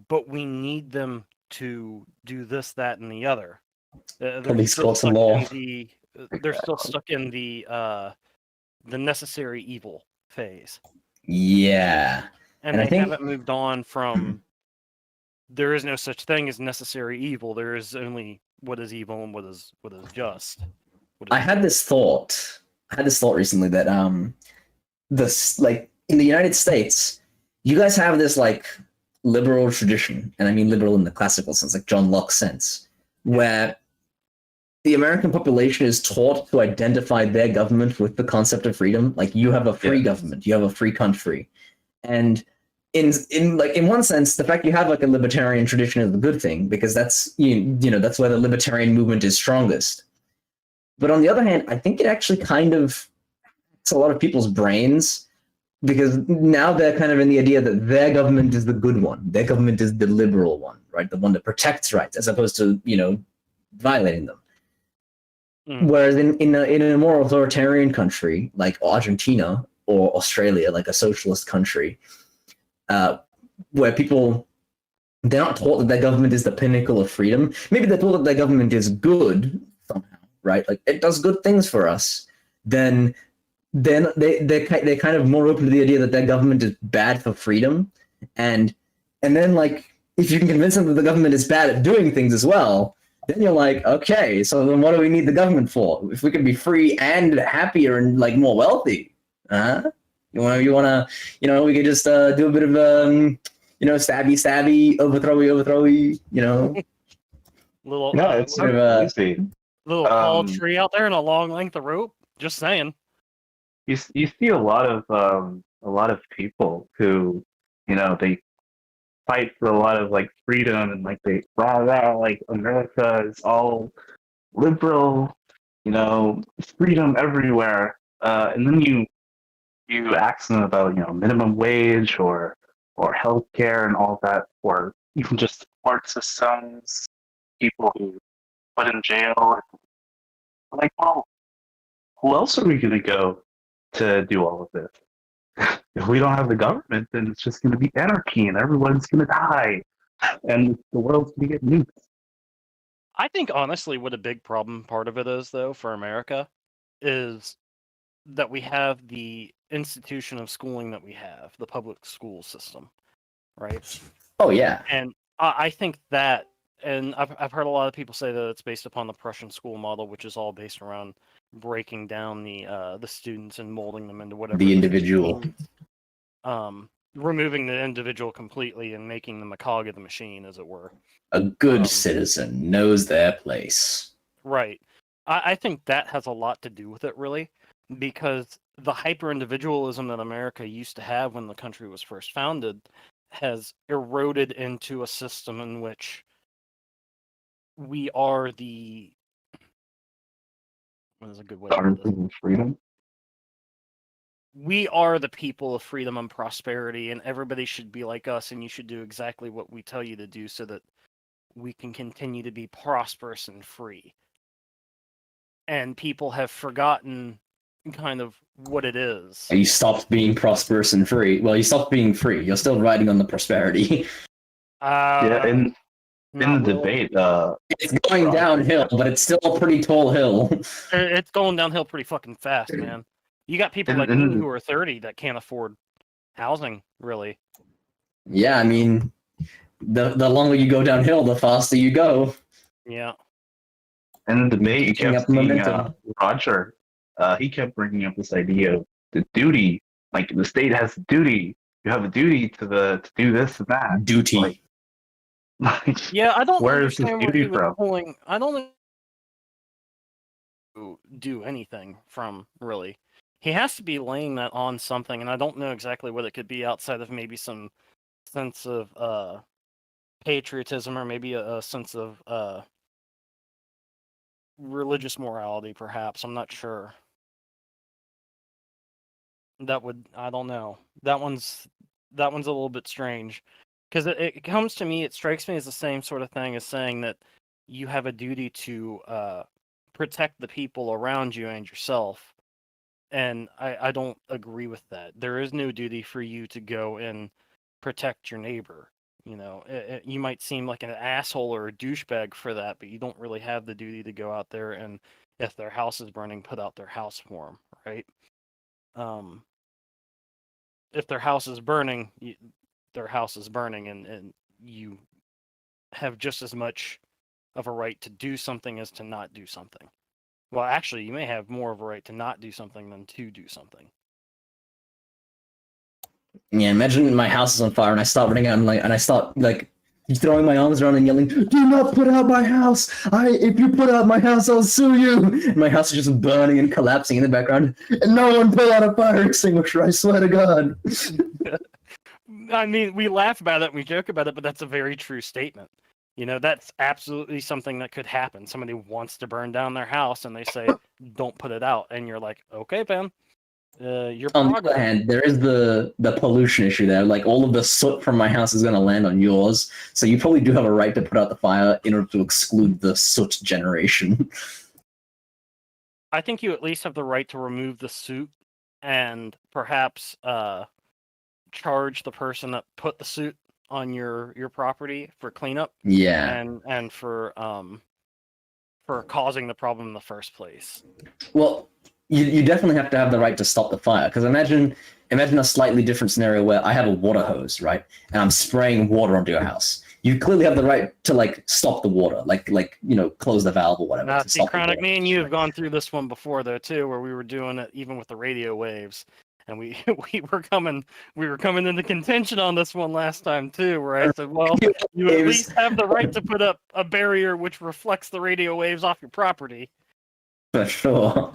but we need them to do this, that, and the other. Police courts and law. They're still stuck in the necessary evil phase. Yeah. And I they think haven't moved on from there is no such thing as necessary evil. There is only what is evil and what is just. I had this thought recently that this like in the United States, you guys have this like liberal tradition, and I mean liberal in the classical sense, like John Locke sense, where the American population is taught to identify their government with the concept of freedom. Like you have a free government, you have a free country, and in one sense, the fact you have like a libertarian tradition is a good thing because that's you know that's where the libertarian movement is strongest. But on the other hand, I think it actually kind of it's a lot of people's brains because now they're kind of in the idea that their government is the good one, their government is the liberal one, right? The one that protects rights as opposed to, violating them. Whereas in a more authoritarian country like Argentina or Australia, like a socialist country, where people, they're not taught that their government is the pinnacle of freedom. Maybe they're taught that their government is good somehow, right? Like it does good things for us. Then they're kind of more open to the idea that their government is bad for freedom, and then like if you can convince them that the government is bad at doing things as well, then you're like, okay, so then what do we need the government for? If we can be free and happier and like more wealthy, you wanna, we could just do a bit of stabby, overthrowy, Little No, it's sort of easy. little tall tree out there and a long length of rope. Just saying. You see a lot of people who, they fight for a lot of like freedom and like they rah like America is all liberal, freedom everywhere. And then you ask them about minimum wage or healthcare and all that, or even just court systems, people who put in jail. Like, well, who else are we going to go to do all of this? If we don't have the government, then it's just going to be anarchy and everyone's going to die and the world's going to get nuked. I think honestly what a big problem part of it is though for America is that we have the institution of schooling that we have, the public school system, right? Oh yeah. And I think that, and I've heard a lot of people say that it's based upon the Prussian school model, which is all based around breaking down the students and molding them into whatever The individual. Removing the individual completely and making them a cog of the machine, as it were. A good citizen knows their place. Right. I think that has a lot to do with it, really, because the hyper-individualism that America used to have when the country was first founded has eroded into a system in which we are the... What is a good way to put this? Freedom? We are the people of freedom and prosperity, and everybody should be like us, and you should do exactly what we tell you to do so that we can continue to be prosperous and free. And people have forgotten kind of what it is. You stopped being prosperous and free. Well, you stopped being free. You're still riding on the prosperity. Yeah, in the Not really. debate, It's going downhill, but it's still a pretty tall hill. It's going downhill pretty fucking fast, man. You got people like me who are 30 that can't afford housing, really. Yeah, I mean, the longer you go downhill, the faster you go. Yeah. in the debate, you Picking kept up seeing momentum. Roger. He kept bringing up this idea of the duty, like the state has a duty. You have a duty to do this and that. Duty. Like, Yeah, I don't where is this understand where duty he was from? pulling. I don't do anything from, really. He has to be laying that on something, and I don't know exactly what it could be outside of maybe some sense of patriotism or maybe a sense of religious morality, perhaps. I'm not sure. I don't know. That one's a little bit strange, because it comes to me, it strikes me as the same sort of thing as saying that you have a duty to protect the people around you and yourself, and I don't agree with that. There is no duty for you to go and protect your neighbor. You know, you might seem like an asshole or a douchebag for that, but you don't really have the duty to go out there and, if their house is burning, put out their house for them, right? If their house is burning, their house is burning, and you have just as much of a right to do something as to not do something. Well, actually, you may have more of a right to not do something than to do something. Yeah, imagine my house is on fire and I start running out and I start throwing my arms around and yelling, "Do not put out my house! If you put out my house, I'll sue you!" And my house is just burning and collapsing in the background. And no one pull out a fire extinguisher, I swear to God. I mean, we laugh about it and we joke about it, but that's a very true statement. You know, that's absolutely something that could happen. Somebody wants to burn down their house and they say, "Don't put it out." And you're like, "Okay, man, Your On the other prerogative. hand, there is the pollution issue there. Like all of the soot from my house is going to land on yours, so you probably do have a right to put out the fire in order to exclude the soot generation. I think you at least have the right to remove the suit and perhaps charge the person that put the suit on your property for cleanup Yeah. and for causing the problem in the first place. Well, you definitely have to have the right to stop the fire, because imagine a slightly different scenario where I have a water hose, right, and I'm spraying water onto your house. You clearly have the right to like stop the water, like close the valve or whatever. Now, to see, stop the Chronic, water. me and you have gone through this one before though too, where we were doing it even with the radio waves, and we were coming into contention on this one last time too, where I said, well, you at least have the right to put up a barrier which reflects the radio waves off your property. For sure.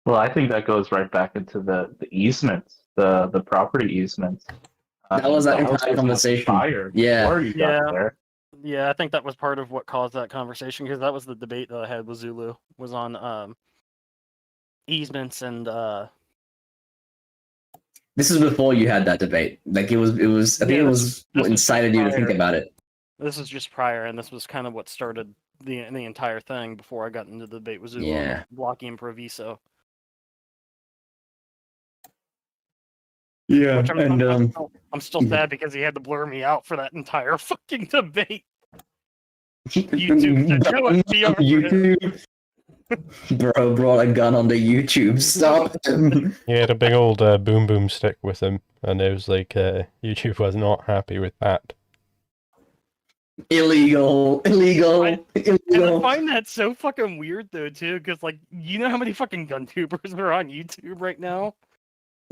Well, I think that goes right back into the easements, the property easements. That was that the house entire was on conversation. fire Yeah. before you got there. Yeah, I think that was part of what caused that conversation, because that was the debate that I had with Zulu, was on easements and This is before you had that debate. Like it was. I think Yeah, it was what this was incited you to think prior. about it. This is just prior, and this was kind of what started the entire thing before I got into the debate with Zulu Yeah. on blocking Improviso. Yeah, Which I'm still sad because he had to blur me out for that entire fucking debate. YouTube said, "You know what, PR for him." YouTube. Bro brought a gun onto YouTube. Stop him. He had a big old boom boom stick with him, and it was like YouTube was not happy with that. Illegal. And I find that so fucking weird though too, because like, you know how many fucking gun tubers are on YouTube right now?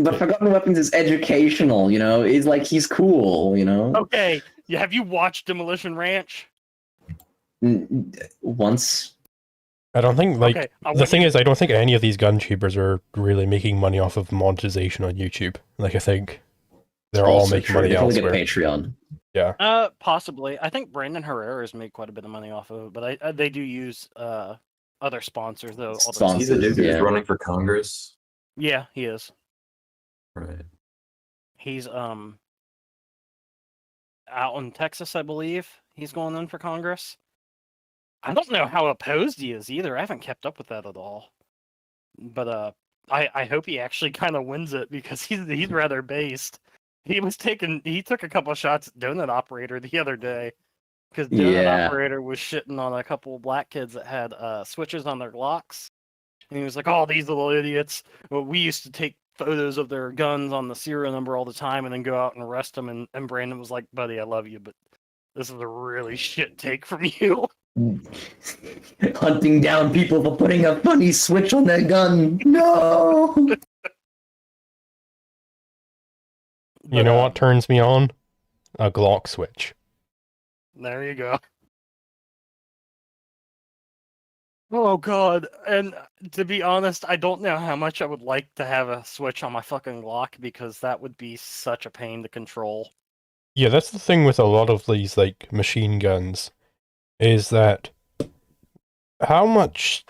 But Forgotten Weapons is educational, It's like he's cool, Okay, yeah, have you watched Demolition Ranch? Once. I don't think like Okay, the thing is, I don't think any of these gun tubers are really making money off of monetization on YouTube. Like I think they're all Also making true. money They probably get elsewhere. Patreon. Yeah. Possibly. I think Brandon Herrera's made quite a bit of money off of it, but they do use other sponsors though. all the time. He's the dude who's Yeah. running for Congress. Yeah, he is. Right. He's out in Texas, I believe. He's going in for Congress. I don't know how opposed he is either. I haven't kept up with that at all. But I hope he actually kind of wins it, because he's rather based. He took a couple of shots at Donut Operator the other day, because Donut Operator was shitting on a couple of black kids that had switches on their Glocks. And he was like, "Oh, these little idiots. Well, we used to take photos of their guns on the serial number all the time and then go out and arrest them." And Brandon was like, "Buddy, I love you, but this is a really shit take from you." Hunting down people for putting a funny switch on their gun. No. You know what turns me on? A Glock switch. There you go. Oh god, and to be honest, I don't know how much I would like to have a switch on my fucking Glock, because that would be such a pain to control. Yeah, that's the thing with a lot of these like machine guns, is that how much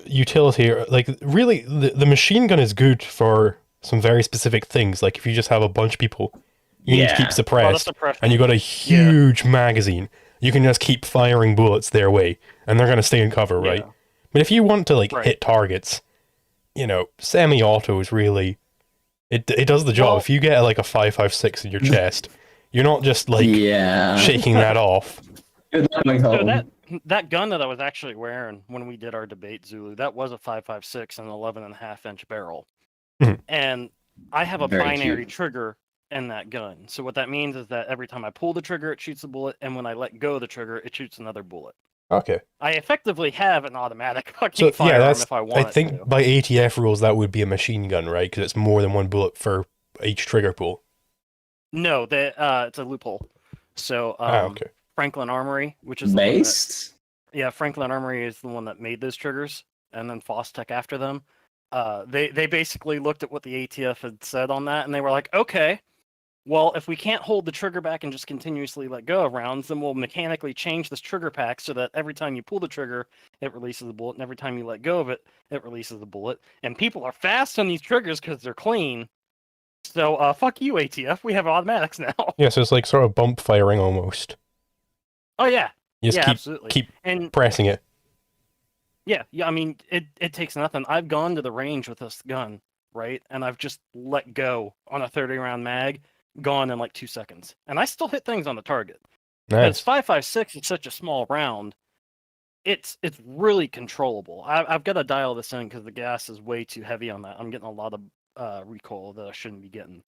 utility, like really, the machine gun is good for some very specific things. Like if you just have a bunch of people, you need to keep suppressed, and you got a huge magazine, you can just keep firing bullets their way, and they're gonna stay in cover, right? But if you want to like hit targets, semi-auto is really it does the job. If you get like a 5.56 in your chest, you're not just like shaking that off. So that gun that I was actually wearing when we did our debate, Zulu, that was a 5.56 and 11.5-inch barrel. And I have a binary trigger in that gun. So what that means is that every time I pull the trigger, it shoots a bullet, and when I let go of the trigger, it shoots another bullet. Okay. I effectively have an automatic fucking firearm if I want. I think by ATF rules that would be a machine gun, right? Because it's more than one bullet for each trigger pull. No, it's a loophole. So okay. Franklin Armory, which is based. Franklin Armory is the one that made those triggers, and then Fostech after them. They basically looked at what the ATF had said on that, and they were like, okay, Well, if we can't hold the trigger back and just continuously let go of rounds, then we'll mechanically change this trigger pack so that every time you pull the trigger, it releases a bullet, and every time you let go of it, it releases a bullet. And people are fast on these triggers because they're clean. So, fuck you, ATF. We have automatics now. Yeah, so it's like sort of bump firing almost. Oh yeah, You just absolutely. keep And pressing it. yeah, I mean, it takes nothing. I've gone to the range with this gun, right? And I've just let go on a 30-round mag, gone in like 2 seconds. And I still hit things on the target. Because Nice. 5.56 is such a small round, it's really controllable. I've got to dial this in because the gas is way too heavy on that. I'm getting a lot of recoil that I shouldn't be getting.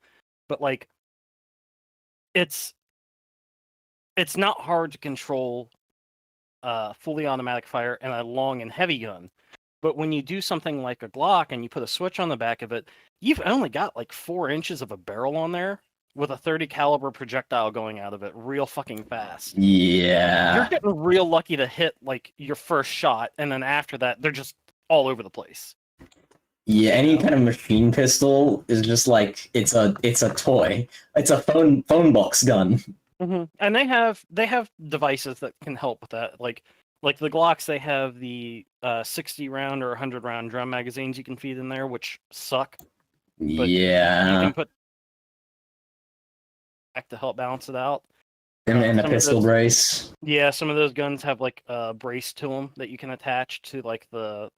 But like, it's not hard to control fully automatic fire and a long and heavy gun. But when you do something like a Glock and you put a switch on the back of it, you've only got like 4 inches of a barrel on there with a 30 caliber projectile going out of it real fucking fast. Yeah. You're getting real lucky to hit like your first shot, and then after that, they're just all over the place. Yeah, any kind of machine pistol is just like it's a toy. It's a phone box gun. Mm-hmm. And they have devices that can help with that. Like the Glocks, they have the 60 round or 100 round drum magazines you can feed in there, which suck. But you Yeah. can put back to help balance it out. And a some of pistol those- brace. Yeah, some of those guns have like a brace to them that you can attach to like the.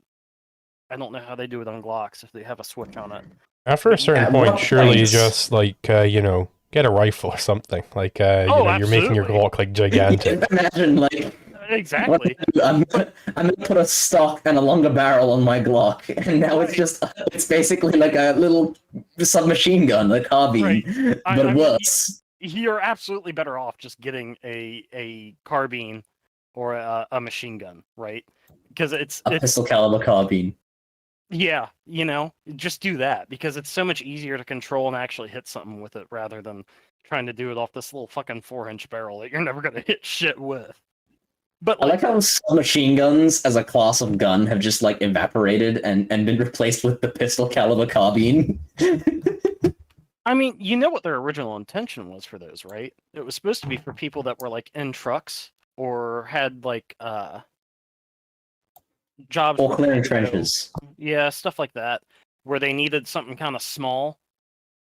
I don't know how they do it on Glocks if they have a switch on it. After a certain At point, what surely you point? just like get a rifle or something. Like you're making your absolutely. Glock like gigantic. Imagine like Exactly. I'm gonna put a stock and a longer barrel on my Glock, and now it's basically like a little submachine gun, a carbine, Right. I but mean, worse. You're absolutely better off just getting a carbine or a machine gun, right? Because it's Pistol caliber carbine. yeah, just do that because it's so much easier to control and actually hit something with it rather than trying to do it off this little fucking 4-inch barrel that you're never gonna hit shit with. But I like how submachine guns as a class of gun have just like evaporated and been replaced with the pistol caliber carbine. I mean, you know what their original intention was for those, right? It was supposed to be for people that were like in trucks or had like jobs Or where clearing they had to go- trenches. Yeah, stuff like that, where they needed something kind of small,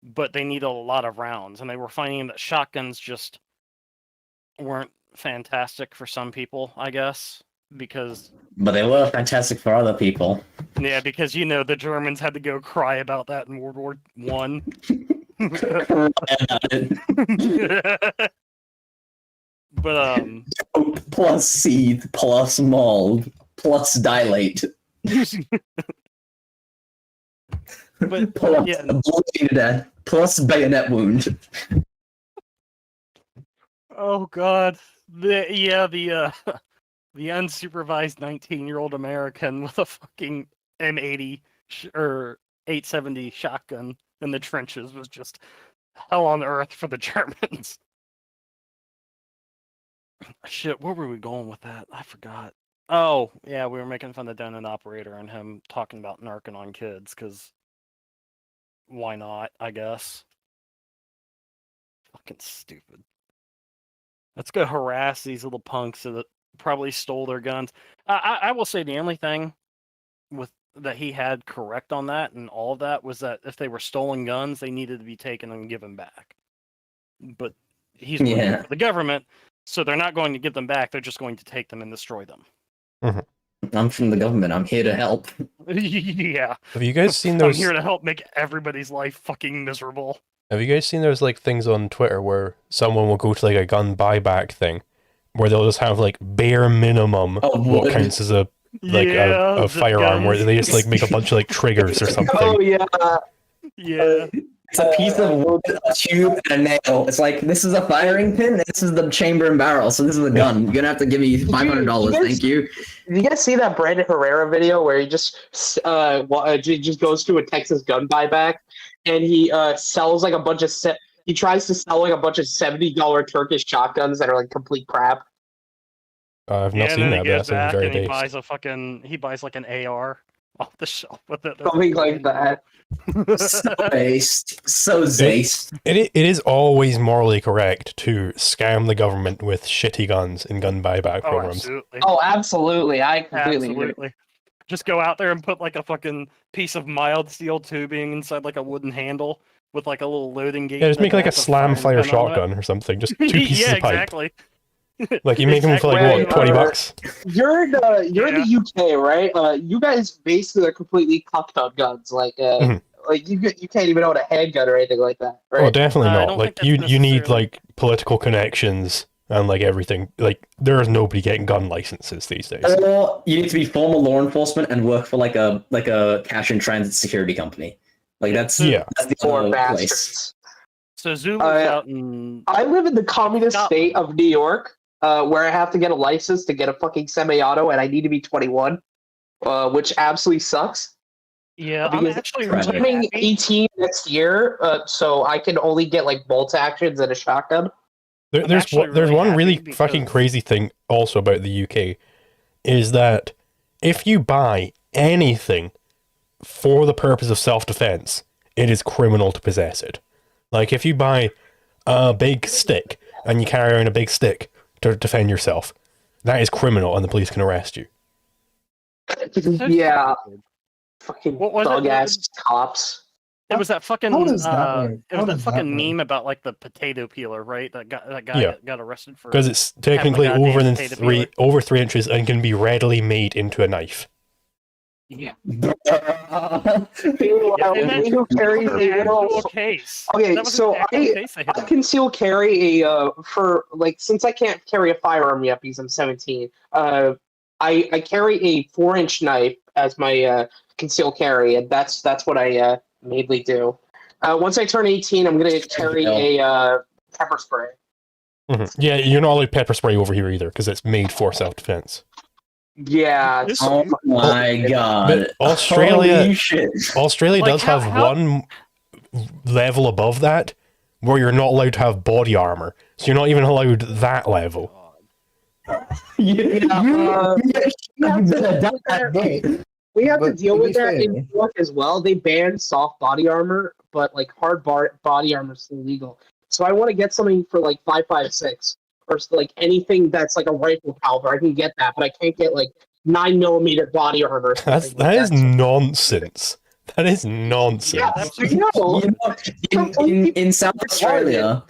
but they needed a lot of rounds, and they were finding that shotguns just weren't fantastic for some people, I guess, because But they were fantastic for other people. because the Germans had to go cry about that in World War One. But Plus seethe, plus mold, plus dilate, but plus yeah, bleed death, plus bayonet wound. oh god, the unsupervised 19-year-old American with a fucking M80 or 870 shotgun in the trenches was just hell on earth for the Germans. Shit, where were we going with that? I forgot. Oh, yeah, we were making fun of Donut Operator and him talking about narking on kids, because why not, I guess. Fucking stupid. Let's go harass these little punks that probably stole their guns. I will say the only thing that he had correct on that and all of that was that if they were stolen guns, they needed to be taken and given back. But he's working for the government, so they're not going to give them back. They're just going to take them and destroy them. I'm from the government. I'm here to help. Yeah. Have you guys seen I'm those? here to help make everybody's life fucking miserable. Have you guys seen those like things on Twitter where someone will go to like a gun buyback thing, where they'll just have like bare minimum what counts as a a firearm, where they just like make a bunch of like triggers or something. Oh yeah. Yeah. It's a piece of wood, a tube, and a nail. It's like, this is a firing pin, this is the chamber and barrel, so this is the gun. You're gonna have to give me $500, thank you. Did you guys see that Brandon Herrera video where he just goes to a Texas gun buyback and he sells like a bunch of he tries to sell like a bunch of $70 Turkish shotguns that are like complete crap. I've not seen that, but that sounds very and he based. buys he buys like an AR off the shelf with it. Something like that. So based, so zaced. It is always morally correct to scam the government with shitty guns and gun buyback Oh, programs. absolutely. Oh, absolutely. I completely agree. Absolutely. Just go out there and put like a fucking piece of mild steel tubing inside like a wooden handle with like a little loading gate. Yeah, just make like a that's slam fire firing pin on it. shotgun or something. Just 2 pieces Yeah, of pipe. exactly. Like you make them for like Exactly. what, $20? You're in the UK, right? You guys basically are completely cucked on guns. Like like you can't even own a handgun or anything like that, right? Oh, definitely I not. don't Like think that's you need necessarily- like political connections and like everything. Like there is nobody getting gun licenses these days. Or you need to be former law enforcement and work for like a cash and transit security company. Like that's Yeah. that's the Poor other place. bastards. So Zoo lives out in I live in the communist Scotland. state of New York, where I have to get a license to get a fucking semi-auto, and I need to be 21, which absolutely sucks. Yeah, I'm Because actually I'm really turning happy. 18 next year, so I can only get like bolt actions and a shotgun. There's actually there's really one really happy fucking because- crazy thing also about the UK is that if you buy anything for the purpose of self-defense, it is criminal to possess it. Like if you buy a big stick and you carry around a big stick to defend yourself, that is criminal and the police can arrest you. So Yeah, stupid. fucking What was it? thug ass cops. It was that fucking How does that work? it How was that does that fucking work? meme about like the potato peeler, right? That guy Yeah. got arrested for Because it's technically goddamn over than potato three peeler. over 3 inches and can be readily made into a knife. Yeah. Who carries a little? Case. Okay, That was so an actual case they I had. conceal carry a for like since I can't carry a firearm yet because I'm 17. I carry a 4-inch knife as my conceal carry, and that's what I mainly do. Once I turn 18, I'm gonna carry a pepper spray. Yeah, you're not allowed pepper spray over here either because it's made for self-defense. Yeah. it's- Oh my god! But Australia- Holy shit. Australia Like, does how- have how- one level above that where you're not allowed to have body armor. So you're not even allowed that level. We have to But deal to with be that in fair- New York as well. They banned soft body armor, but like hard body armor is still legal. So I want to get something for like 5.56 or like anything that's like a rifle caliber. I can get that, but I can't get like 9mm body armor. Or That something like is nonsense. That is nonsense. Yeah, Absolutely. In South Australia,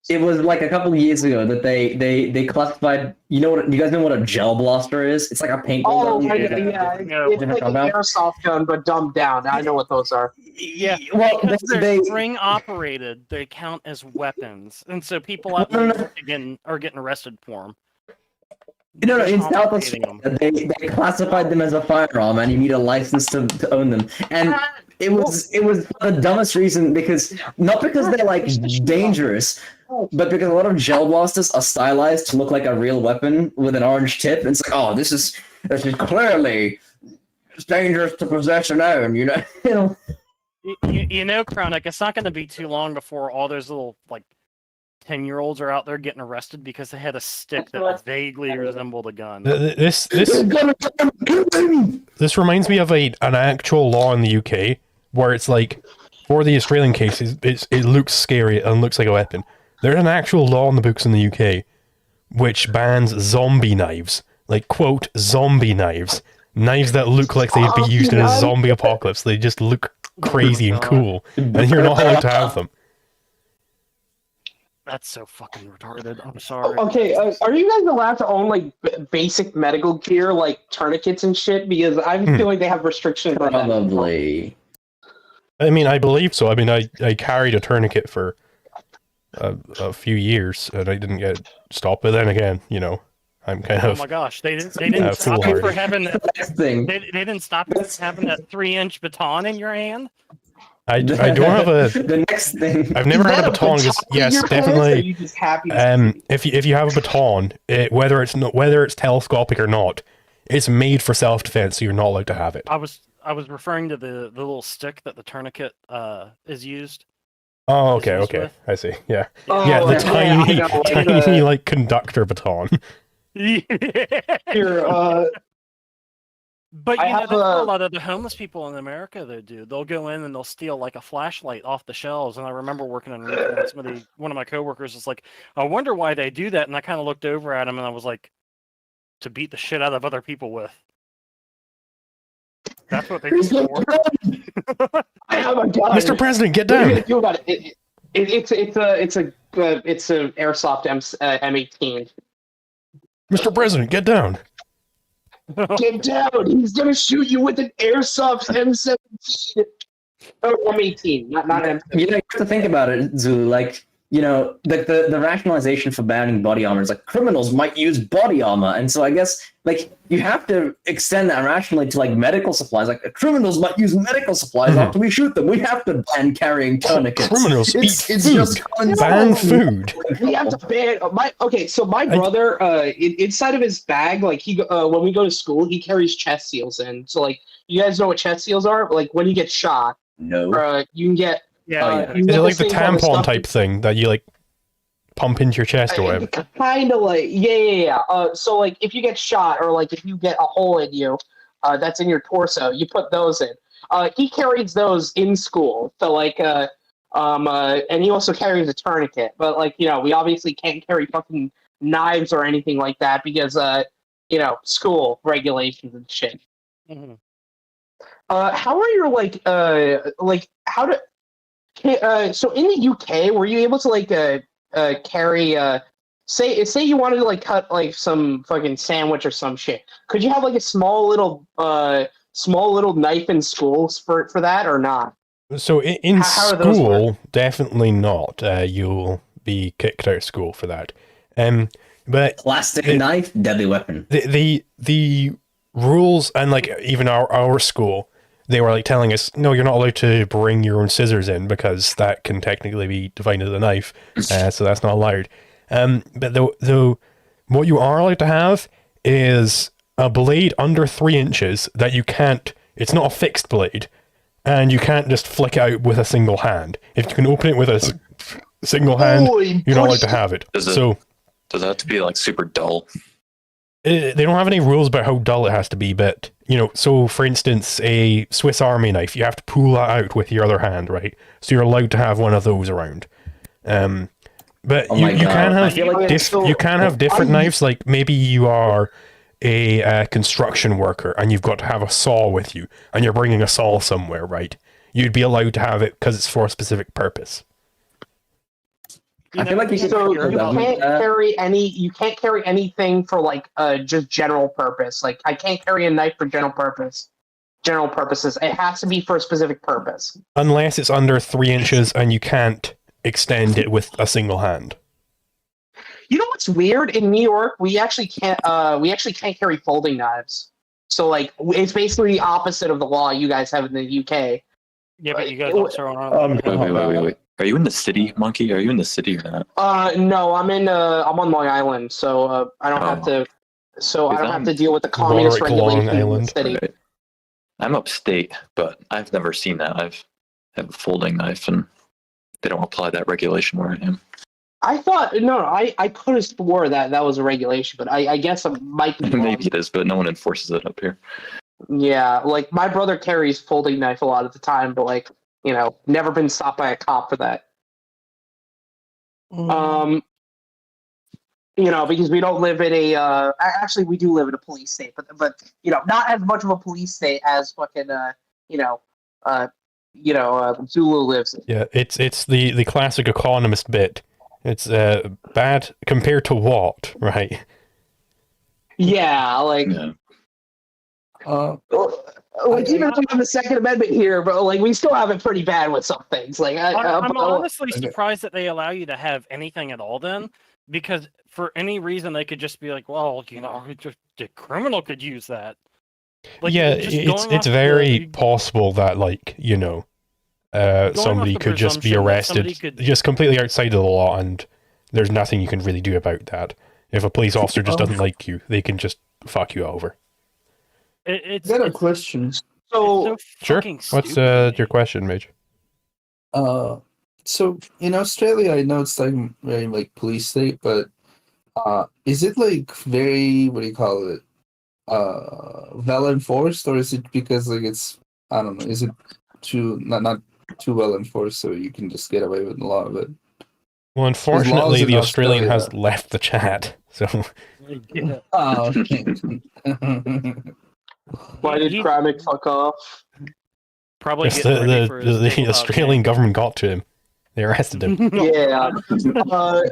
it was like a couple of years ago that they classified. You know what? You guys know what a gel blaster is? It's like a paintball Oh, gun. I yeah. know, yeah. Yeah, It's like an airsoft gun, but dumbed down. I know what those are. Yeah, Well, because they're they spring operated, they count as weapons, and so people out No, no, there again are getting arrested for them. no, in South Australia, they classified them as a firearm, and you need a license to own them. And it was for the dumbest reason because not because they're like dangerous, but because a lot of gel blasters are stylized to look like a real weapon with an orange tip. And it's like, oh, this is clearly dangerous to possess and own. You know. You know, Chronic, it's not going to be too long before all those little like 10-year-olds are out there getting arrested because they had a stick that vaguely resembled a gun. This reminds me of an actual law in the UK where it's like for the Australian cases, it looks scary and looks like a weapon. There's an actual law in the books in the UK which bans zombie knives, like quote zombie knives that look like they'd be used in a zombie apocalypse. They just look crazy and cool, and you're not allowed to have them. That's so fucking retarded. I'm sorry. Okay, are you guys allowed to own like basic medical gear, like tourniquets and shit? Because I feel like they have restrictions on that. Probably. I mean, I believe so. I mean, I carried a tourniquet for a few years, and I didn't get stopped. But then again, you know, I'm kind Oh of my gosh, they didn't stop you foolhardy. for having that. Thing. They didn't stop you from having that 3-inch baton in your hand. I don't have a. The next thing. I've never Is had that a baton. in Because, yes, your pants, or definitely. are you just happy to If you have a baton, whether it's telescopic or not, it's made for self-defense, so you're not allowed to have it. I was referring to the little stick that the tournament is used. Oh, This okay, was okay, with- I see. Yeah, Oh, yeah, the yeah, tiny, I know, tiny like conductor baton. Here, But I you know, have that's what a a- lot of the homeless people in America they do. They'll go in and they'll steal like a flashlight off the shelves. And I remember working in retail, and one of my coworkers was like, "I wonder why they do that." And I kind of looked over at him and I was like, "To beat the shit out of other people with." That's what they do for. I have a gun. Mr. President, get What are you down! gonna do about it? It's a airsoft M18. Mr. President, get down! Get down! He's gonna shoot you with an airsoft M17 or M18, not M17. You know, you have to think about it, Zulu. Like, you know, the rationalization for banning body armor is like criminals might use body armor, and so I guess like you have to extend that rationally to like medical supplies. Like criminals might use medical supplies after we shoot them. We have to ban carrying tournaments. Criminals eat It's food. just Ban food. We have to ban So my brother, inside of his bag, like when we go to school, he carries chest seals in. So like, you guys know what chest seals are? Like when you get shot, No. you can get. Yeah. you Is get it like this the thing called a tampon stuff- type thing that you like pump into your chest or whatever? Kind of like, yeah. So like, if you get shot or like if you get a hole in you, that's in your torso, you put those in. He carries those in school. So like, and he also carries a tourniquet. But like, you know, we obviously can't carry fucking knives or anything like that because, you know, school regulations and shit. Mhm. How are your how do? So in the UK, were you able to like carry say you wanted to like cut like some fucking sandwich or some shit? Could you have like a small little knife in schools for that or not? So in How do those school, definitely not. You'll be kicked out of school for that. But Plastic knife, deadly weapon. the rules, and like even our school, they were like telling us, no, you're not allowed to bring your own scissors in because that can technically be defined as a knife, so that's not allowed. But though what you are allowed to have is a blade under 3 inches that you can't. It's not a fixed blade, and you can't just flick it out with a single hand. If you can open it with a single hand, you're not allowed to have it. Does it have to be like super dull? They don't have any rules about how dull it has to be, but, you know, so for instance, a Swiss Army knife, you have to pull that out with your other hand, right? So you're allowed to have one of those around. But Oh you my can God. I have feel like you can have different knives. Like maybe you are a construction worker and you've got to have a saw with you, and you're bringing a saw somewhere, right? You'd be allowed to have it because it's for a specific purpose. I feel like you should So figure you out can't that. carry any. You can't carry anything for like just general purpose. Like I can't carry a knife for general purpose. General purposes. It has to be for a specific purpose. Unless it's under 3 inches and you can't extend it with a single hand. You know what's weird? In New York, we actually can't carry folding knives. So like it's basically the opposite of the law you guys have in the UK. Yeah, but you guys don't throw around. Wait. Are you in the city, Monkey? Are you in the city or not? No, I'm on Long Island, so I don't have to. So I don't have to deal with the communist Warwick, Long regulations in the Island. city. Right. I'm upstate, but I've never seen that. I have a folding knife, and they don't apply that regulation where I am. I thought I could have swore that was a regulation, but I guess it might be wrong. Maybe it is, but no one enforces it up here. Yeah, like my brother carries folding knife a lot of the time, but like, you know, never been stopped by a cop for that. You know, because we don't live in a actually we do live in a police state, but you know, not as much of a police state as fucking Zulu lives in. Yeah, it's the classic economist bit. It's bad compared to what, right? Yeah, like like even though we have the Second Amendment here, but like we still have it pretty bad with some things. Like I'm honestly surprised that they allow you to have anything at all. Then, because for any reason they could just be like, well, you know, just the criminal could use that. Like, yeah, just it's going off very possible that, like, you know, somebody off the could just be presumption that arrested somebody could- just completely outside of the law, and there's nothing you can really do about that. If a police officer just doesn't like you, they can just fuck you over. It's I got a question. So Sure. fucking What's stupid. your question, Mage? So in Australia, I know it's like very like police state, but is it like very, what do you call it? well enforced, or is it because like it's, I don't know, is it too not too well enforced so you can just get away with a lot of it? Well, laws unfortunately, in the Australian has Australia- left the chat, so Yeah. Oh, okay. Why did He- Kramnik fuck off? Probably just getting ready the, for his the tabletop Australian game. government got to him. They arrested him. Oh, Yeah. God.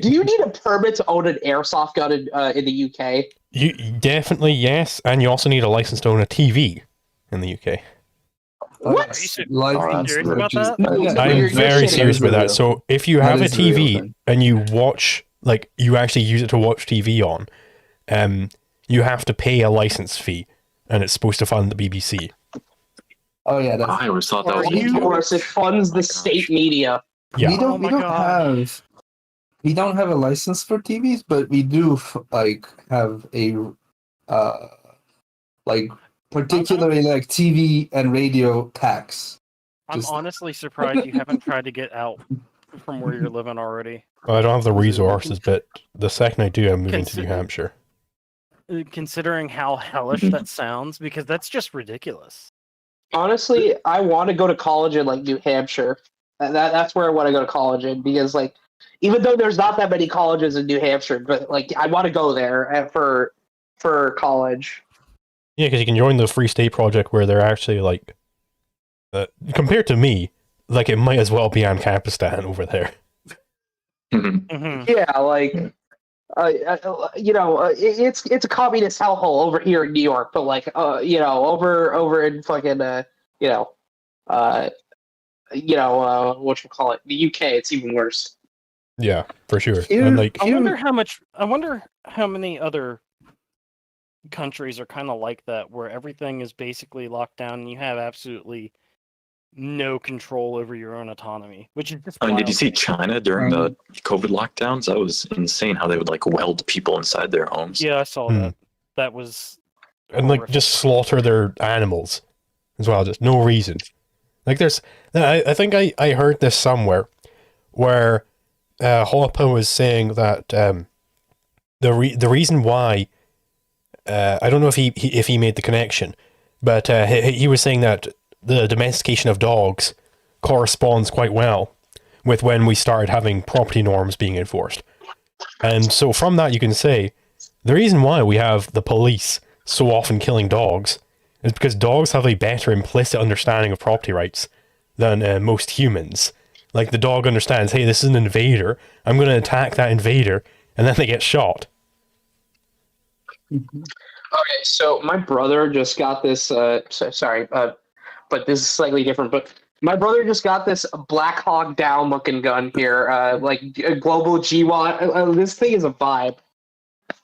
Do you need a permit to own an airsoft gun in the UK? You definitely yes, and you also need a license to own a TV in the UK. What? License serious about purchase. that? No, Yeah, you're- I'm you're very kidding. serious about That that. is So if you That have a is a real TV thing. and you watch, like you actually use it to watch TV on, you have to pay a license fee, and it's supposed to fund the BBC. Oh yeah, that's I always thought that was. Of course, it funds the state media. Yeah. we don't Oh we my don't God. have a license for TVs, but we do like have a like particularly like TV and radio tax. I'm Just- honestly surprised you haven't tried to get out from where you're living already. Well, I don't have the resources, but the second I do, I'm moving to New Consider- Hampshire. Considering how hellish that sounds, because that's just ridiculous. Honestly, I want to go to college in like New Hampshire. That's where I want to go to college in, because like even though there's not that many colleges in New Hampshire, but like I want to go there for college. Yeah, because you can join the Free State Project where they're actually like, compared to me, like it might as well be Ancapistan over there. Mhm. Mhm. Yeah, like it's a communist hellhole over here in New York, but like over in fucking what you call it, the UK, it's even worse. Yeah, for sure. Here- And like, I wonder how many other countries are kind of like that, where everything is basically locked down and you have absolutely no control over your own autonomy, which is just I mean, did you wild see to me. China during the COVID lockdowns? That was insane how they would like weld people inside their homes. Yeah, I saw Hmm. that. That was and like horrific. just slaughter their animals as well, just no reason. Like there's, I think I heard this somewhere where Hoppe was saying that the reason why I don't know if he made the connection, but he was saying that the domestication of dogs corresponds quite well with when we started having property norms being enforced. And so from that you can say the reason why we have the police so often killing dogs is because dogs have a better implicit understanding of property rights than most humans. Like the dog understands, hey, this is an invader, I'm going to attack that invader, and then they get shot. Okay, so my brother just got this. But this is slightly different. But my brother just got this Black Hawk Down looking gun here, like a global GWAT. This thing is a vibe.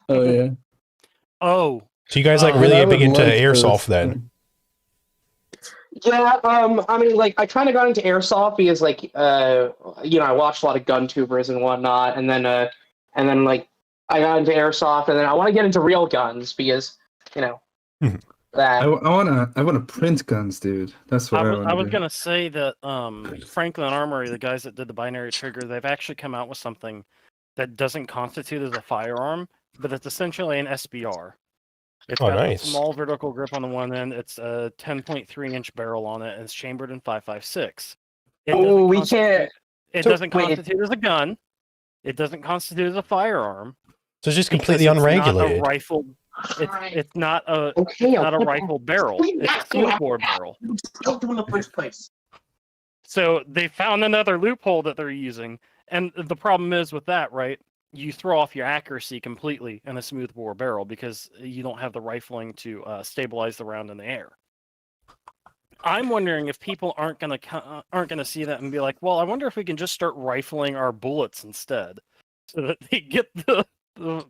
Oh yeah. Oh, So you guys like Oh, really I get big would into like airsoft those. then? Yeah, I mean, like, I kind of got into airsoft because, like, I watched a lot of gun tubers and whatnot, and then like, I got into airsoft, and then I want to get into real guns because, Mhm. that. I wanna print guns, dude. That's what I was do. gonna say that Franklin Armory, the guys that did the binary trigger, they've actually come out with something that doesn't constitute as a firearm, but it's essentially an SBR. It's Oh, got nice. a small vertical grip on the one end. It's a 10.3-inch barrel on it, and it's chambered in 5.56. Oh, we can't. It So, doesn't wait. constitute as a gun. It doesn't constitute as a firearm. So it's just because completely it's unregulated. Not a rifle. It's not a. Okay, Not a rifle barrel. It's a smoothbore barrel. Don't do in the first place. So they found another loophole that they're using, and the problem is with that, right? You throw off your accuracy completely in a smoothbore barrel because you don't have the rifling to stabilize the round in the air. I'm wondering if people aren't gonna see that and be like, well, I wonder if we can just start rifling our bullets instead, so that they get the What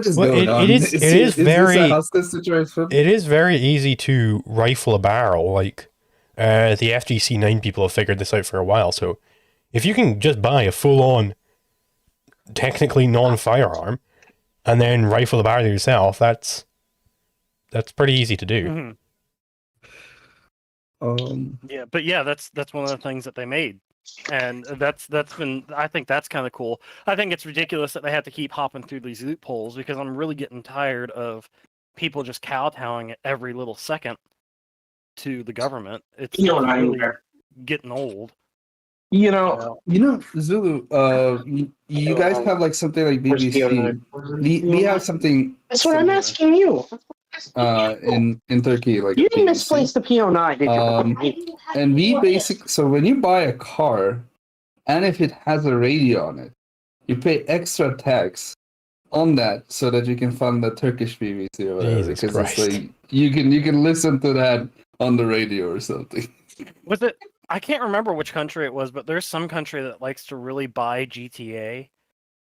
is Well, going on? it is this very a hostage situation? it is very easy to rifle a barrel. Like the FGC 9 people have figured this out for a while. So if you can just buy a full-on, technically non-firearm, and then rifle the barrel yourself, that's pretty easy to do. Mhm. Yeah, but yeah, that's one of the things that they made. And that's been, I think that's kind of cool. I think it's ridiculous that they have to keep hopping through these loopholes, because I'm really getting tired of people just kowtowing at every little second to the government. It's really getting old. Zulu, you guys have like something like BBC. We have something. That's what I'm asking you. In Turkey, like You didn't BBC. misplace the PO9, did you? And we so when you buy a car, and if it has a radio on it, you pay extra tax on that so that you can fund the Turkish BBC or whatever. Jesus because Christ. it's like you can listen to that on the radio or something. Was it? I can't remember which country it was, but there's some country that likes to really buy GTA,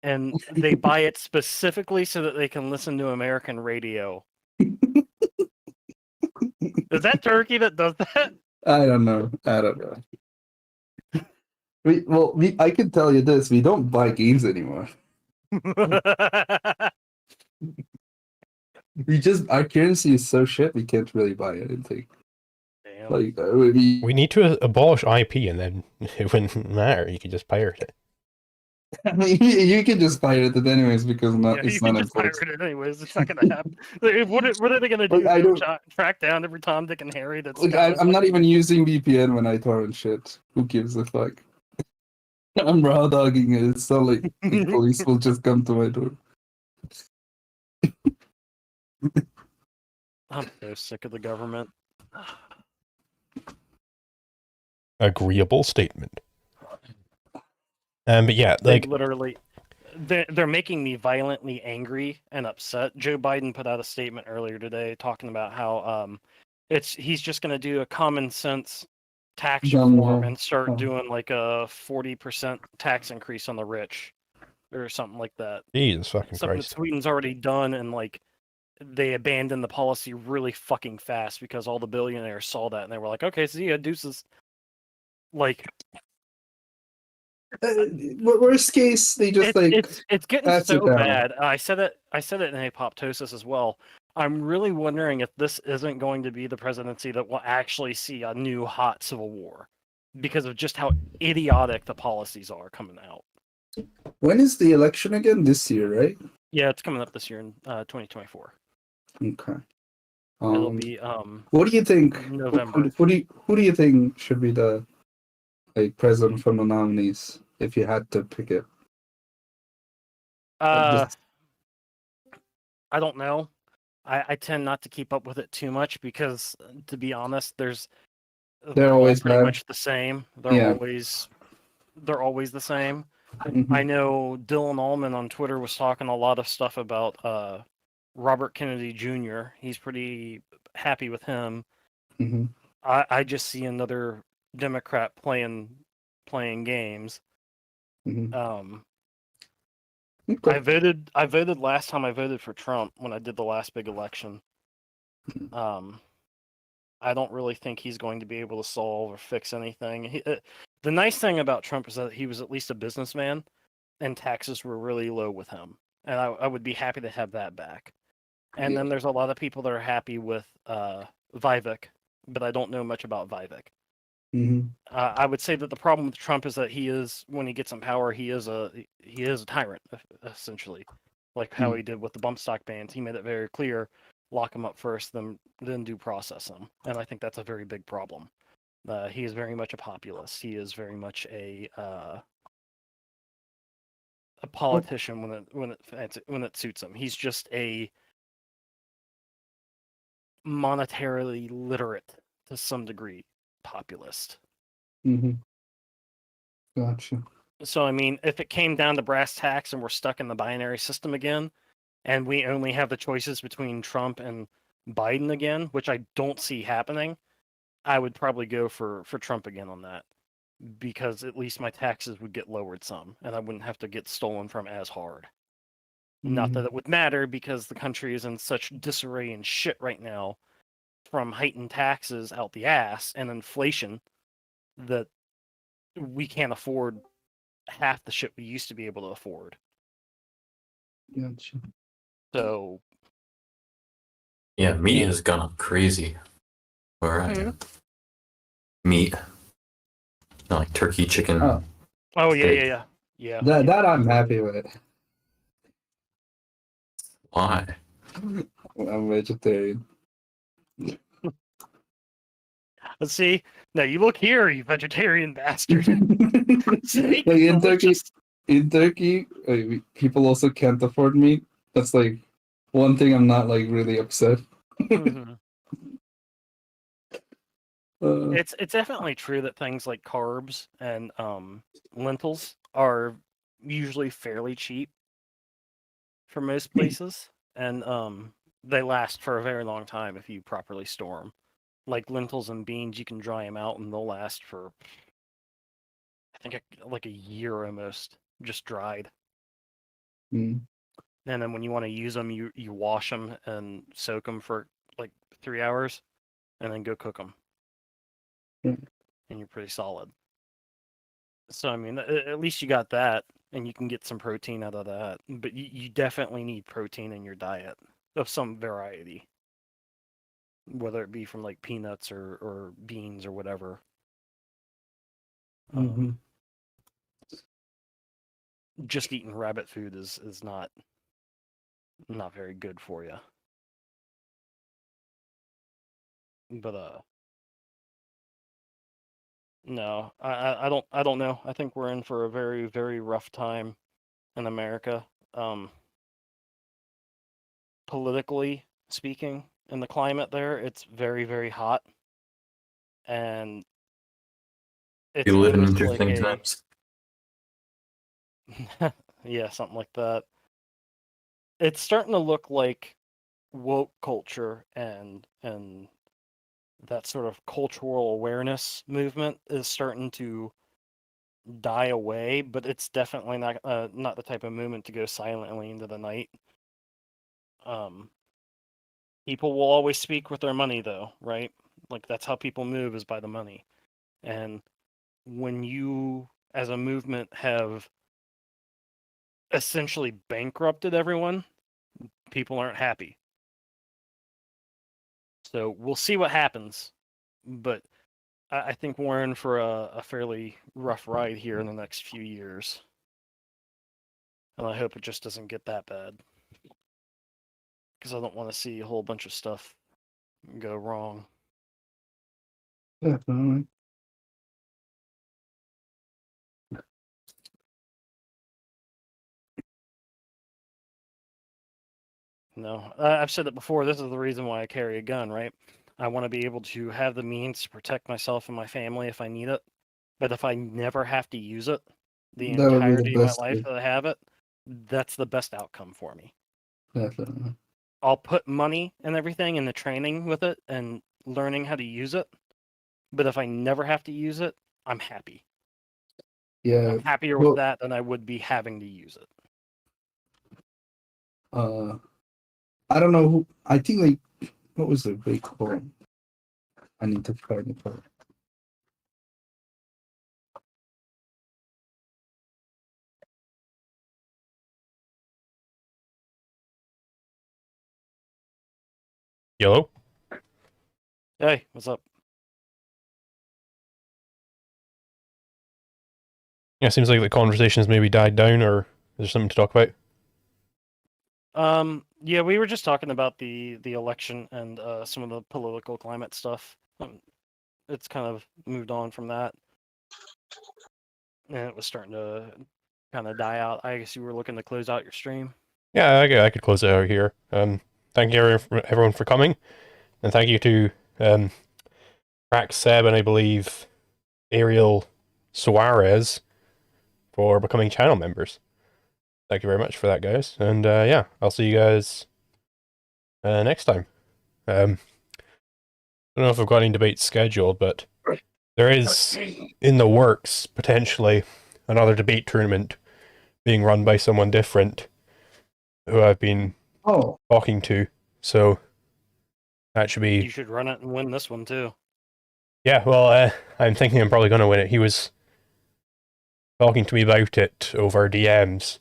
and they buy it specifically so that they can listen to American radio. Is that Turkey that does that? I don't know. I can tell you this: we don't buy games anymore. Our currency is so shit. We can't really buy anything. Damn. Like we need to abolish IP, and then it wouldn't matter. You could just pirate it. I mean, you can just pirate it anyways because it's not just enforced. pirate it anyways. It's not gonna happen. What are they gonna do? Look, I don't- Track down every Tom, Dick, and Harry? That's Look, I'm not even using VPN when I torrent shit. Who gives a fuck? I'm raw dogging it. It's not like the police will just come to my door. I'm so sick of the government. Agreeable statement. But yeah, They like literally, they're making me violently angry and upset. Joe Biden put out a statement earlier today talking about how he's just going to do a common sense tax reform and start doing like a 40% tax increase on the rich or something like that. Jesus fucking Something that Christ. Sweden's already done, and like they abandoned the policy really fucking fast because all the billionaires saw that and they were like, okay, see ya, deuces. Like, Worst case, they just it's getting pass so it down. bad. I said it in Apoptosis as well. I'm really wondering if this isn't going to be the presidency that will actually see a new hot civil war because of just how idiotic the policies are coming out. When is the election again? This year, right? Yeah, it's coming up this year in 2024. Okay. It'll be What do you think? November. Who do you think should be the president from the nominees if you had to pick it? I don't know. I tend not to keep up with it too much because, to be honest, they're all always pretty bad. much the same. Yeah. They're always the same. Mhm. I know Dylan Allman on Twitter was talking a lot of stuff about Robert Kennedy Jr. He's pretty happy with him. Mhm. I just see another Democrat playing games. Mhm. I voted last time I voted for Trump when I did the last big election. I don't really think he's going to be able to solve or fix anything. The nice thing about Trump is that he was at least a businessman, and taxes were really low with him. And I would be happy to have that back. And Yeah. then there's a lot of people that are happy with Vivek, but I don't know much about Vivek. Mhm. I would say that the problem with Trump is that when he gets in power, he is a tyrant, essentially, like how he did with the bump stock bans. He made it very clear: lock him up first, then due process him. And I think that's a very big problem. He is very much a populist. He is very much a politician when it suits him. He's just a monetarily literate to some degree populist. Mhm. Gotcha. So, I mean, if it came down to brass tacks and we're stuck in the binary system again, and we only have the choices between Trump and Biden again, which I don't see happening, I would probably go for Trump again on that, because at least my taxes would get lowered some, and I wouldn't have to get stolen from as hard. Not that it would matter, because the country is in such disarray and shit right now from heightened taxes out the ass and inflation that we can't afford half the shit we used to be able to afford. Gotcha. So Yeah, meat has gone up crazy. Where I am. Meat. like turkey, chicken. Oh, Oh yeah, Steak. yeah. that I'm happy with. Why? I'm vegetarian. Let's see. Now you look here, you vegetarian bastard. Like Steak is delicious. in Turkey, people also can't afford meat. That's like one thing I'm not like really upset. Mhm. Uh, It's definitely true that things like carbs and lentils are usually fairly cheap for most places, and they last for a very long time if you properly store them. Like lentils and beans, you can dry them out and they'll last for I think like a year almost, just dried. mm, And then when you want to use them, you wash them and soak them for like 3 hours, and then go cook them, mm. and you're pretty solid. So I mean, at least you got that, and you can get some protein out of that. But you definitely need protein in your diet of some variety, whether it be from like peanuts or beans or whatever. Mhm. Just eating rabbit food is not very good for you. But no, I don't know. I think we're in for a very, very rough time in America. Politically speaking, in the climate there, it's very, very hot, and it's You live in almost like interesting a times. yeah, something like that. It's starting to look like woke culture and that sort of cultural awareness movement is starting to die away, but it's definitely not the type of movement to go silently into the night. People will always speak with their money, though, right? Like that's how people move, is by the money. And when you, as a movement, have essentially bankrupted everyone, people aren't happy. So we'll see what happens, but I think we're in for a fairly rough ride here in the next few years. And I hope it just doesn't get that bad. Because I don't want to see a whole bunch of stuff go wrong. Definitely. No, I've said it before. This is the reason why I carry a gun, right? I want to be able to have the means to protect myself and my family if I need it. But if I never have to use it the That would be the entirety of my best life thing. that I have it, that's the best outcome for me. Definitely. I'll put money and everything in the training with it and learning how to use it. But if I never have to use it, I'm happy. Yeah. I'm happier well, with that than I would be having to use it. I don't know who. I think like what was the big quote? I need to find it. Yellow? Hey, what's up? Yeah, seems like the conversation has maybe died down, or is there something to talk about? Yeah, we were just talking about the election and some of the political climate stuff. It's kind of moved on from that, and it was starting to kind of die out. I guess you were looking to close out your stream. Yeah, I could close it out here. Thank you everyone for coming, and thank you to Crack Seb and I believe Ariel Suarez for becoming channel members. Thank you very much for that, guys. And yeah, I'll see you guys next time. I don't know if I've got any debates scheduled, but there is in the works potentially another debate tournament being run by someone different who I've been talking to. So that should be. You should run it and win this one too. Yeah, well, I'm thinking I'm probably going to win it. He was talking to me about it over DMs,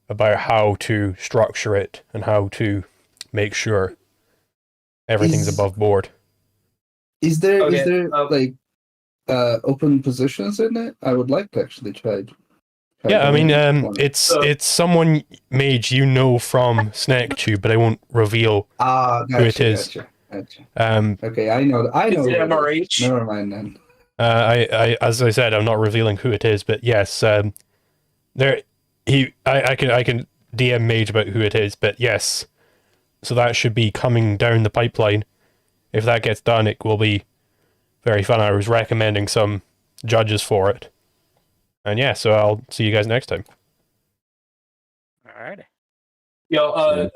about how to structure it and how to make sure everything's above board. Is there like open positions in it, I would like to actually try. Yeah, I mean, it's it's someone mage you know from SnackTube, but I won't reveal gotcha, who it is. Gotcha. Um, Okay, I know. Is it who it is. MRH? Never mind then. I as I said, I'm not revealing who it is, but yes, I can DM Mage about who it is, but yes, so that should be coming down the pipeline. If that gets done, it will be very fun. I was recommending some judges for it, and yeah, so I'll see you guys next time. All right. Yo,